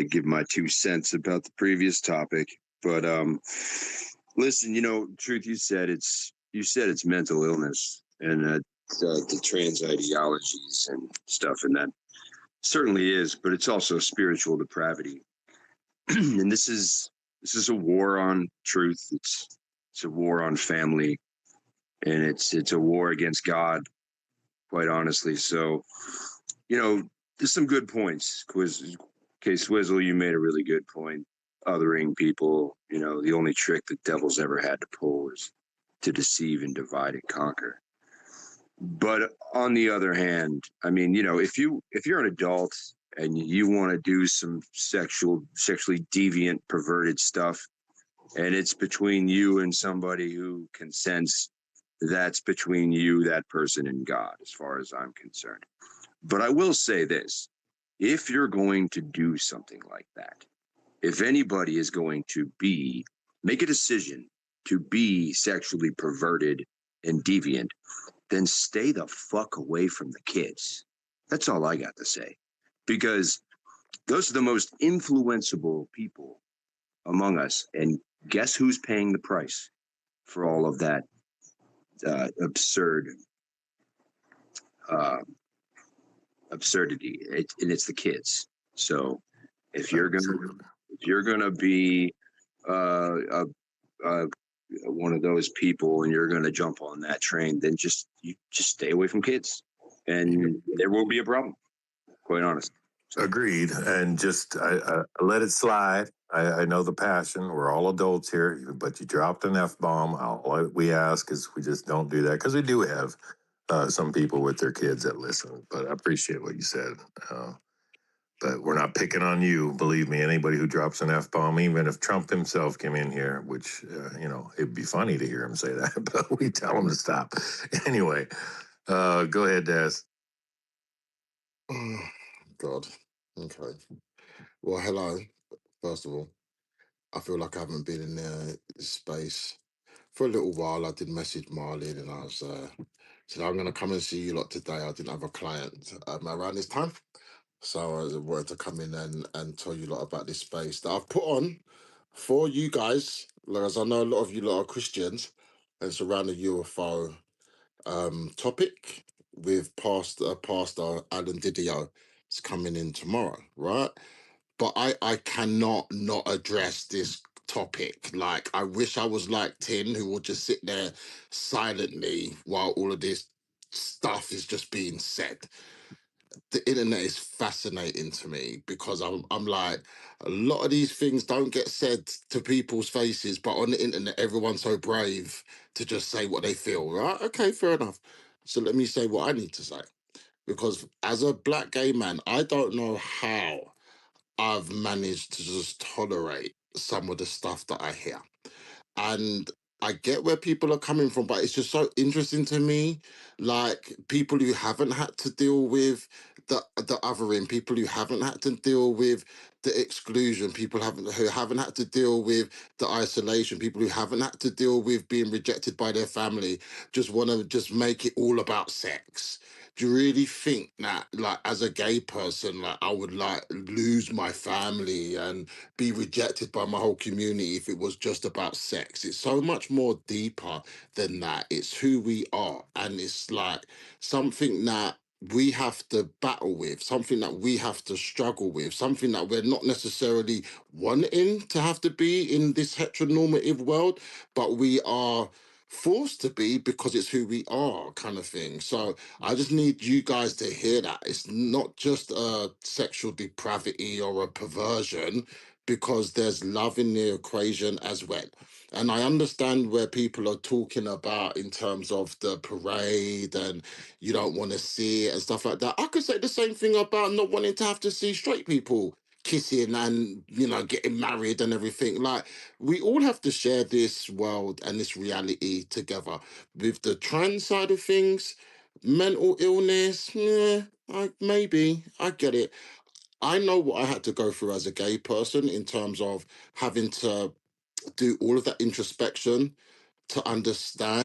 give my 2 cents about the previous topic, but listen, Truth, you said it's mental illness and the trans ideologies and stuff, and that certainly is, but it's also spiritual depravity. And this is a war on truth. It's a war on family, and it's a war against God, quite honestly. So, there's some good points. Swizzle, you made a really good point. othering people. You know, the only trick the devil's ever had to pull is to deceive and divide and conquer. But on the other hand, I mean, you know, if you're an adult and you want to do some sexually deviant, perverted stuff, and it's between you and somebody who consents, that's between you, that person, and God, as far as I'm concerned. But I will say this: if you're going to do something like that, if anybody is going to make a decision to be sexually perverted and deviant, then stay the fuck away from the kids. That's all I got to say. Because those are the most influenceable people among us. And guess who's paying the price for all of that absurd absurdity? And it's the kids. So if you're gonna be one of those people and you're gonna jump on that train, then just stay away from kids, and there will be a problem. Quite honest. Agreed. And just I let it slide. I know the passion. We're all adults here, but you dropped an F bomb. All we ask is we just don't do that, because we do have some people with their kids that listen. But I appreciate what you said. But we're not picking on you. Believe me, anybody who drops an F bomb, even if Trump himself came in here, which, it'd be funny to hear him say that, but we tell him to stop. Anyway, go ahead, Des. God. Okay. Well, hello. First of all, I feel like I haven't been in this space for a little while. I did message Marlene and I was said I'm gonna come and see you lot today. I didn't have a client around this time, so I wanted to come in and tell you lot about this space that I've put on for you guys. As I know a lot of you lot are Christians, and it's around the UFO topic with Pastor Alan Didio. It's coming in tomorrow, right? But I cannot not address this topic. Like, I wish I was like Tin, who will just sit there silently while all of this stuff is just being said. The internet is fascinating to me because I'm like, a lot of these things don't get said to people's faces, but on the internet everyone's so brave to just say what they feel, right? Okay, fair enough. So let me say what I need to say. Because as a black gay man, I don't know how I've managed to just tolerate some of the stuff that I hear. And I get where people are coming from, but it's just so interesting to me. Like, people who haven't had to deal with the othering, people who haven't had to deal with the exclusion, who haven't had to deal with the isolation, people who haven't had to deal with being rejected by their family, just want to just make it all about sex. Do you really think that, like, as a gay person, like, I would like lose my family and be rejected by my whole community if it was just about sex? It's so much more deeper than that. It's who we are, and it's like something that we have to battle with, something that we have to struggle with, something that we're not necessarily wanting to have to be in this heteronormative world, but we are forced to be because it's who we are, kind of thing. So I just need you guys to hear that it's not just a sexual depravity or a perversion, because there's love in the equation as well. And I understand where people are talking about in terms of the parade and you don't want to see it and stuff like that. I could say the same thing about not wanting to have to see straight people kissing and, you know, getting married and everything. Like, we all have to share this world and this reality together. With the trans side of things, mental illness, maybe I get it. I know what I had to go through as a gay person in terms of having to do all of that introspection to understand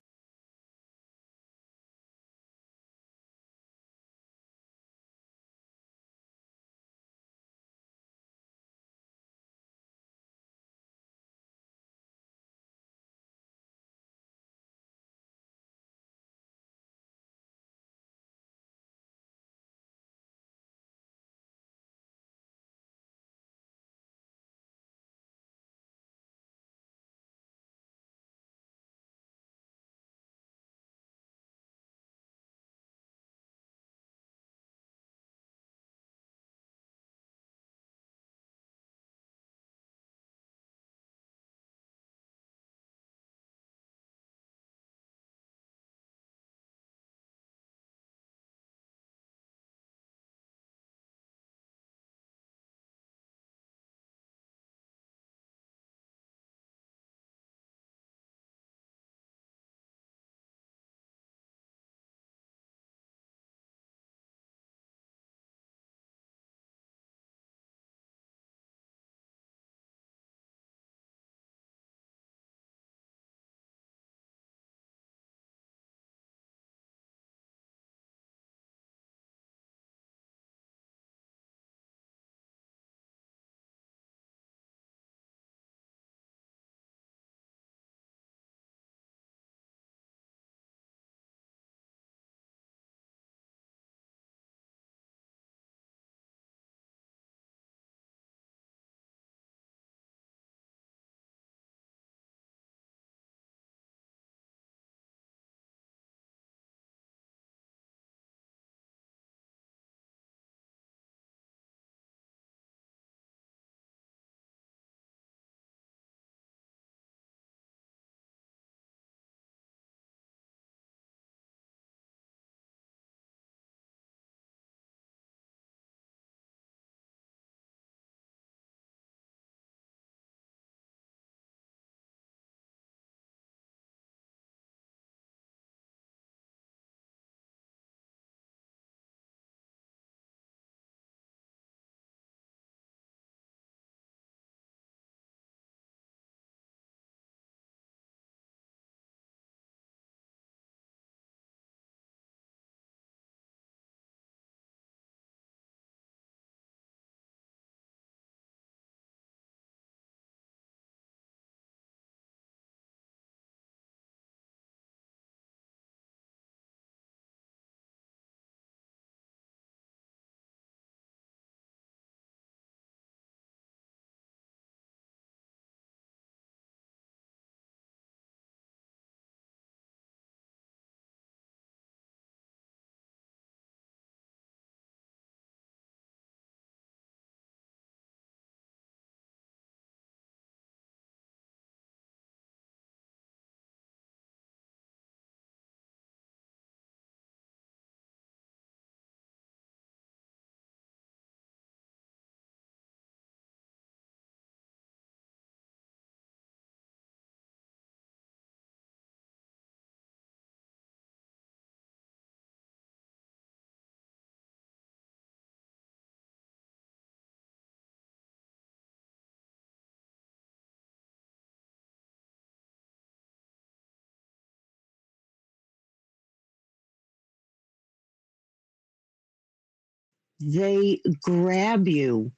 they grab you.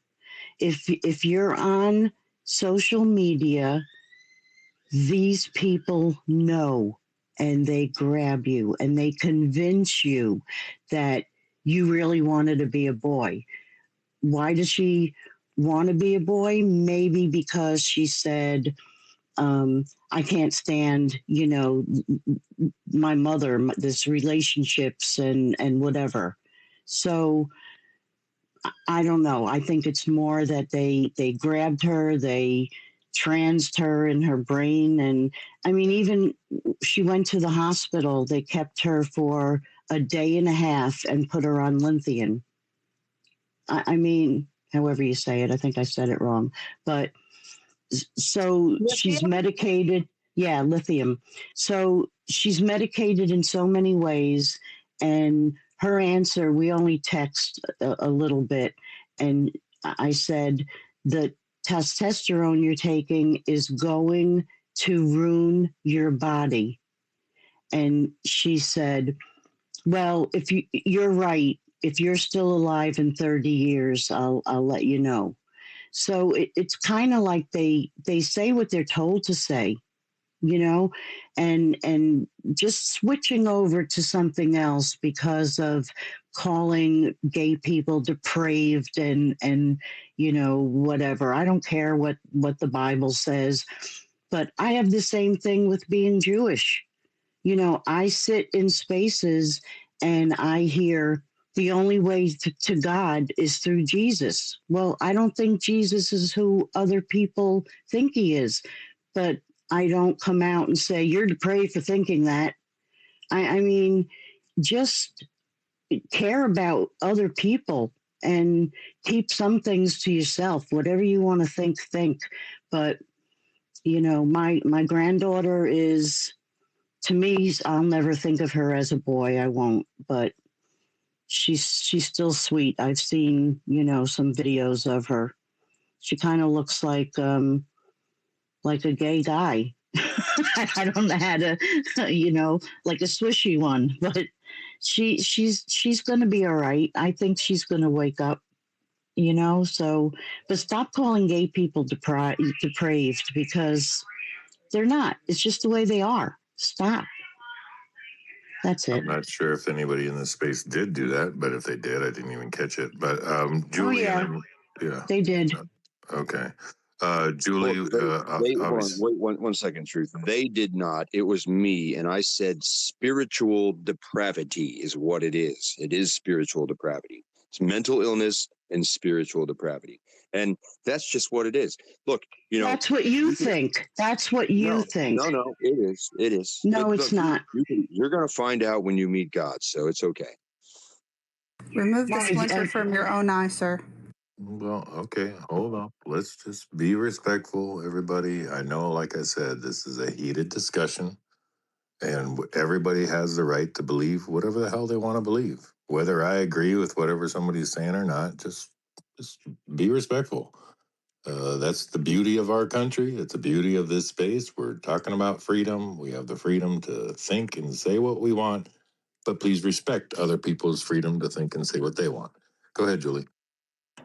If you're on social media, these people know, and they grab you and they convince you that you really wanted to be a boy. Why does she want to be a boy? Maybe because she said, I can't stand, my mother, this relationships and whatever. So I don't know. I think it's more that they grabbed her, they transed her in her brain. And I mean, even she went to the hospital, they kept her for a day and a half and put her on lithium. I mean, however you say it, I think I said it wrong. But so she's medicated. Yeah, lithium. So she's medicated in so many ways. And her answer, we only text a little bit. And I said, the testosterone you're taking is going to ruin your body. And she said, well, if you're right, if you're still alive in 30 years, I'll let you know. So it's kind of like they say what they're told to say, and just switching over to something else because of calling gay people depraved and whatever. I don't care what the Bible says, but I have the same thing with being Jewish. I sit in spaces and I hear the only way to God is through Jesus. Well, I don't think Jesus is who other people think he is, but I don't come out and say, you're depraved for thinking that. I mean, just care about other people and keep some things to yourself. Whatever you want to think. But, my granddaughter is, to me, I'll never think of her as a boy. I won't, but she's still sweet. I've seen, some videos of her. She kind of looks like a gay guy. I don't know how to, like a swishy one, but she's going to be all right. I think she's going to wake up, so, but stop calling gay people depraved because they're not. It's just the way they are. Stop. That's it. I'm not sure if anybody in this space did do that, but if they did, I didn't even catch it. But Julie, yeah, they did. Okay, Julie. Hold on, wait one second, Truth. They did not. It was me, and I said spiritual depravity is what it is. It is spiritual depravity. It's mental illness and spiritual depravity, and that's just what it is. Look, that's what you think. That's what you think. No, it is. It is. No, it's not. You're going to find out when you meet God, so it's okay. Remove the splinter from your own eye, sir. Well, okay, hold on. Let's just be respectful, everybody. I know, like I said, this is a heated discussion, and everybody has the right to believe whatever the hell they want to believe. Whether I agree with whatever somebody's saying or not, just be respectful. That's the beauty of our country. It's the beauty of this space. We're talking about freedom. We have the freedom to think and say what we want, but please respect other people's freedom to think and say what they want. Go ahead, Julie.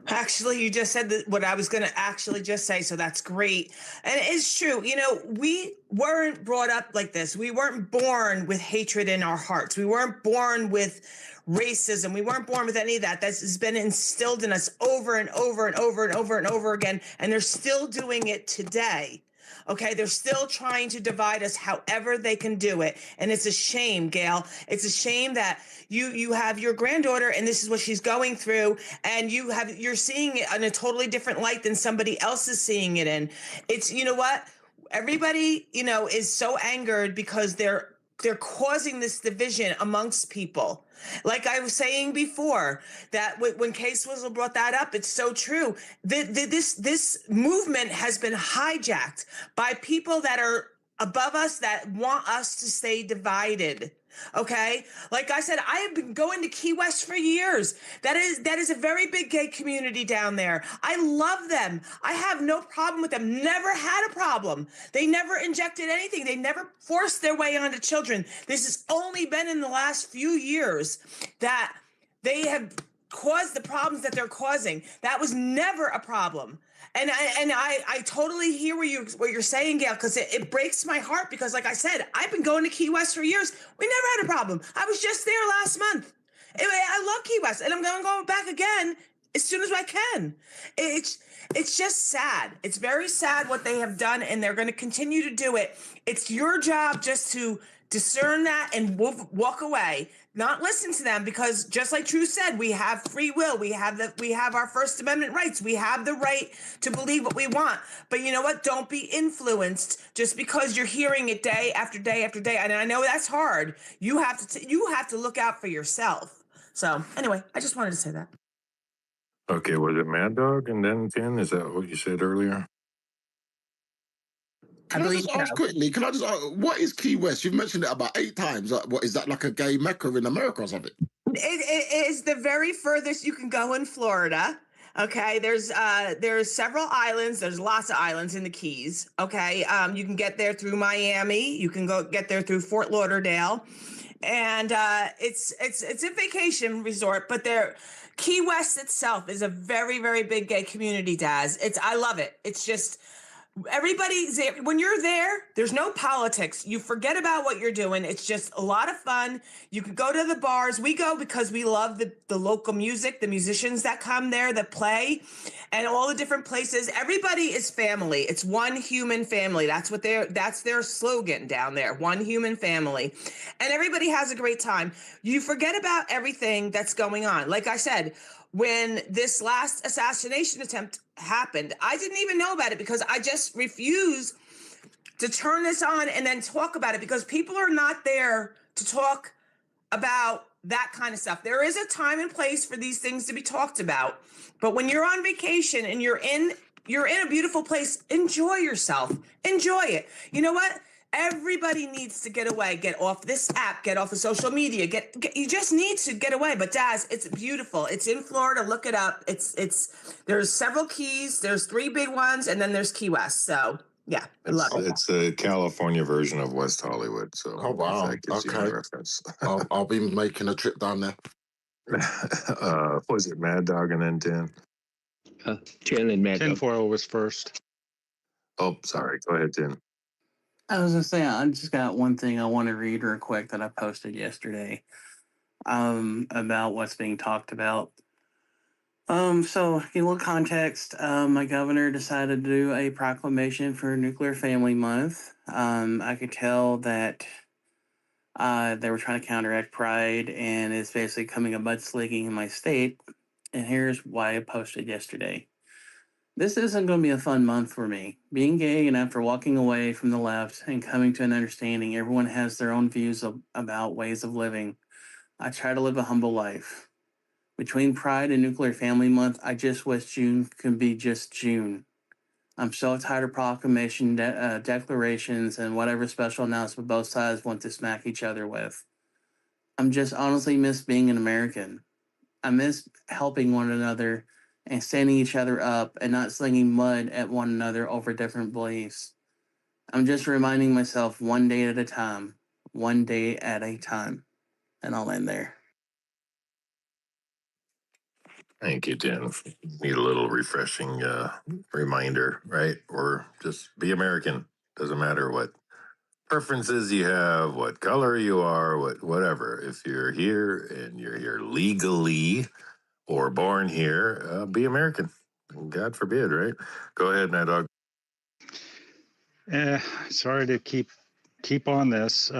Actually, you just said what I was going to actually just say, so that's great. And it's true. We weren't brought up like this. We weren't born with hatred in our hearts. We weren't born with racism. We weren't born with any of that. That's been instilled in us over and over and over and over and over again, and they're still doing it today. Okay, they're still trying to divide us however they can do it. And it's a shame, Gail. It's a shame that you have your granddaughter and this is what she's going through, and you're seeing it in a totally different light than somebody else is seeing it in. It's, what? Everybody, is so angered because they're causing this division amongst people. Like I was saying before, that when Case Whistle brought that up, it's so true. This movement has been hijacked by people that are above us that want us to stay divided. Okay, like I said, I have been going to Key West for years. That is a very big gay community down there. I love them. I have no problem with them. Never had a problem. They never injected anything. They never forced their way onto children. This has only been in the last few years that they have cause the problems that they're causing. That was never a problem. And I totally hear what you're saying, Gail, because it breaks my heart because, like I said, I've been going to Key West for years. We never had a problem. I was just there last month. I love Key West, and I'm going to go back again as soon as I can. It's just sad. It's very sad what they have done, and they're going to continue to do it. It's your job just to discern that and walk away, not listen to them, because just like True said, we have free will. We have our First Amendment rights. We have the right to believe what we want. But you know what? Don't be influenced just because you're hearing it day after day after day. And I know that's hard. You have to look out for yourself. So anyway, I just wanted to say that. Okay, was it Mad Dog and then 10? Is that what you said earlier? Can I just ask quickly? Can I just ask, what is Key West? You've mentioned it about 8 times. What is that, like a gay mecca in America or something? It is the very furthest you can go in Florida. Okay, there's several islands. There's lots of islands in the Keys. Okay, you can get there through Miami. You can get there through Fort Lauderdale, and it's a vacation resort. But Key West itself is a very, very big gay community, Daz. I love it. It's just everybody's there. When you're there, there's no politics. You forget about what you're doing. It's just a lot of fun. You can go to the bars. We go because we love the local music, the musicians that come there that play, and all the different places. Everybody is family. It's one human family. That's their slogan down there. One human family. And everybody has a great time. You forget about everything that's going on. Like I said, when this last assassination attempt happened, I didn't even know about it because I just refused to turn this on and then talk about it, because people are not there to talk about that kind of stuff. There is a time and place for these things to be talked about. But when you're on vacation and you're in a beautiful place, enjoy yourself. Enjoy it. You know what? Everybody needs to get away, get off this app, get off of social media, you just need to get away. But Daz, it's beautiful. It's in Florida. Look it up. There's several keys. There's 3 big ones, and then there's Key West. So yeah, I love it. It's a California version of West Hollywood. So Oh, wow. that gives you a reference. I'll be making a trip down there. Was it Mad Dog and then 10? 10 and Mad Dog. Tinfoil was first. Oh, sorry. Go ahead, 10. I was gonna say, I just got one thing I want to read real quick that I posted yesterday, about what's being talked about. So in a little context, my governor decided to do a proclamation for Nuclear Family Month. I could tell that they were trying to counteract Pride, and it's basically coming a mudslinging in my state. And here's why I posted yesterday. This isn't going to be a fun month for me. Being gay, and after walking away from the left and coming to an understanding, everyone has their own views about ways of living. I try to live a humble life. Between Pride and Nuclear Family Month, I just wish June could be just June. I'm so tired of proclamation declarations and whatever special announcement both sides want to smack each other with. I'm just honestly miss being an American. I miss helping one another and standing each other up and not slinging mud at one another over different beliefs. I'm just reminding myself one day at a time, one day at a time. And I'll end there. Thank you, 10. Need a little refreshing reminder, right? Or just be American. Doesn't matter what preferences you have, what color you are, whatever. If you're here and you're here legally or born here, be American. God forbid, right? Go ahead, Mad Dog. Sorry to keep on this.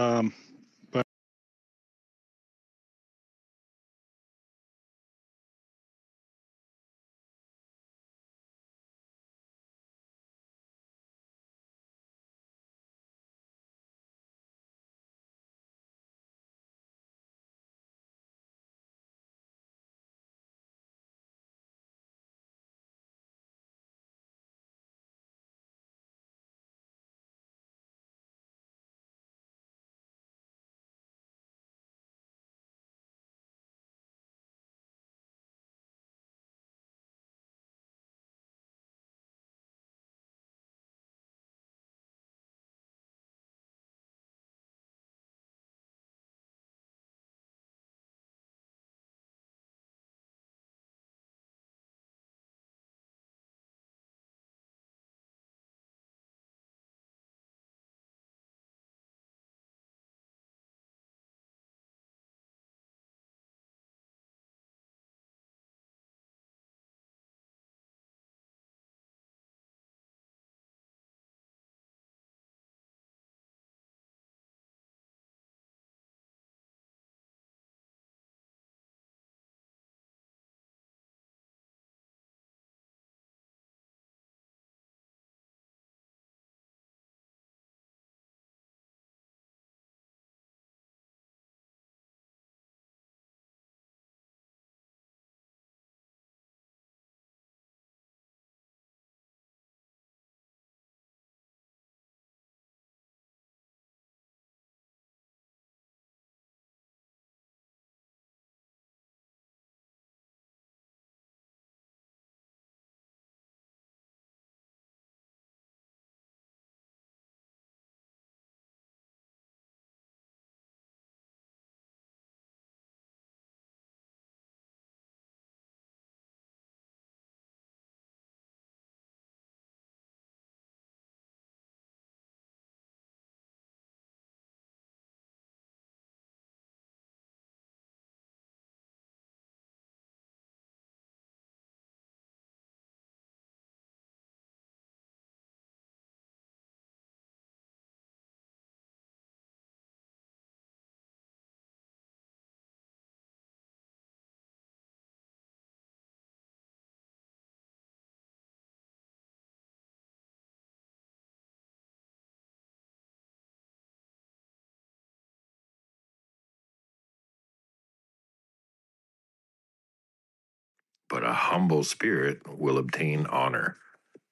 but a humble spirit will obtain honor.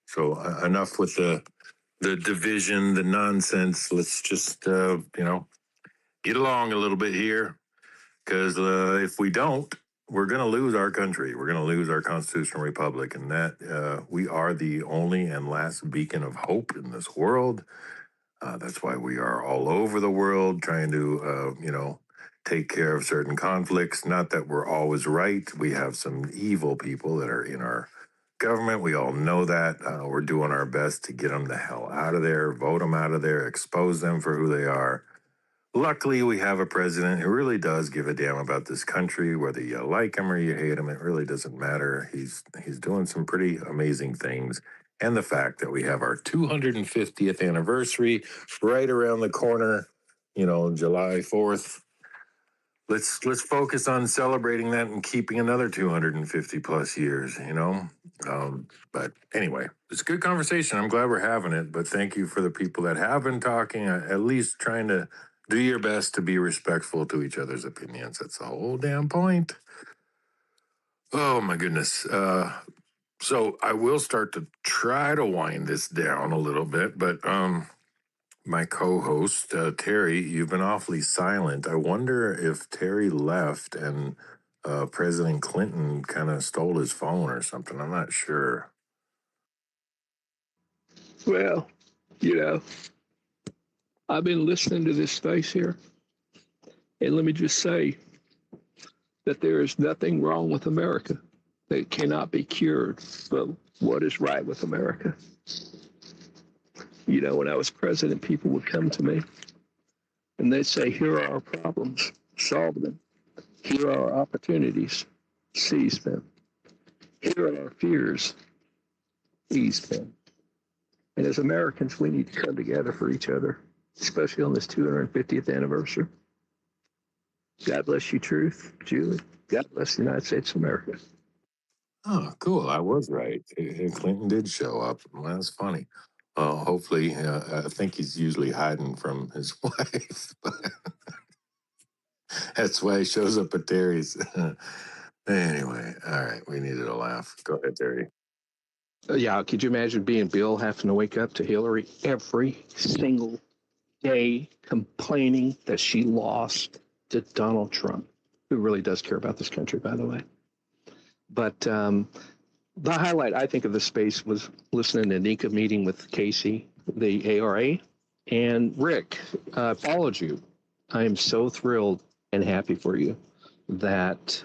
So enough with the division, the nonsense. Let's just get along a little bit here, because if we don't, we're going to lose our country. We're going to lose our constitutional republic, and that we are the only and last beacon of hope in this world. That's why we are all over the world trying to, take care of certain conflicts. Not that we're always right. We have some evil people that are in our government. We all know that. We're doing our best to get them the hell out of there, vote them out of there, expose them for who they are. Luckily, we have a president who really does give a damn about this country, whether you like him or you hate him. It really doesn't matter. He's doing some pretty amazing things. And the fact that we have our 250th anniversary right around the corner, July 4th. Let's focus on celebrating that and keeping another 250 plus years, But anyway, it's a good conversation. I'm glad we're having it, but thank you for the people that have been talking, at least trying to do your best to be respectful to each other's opinions. That's the whole damn point. Oh my goodness. So I will start to try to wind this down a little bit, but my co-host, Terry, you've been awfully silent. I wonder if Terry left and President Clinton kind of stole his phone or something. I'm not sure. Well, I've been listening to this space here, and let me just say that there is nothing wrong with America that cannot be cured, but what is right with America? When I was president, people would come to me and they'd say, here are our problems, solve them. Here are our opportunities, seize them. Here are our fears, ease them. And as Americans, we need to come together for each other, especially on this 250th anniversary. God bless you, Truth, Julie. God bless the United States of America. Oh, cool. I was right. Clinton did show up. Well, that's funny. Hopefully, I think he's usually hiding from his wife. That's why he shows up at Terry's. Anyway, all right. We needed a laugh. Go ahead, Terry. Yeah, could you imagine being Bill having to wake up to Hillary every single day complaining that she lost to Donald Trump, who really does care about this country, by the way. But the highlight, I think, of the space was listening to Nika meeting with Casey, the ARA, and Rick. Followed you. I am so thrilled and happy for you that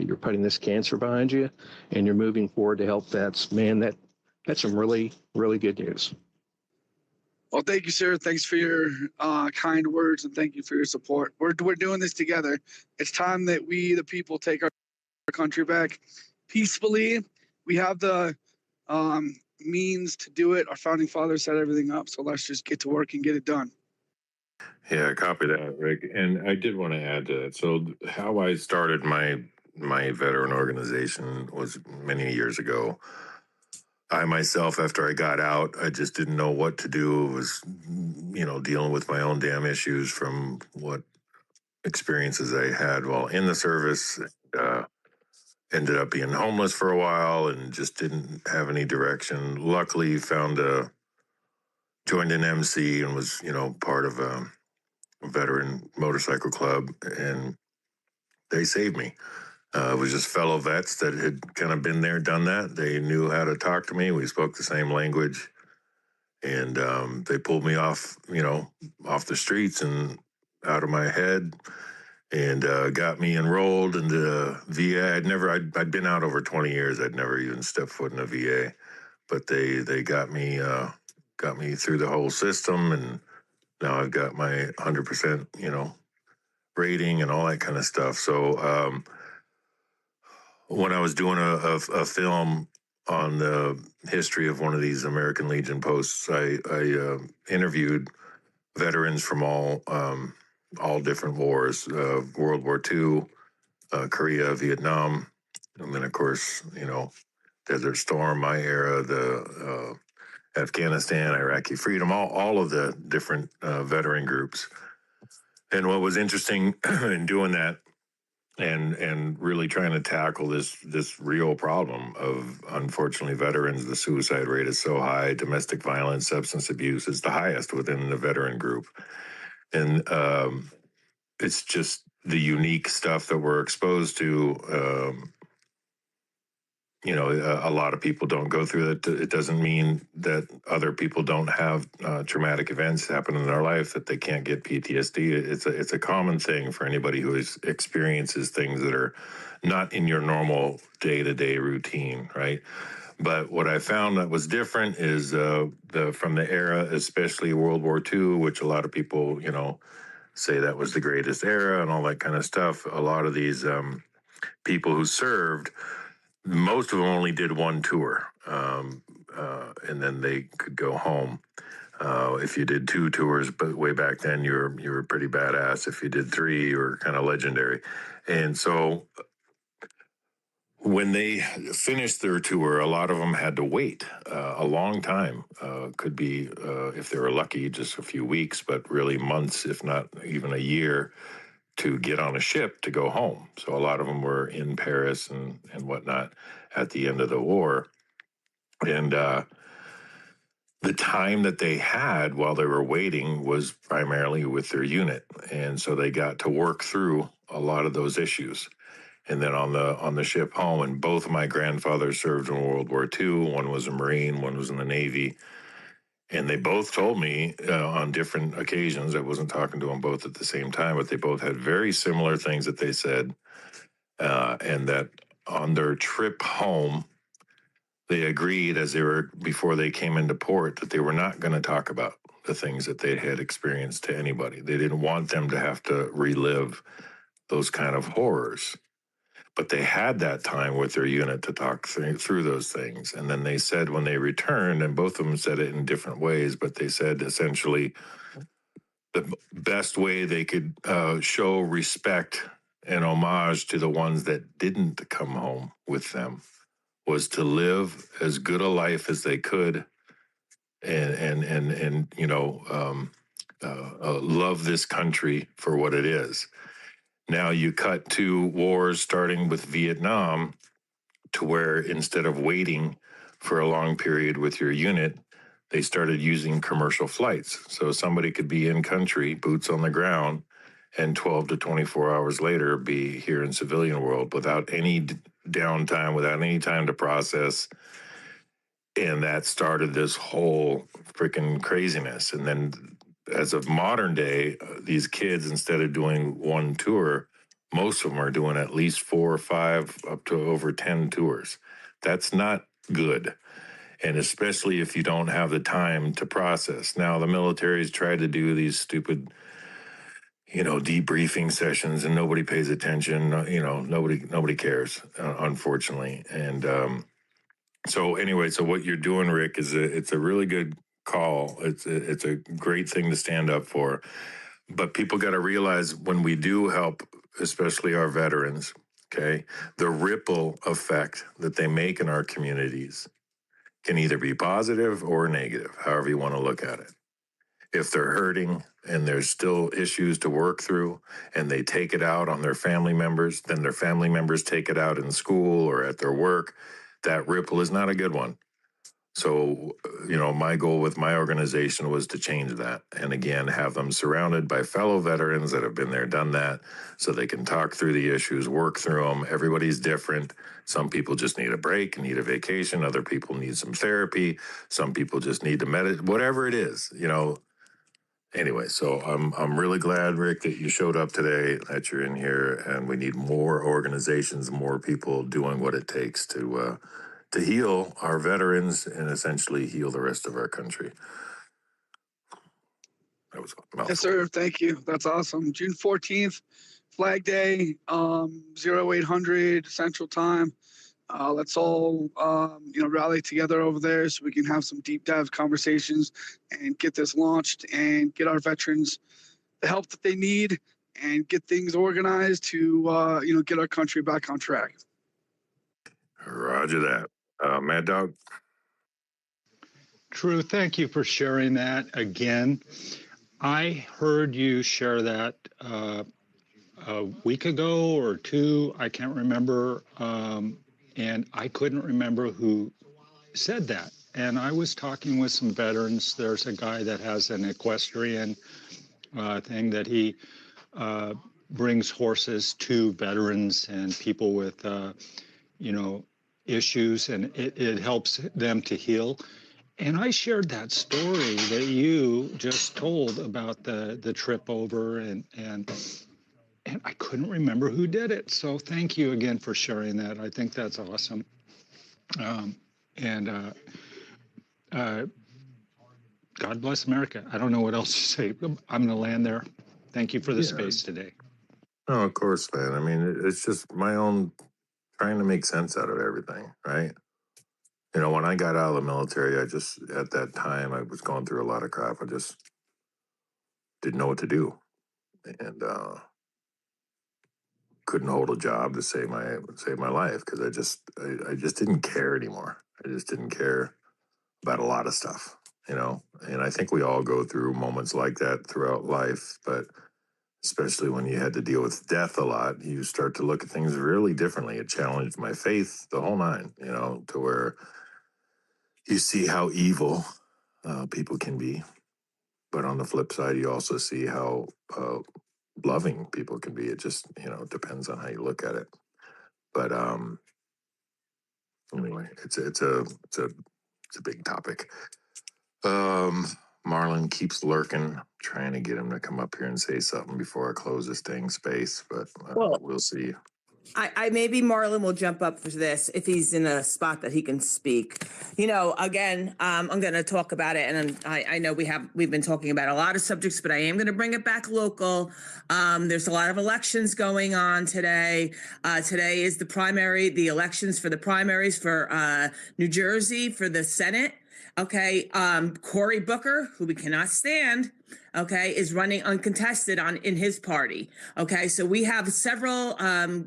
you're putting this cancer behind you and you're moving forward to help vets. Man, that's some really, really good news. Well, thank you, sir. Thanks for your kind words, and thank you for your support. We're doing this together. It's time that we, the people, take our country back peacefully. We have the means to do it. Our founding fathers set everything up, so let's just get to work and get it done. Yeah, copy that, Rick. And I did want to add to that. So how I started my veteran organization was many years ago. I myself, after I got out, I just didn't know what to do. It was, dealing with my own damn issues from what experiences I had while in the service. Ended up being homeless for a while and just didn't have any direction. Luckily, joined an MC and was, part of a veteran motorcycle club, and they saved me. It was just fellow vets that had kind of been there, done that. They knew how to talk to me. We spoke the same language, and they pulled me off, off the streets and out of my head, and got me enrolled into VA. I'd been out over 20 years. I'd never even stepped foot in a VA, but they got me through the whole system, and now I've got my 100%, rating and all that kind of stuff. So when I was doing a film on the history of one of these American Legion posts, I interviewed veterans from all different wars, World War II, Korea, Vietnam, and then of course, Desert Storm, my era, the Afghanistan, Iraqi freedom, all of the different veteran groups. And what was interesting in doing that and really trying to tackle this real problem of, unfortunately, veterans. The suicide rate is so high. Domestic violence, substance abuse is the highest within the veteran group, and it's just the unique stuff that we're exposed to. A lot of people don't go through that. It doesn't mean that other people don't have traumatic events happen in their life that they can't get PTSD. It's a common thing for anybody who experiences things that are not in your normal day-to-day routine, right? But what I found that was different is from the era, especially World War II, which a lot of people, say that was the greatest era and all that kind of stuff. A lot of these people who served, most of them only did one tour, and then they could go home. If you did 2 tours, but way back then you were pretty badass. If you did 3, you were kind of legendary. And so when they finished their tour, a lot of them had to wait a long time. Could be, if they were lucky, just a few weeks, but really months, if not even a year, to get on a ship to go home. So a lot of them were in Paris and whatnot at the end of the war. And the time that they had while they were waiting was primarily with their unit. And so they got to work through a lot of those issues. And then on the ship home, and both of my grandfathers served in World War II. One was a Marine, one was in the Navy. And they both told me on different occasions, I wasn't talking to them both at the same time, but they both had very similar things that they said. And that on their trip home, they agreed before they came into port, that they were not going to talk about the things that they had experienced to anybody. They didn't want them to have to relive those kind of horrors. But they had that time with their unit to talk through those things. And then they said when they returned, and both of them said it in different ways, but they said essentially the best way they could show respect and homage to the ones that didn't come home with them was to live as good a life as they could and love this country for what it is. Now you cut to wars starting with Vietnam, to where instead of waiting for a long period with your unit, they started using commercial flights. So somebody could be in country, boots on the ground, and 12 to 24 hours later be here in civilian world without any downtime, without any time to process. And that started this whole freaking craziness. And then as of modern day, these kids, instead of doing one tour, most of them are doing at least 4 or 5, up to over 10 tours. That's not good. And especially if you don't have the time to process. Now, the military's tried to do these stupid, debriefing sessions, and nobody pays attention. Nobody cares, unfortunately. And so anyway, so what you're doing, Rick, is it's a really good call. It's a great thing to stand up for. But people got to realize when we do help, especially our veterans, okay, the ripple effect that they make in our communities can either be positive or negative, however you want to look at it. If they're hurting and there's still issues to work through and they take it out on their family members, then their family members take it out in school or at their work, that ripple is not a good one. So, my goal with my organization was to change that. And again, have them surrounded by fellow veterans that have been there, done that, so they can talk through the issues, work through them. Everybody's different. Some people just need a break, need a vacation. Other people need some therapy. Some people just need to meditate, whatever it is, Anyway, so I'm really glad, Rick, that you showed up today, that you're in here, and we need more organizations, more people doing what it takes to heal our veterans and essentially heal the rest of our country. That was a mouthful. Yes, sir. Thank you. That's awesome. June 14th, Flag Day, 0800 Central Time. Let's all, rally together over there so we can have some deep dive conversations and get this launched and get our veterans the help that they need and get things organized to, get our country back on track. Roger that. Mad Dog. True. Thank you for sharing that again. I heard you share that a week ago or two. I can't remember. And I couldn't remember who said that. And I was talking with some veterans. There's a guy that has an equestrian thing that he brings horses to veterans and people with, issues, and it helps them to heal. And I shared that story that you just told about the trip over, and I couldn't remember who did it. So thank you again for sharing that. I think that's awesome. And God bless America. I don't know what else to say. I'm going to land there. Thank you for the space today. No, of course, man. I mean, it's just my own trying to make sense out of everything, right? You know, when I got out of the military, at that time, I was going through a lot of crap. I just didn't know what to do. And couldn't hold a job to save my life because I just didn't care anymore. I just didn't care about a lot of stuff, you know. And I think we all go through moments like that throughout life, but especially when you had to deal with death a lot, you start to look at things really differently. It challenged my faith, the whole nine, you know, to where you see how evil people can be, but on the flip side, you also see how loving people can be. It just, depends on how you look at it. But anyway, it's a big topic. Marlon keeps lurking, trying to get him to come up here and say something before I close this dang space, but we'll see. I maybe Marlon will jump up for this if he's in a spot that he can speak. Again, I'm going to talk about it, and I know we've been talking about a lot of subjects, but I am going to bring it back local. There's a lot of elections going on today. Today is the elections for the primaries for New Jersey for the Senate. Okay, Cory Booker, who we cannot stand, okay, is running uncontested in his party. Okay, so we have several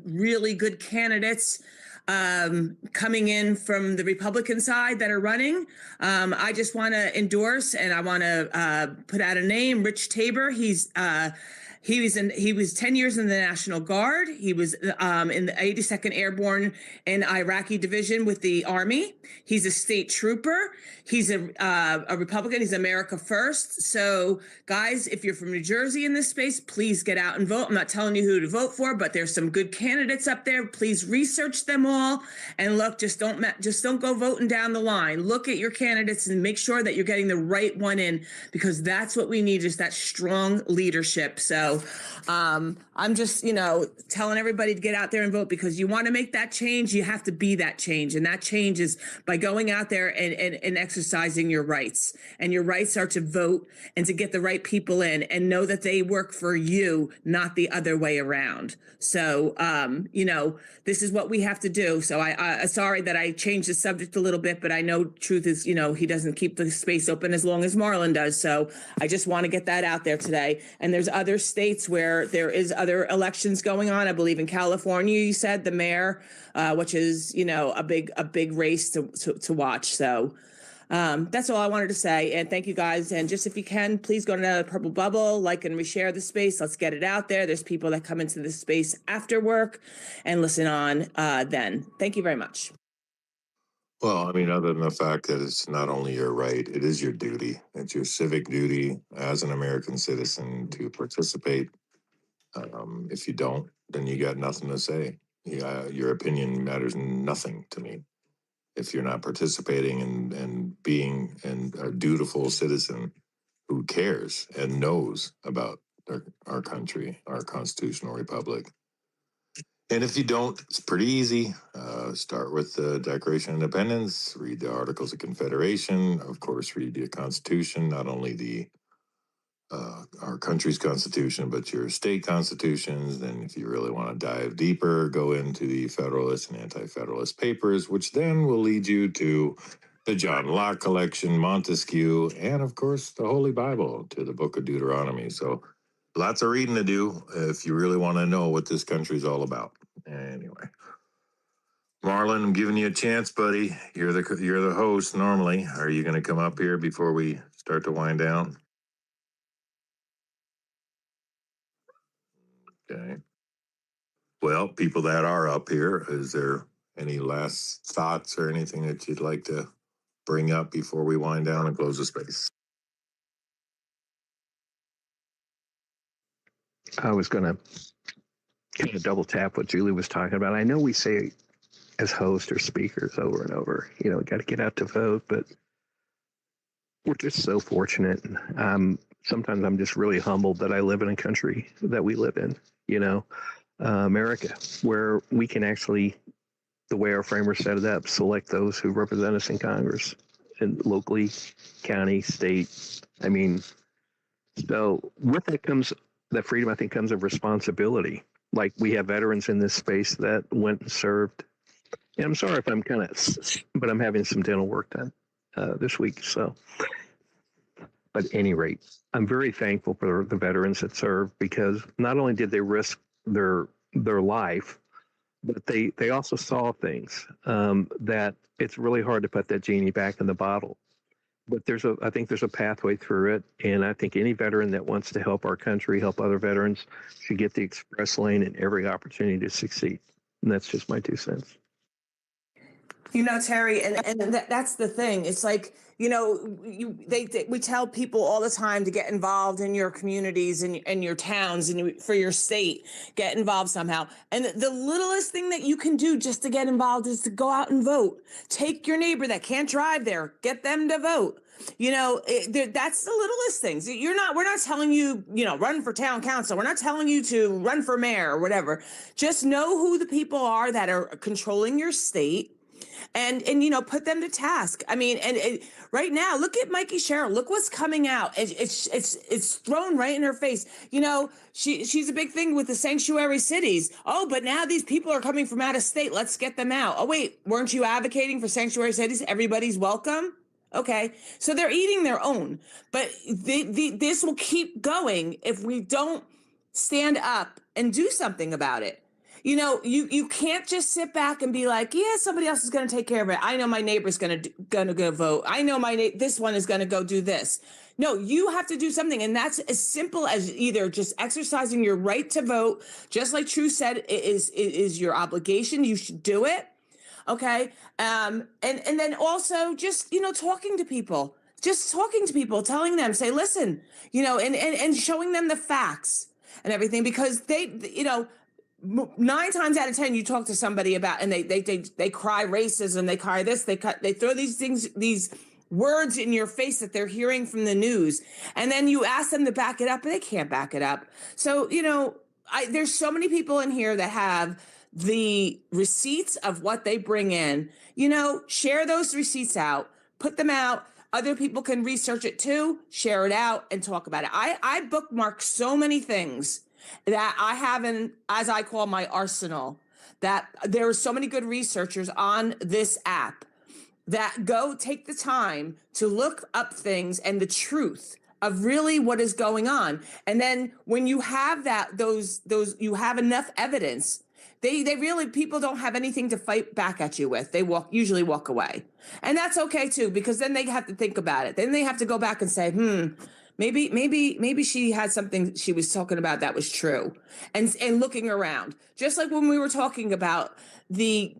really good candidates coming in from the Republican side that are running. I just want to endorse, and I want to put out a name, Rich Tabor. He was 10 years in the National Guard. He was in the 82nd Airborne and Iraqi Division with the Army. He's a state trooper. He's a Republican. He's America First. So, guys, if you're from New Jersey in this space, please get out and vote. I'm not telling you who to vote for, but there's some good candidates up there. Please research them all and look. Just don't go voting down the line. Look at your candidates and make sure that you're getting the right one in, because that's what we need, is that strong leadership. So I'm just, telling everybody to get out there and vote, because you want to make that change. You have to be that change. And that change is by going out there and exercising your rights. And your rights are to vote and to get the right people in and know that they work for you, not the other way around. So, this is what we have to do. So I sorry that I changed the subject a little bit, but I know truth is, he doesn't keep the space open as long as Marlon does. So I just want to get that out there today. And there's other states where there is other elections going on. I believe in California, you said, the mayor, which is, a big race to watch. So that's all I wanted to say. And thank you guys. And just if you can, please go to the Purple Bubble, like and reshare the space. Let's get it out there. There's people that come into this space after work and listen on then. Thank you very much. Well, I mean, other than the fact that it's not only your right, it is your duty. It's your civic duty as an American citizen to participate. If you don't, then you got nothing to say. Your opinion matters nothing to me. If you're not participating and being a dutiful citizen who cares and knows about our country, our constitutional republic. And if you don't, it's pretty easy. Start with the Declaration of Independence, read the Articles of Confederation, of course, read the Constitution, not only our country's constitution, but your state constitutions. Then if you really want to dive deeper, go into the Federalist and Anti-Federalist Papers, which then will lead you to the John Locke collection, Montesquieu, and of course the Holy Bible, to the Book of Deuteronomy. So lots of reading to do if you really want to know what this country's all about. Anyway, Marlon, I'm giving you a chance, buddy. You're the host normally. Are you going to come up here before we start to wind down? Okay. Well, people that are up here, is there any last thoughts or anything that you'd like to bring up before we wind down and close the space? I was going to kind of double tap what Julie was talking about. I know we say as hosts or speakers over and over, got to get out to vote, but we're just so fortunate. Sometimes I'm just really humbled that I live in a country that we live in, America, where we can actually, the way our framers set it up, select those who represent us in Congress and locally, county, state. I mean, so with that comes that freedom, I think, comes of responsibility. Like, we have veterans in this space that went and served. And I'm sorry if I'm but I'm having some dental work done this week. So, but at any rate, I'm very thankful for the veterans that served, because not only did they risk their life, but they also saw things that it's really hard to put that genie back in the bottle. But I think there's a pathway through it. And I think any veteran that wants to help our country, help other veterans, should get the express lane and every opportunity to succeed. And that's just my 2 cents. Terry, and that's the thing. It's like, we tell people all the time to get involved in your communities and your towns and for your state, get involved somehow. And the littlest thing that you can do just to get involved is to go out and vote. Take your neighbor that can't drive there, get them to vote. That's the littlest things. We're not telling you, run for town council. We're not telling you to run for mayor or whatever. Just know who the people are that are controlling your state. And put them to task. I mean, and right now, look at Mikey Sherrill. Look what's coming out. It's thrown right in her face. She's a big thing with the sanctuary cities. Oh, but now these people are coming from out of state. Let's get them out. Oh, wait, weren't you advocating for sanctuary cities? Everybody's welcome. Okay, so they're eating their own. But this will keep going if we don't stand up and do something about it. You can't just sit back and be like, yeah, somebody else is going to take care of it. I know my neighbor's going to go vote. I know this one is going to go do this. No, you have to do something. And that's as simple as either just exercising your right to vote, just like True said, is your obligation. You should do it. Okay. And then also just, talking to people, telling them, say, listen, and showing them the facts and everything, because they 9 times out of 10, you talk to somebody about, and they cry racism, they cry this, they throw these words in your face that they're hearing from the news, and then you ask them to back it up, and they can't back it up. So there's so many people in here that have the receipts of what they bring in. Share those receipts out, put them out. Other people can research it too, share it out, and talk about it. I bookmark so many things that I have in, as I call, my arsenal, that there are so many good researchers on this app that go take the time to look up things and the truth of really what is going on. And then when you have those you have enough evidence, they really, people don't have anything to fight back at you with. They usually walk away. And that's okay too, because then they have to think about it. Then they have to go back and say, maybe she had something she was talking about that was true, and looking around, just like when we were talking about the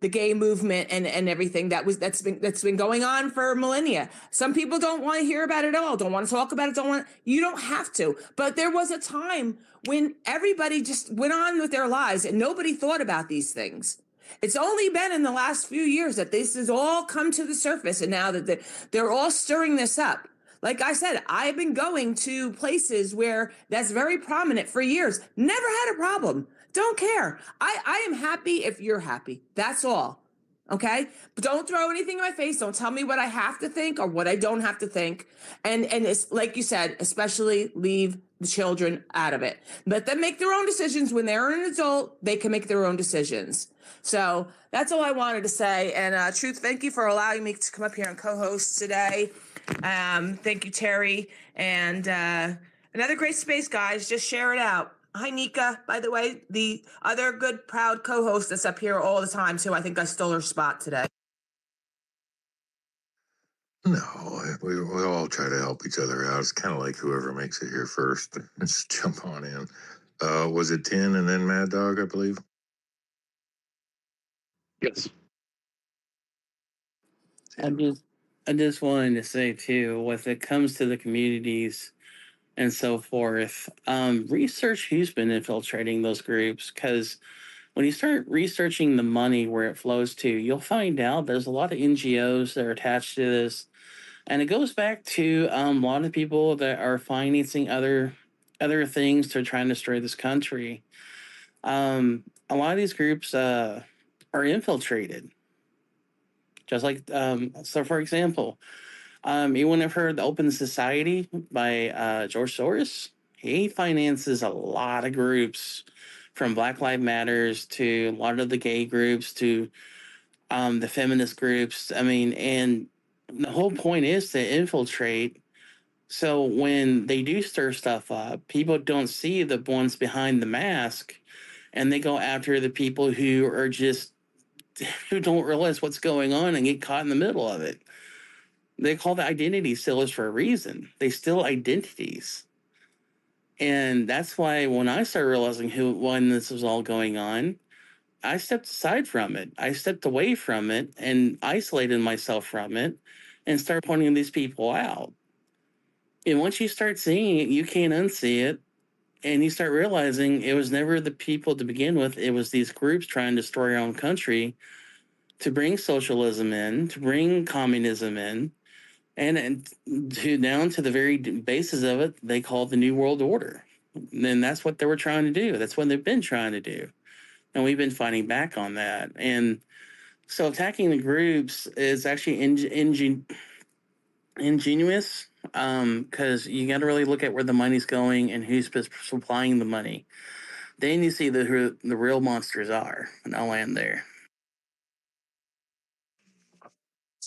gay movement and everything that's been going on for millennia. Some people don't want to hear about it at all, don't want to talk about it, you don't have to. But there was a time when everybody just went on with their lives and nobody thought about these things. It's only been in the last few years that this has all come to the surface, and now that they're all stirring this up. Like I said, I've been going to places where that's very prominent for years. Never had a problem. Don't care. I am happy if you're happy. That's all. Okay? But don't throw anything in my face. Don't tell me what I have to think or what I don't have to think. And it's like you said, especially leave the children out of it. Let them make their own decisions. When they're an adult, they can make their own decisions. So that's all I wanted to say. And Truth, thank you for allowing me to come up here and co-host today. Thank you, Terry. And another great space, guys. Just share it out. Hi, Nika, by the way, the other good, proud co-host that's up here all the time, too. I think I stole her spot today. No, we all try to help each other out. It's kind of like whoever makes it here first, just jump on in. Was it 10 and then Mad Dog, I believe? Yes. I just wanted to say too, when it comes to the communities and so forth, research who's been infiltrating those groups, because when you start researching the money where it flows to, you'll find out there's a lot of NGOs that are attached to this, and it goes back to a lot of people that are financing other things to try and destroy this country. A lot of these groups are infiltrated, just like so. For example, you wouldn't have heard the Open Society by George Soros. He finances a lot of groups, from Black Lives Matters to a lot of the gay groups to the feminist groups. I mean, and the whole point is to infiltrate. So when they do stir stuff up, people don't see the ones behind the mask, and they go after the people who are just who don't realize what's going on and get caught in the middle of it. They call the identity stealers for a reason. They steal identities. And that's why when I started realizing when this was all going on, I stepped aside from it. I stepped away from it and isolated myself from it and started pointing these people out. And once you start seeing it, you can't unsee it. And you start realizing it was never the people to begin with. It was these groups trying to destroy our own country to bring socialism in, to bring communism in, and to down to the very basis of it, they call it the New World Order. And that's what they were trying to do. That's what they've been trying to do. And we've been fighting back on that. And so attacking the groups is actually ingenious, because you got to really look at where the money's going and who's supplying the money. Then you see who the real monsters are. And I'll land there.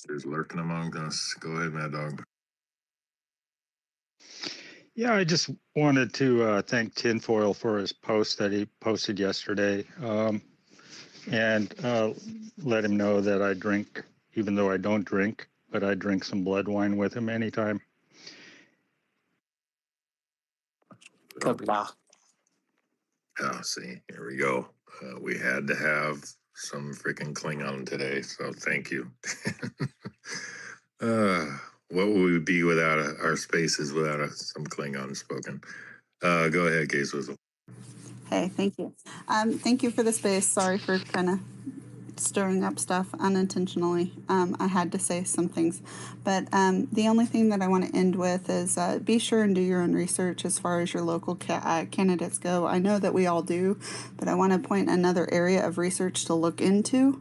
There's lurking among us. Go ahead, Mad Dog. Yeah, I just wanted to thank Tinfoil for his post that he posted yesterday, and let him know that I drink, even though I don't drink, but I drink some blood wine with him anytime. Oh, see, here we go. We had to have some freaking Klingon today, so thank you. What would we be without our spaces without some Klingon spoken? Go ahead, Case Whistle. Hey, thank you. Thank you for the space. Sorry for kind of stirring up stuff unintentionally. I had to say some things, but the only thing that I want to end with is be sure and do your own research as far as your local candidates go. I know that we all do, but I want to point another area of research to look into.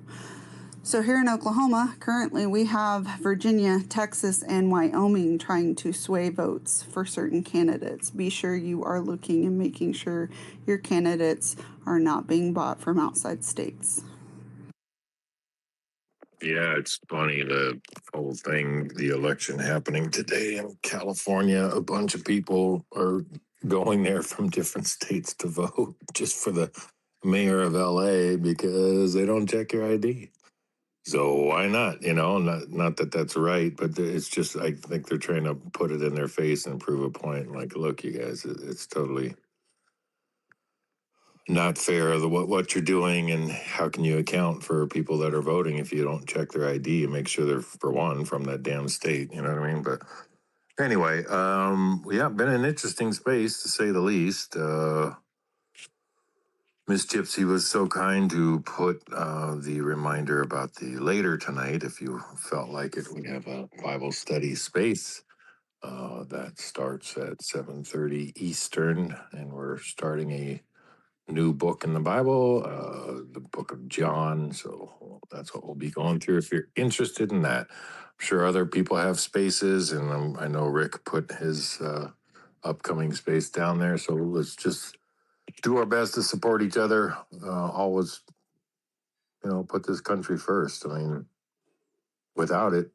So here in Oklahoma, currently we have Virginia, Texas, and Wyoming trying to sway votes for certain candidates. Be sure you are looking and making sure your candidates are not being bought from outside states. Yeah, it's funny, the whole thing, the election happening today in California. A bunch of people are going there from different states to vote just for the mayor of LA because they don't check your ID. So why not? You know, not that that's right, but it's just, I think they're trying to put it in their face and prove a point. Like, look, you guys, it's totally not fair what you're doing, and how can you account for people that are voting if you don't check their ID and make sure they're, for one, from that damn state. You know what I mean? But anyway, yeah, been an interesting space to say the least. Miss Gypsy was so kind to put the reminder about the later tonight. If you felt like it, we have a Bible study space that starts at 7:30 Eastern, and we're starting a new book in the Bible, the book of John. So that's what we'll be going through. If you're interested in that, I'm sure other people have spaces, and I know Rick put his upcoming space down there. So let's just do our best to support each other. Always, put this country first. I mean, without it,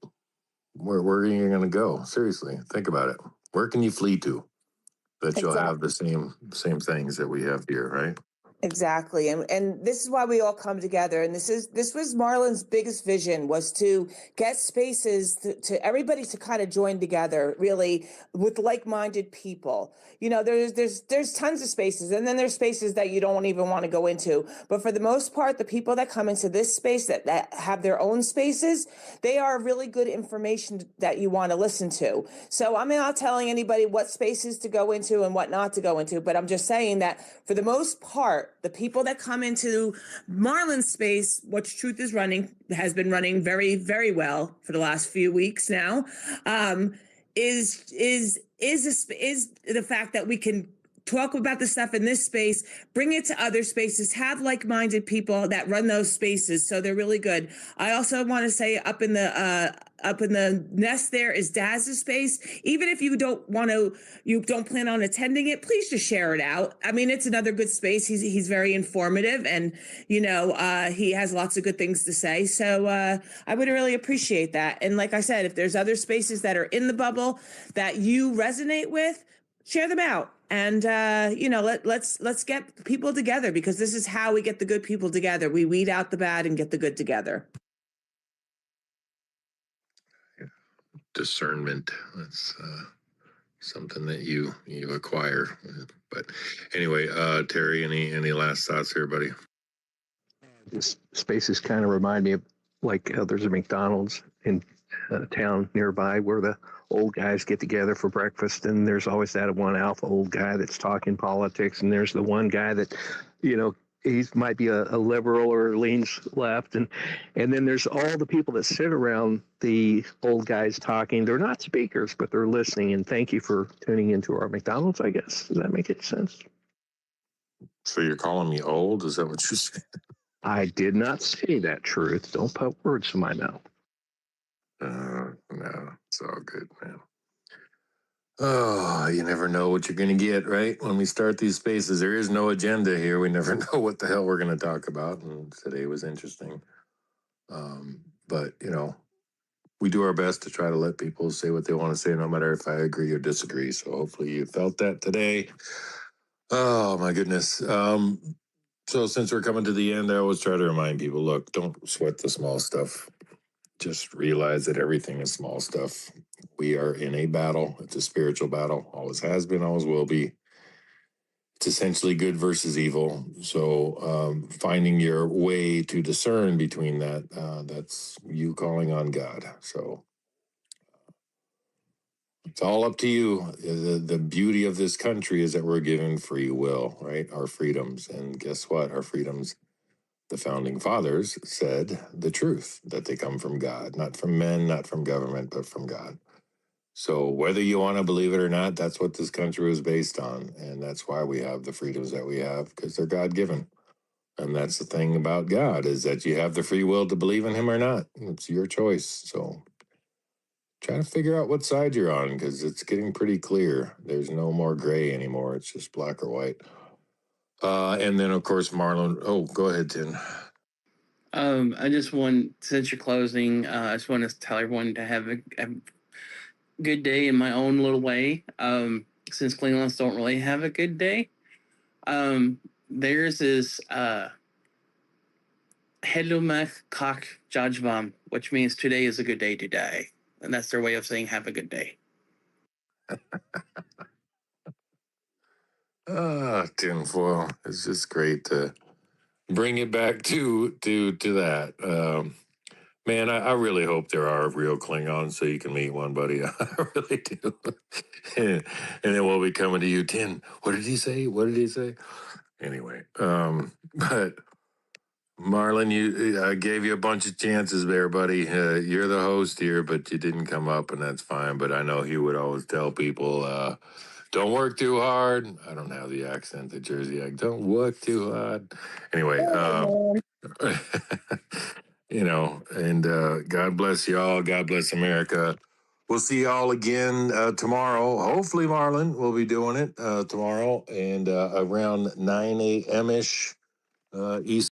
where are you going to go? Seriously, think about it. Where can you flee to that you'll have the same things that we have here, right? Exactly. And this is why we all come together. And this was Marlon's biggest vision, was to get spaces to everybody to kind of join together, really, with like-minded people. You know, there's tons of spaces, and then there's spaces that you don't even want to go into. But for the most part, the people that come into this space that have their own spaces, they are really good information that you want to listen to. So I'm not telling anybody what spaces to go into and what not to go into, but I'm just saying that for the most part, the people that come into Marlon's space, What's Truth is running, has been running very, very well for the last few weeks now, is the fact that we can talk about the stuff in this space, bring it to other spaces, have like-minded people that run those spaces. So they're really good. I also want to say up in the nest there is Daz's space. Even if you don't plan on attending it, please just share it out. I mean, it's another good space. He's very informative, and he has lots of good things to say. So I would really appreciate that. And like I said, if there's other spaces that are in the bubble that you resonate with, share them out. And let's get people together, because this is how we get the good people together. We weed out the bad and get the good together. Discernment. That's something that you acquire. But anyway, Terry, any last thoughts here, buddy? This spaces kind of remind me of, like, there's a McDonald's in town nearby where the old guys get together for breakfast, and there's always that one alpha old guy that's talking politics, and there's the one guy that, he might be a liberal or leans left, and then there's all the people that sit around the old guys talking. They're not speakers, but they're listening. And thank you for tuning into our McDonald's, I guess. Does that make any sense? So you're calling me old? Is that what you said? I did not say that, Truth. Don't put words in my mouth. No, it's all good, man. Oh, you never know what you're going to get, right? When we start these spaces, there is no agenda here. We never know what the hell we're going to talk about. And today was interesting. But, we do our best to try to let people say what they want to say, no matter if I agree or disagree. So hopefully you felt that today. Oh, my goodness. So since we're coming to the end, I always try to remind people, look, don't sweat the small stuff. Just realize that everything is small stuff. We are in a battle. It's a spiritual battle. Always has been, always will be. It's essentially good versus evil. So finding your way to discern between that, that's you calling on God. So it's all up to you. The beauty of this country is that we're given free will, right? Our freedoms. And guess what? Our freedoms, the founding fathers said the truth, that they come from God, not from men, not from government, but from God. So whether you want to believe it or not, that's what this country was based on. And that's why we have the freedoms that we have, because they're God-given. And that's the thing about God, is that you have the free will to believe in him or not. It's your choice. So try to figure out what side you're on, because it's getting pretty clear. There's no more gray anymore. It's just black or white. And then, of course, Marlon. Oh, go ahead, Tim. I just want, since you're closing, I just want to tell everyone to have a good day in my own little way. Since Klingons don't really have a good day, theirs is Helumach Kak Jajvam, which means today is a good day to die. And that's their way of saying have a good day. Tinfoil. It's just great to bring it back to that. Man, I really hope there are real Klingons so you can meet one, buddy. I really do. And then we'll be coming to you, Tin. What did he say? What did he say? Anyway, but Marlon, I gave you a bunch of chances there, buddy. You're the host here, but you didn't come up, and that's fine. But I know he would always tell people, don't work too hard. I don't have the accent, the Jersey accent. Don't work too hard. Anyway, and God bless y'all. God bless America. We'll see y'all again tomorrow. Hopefully, Marlon will be doing it tomorrow and around 9 a.m.-ish East.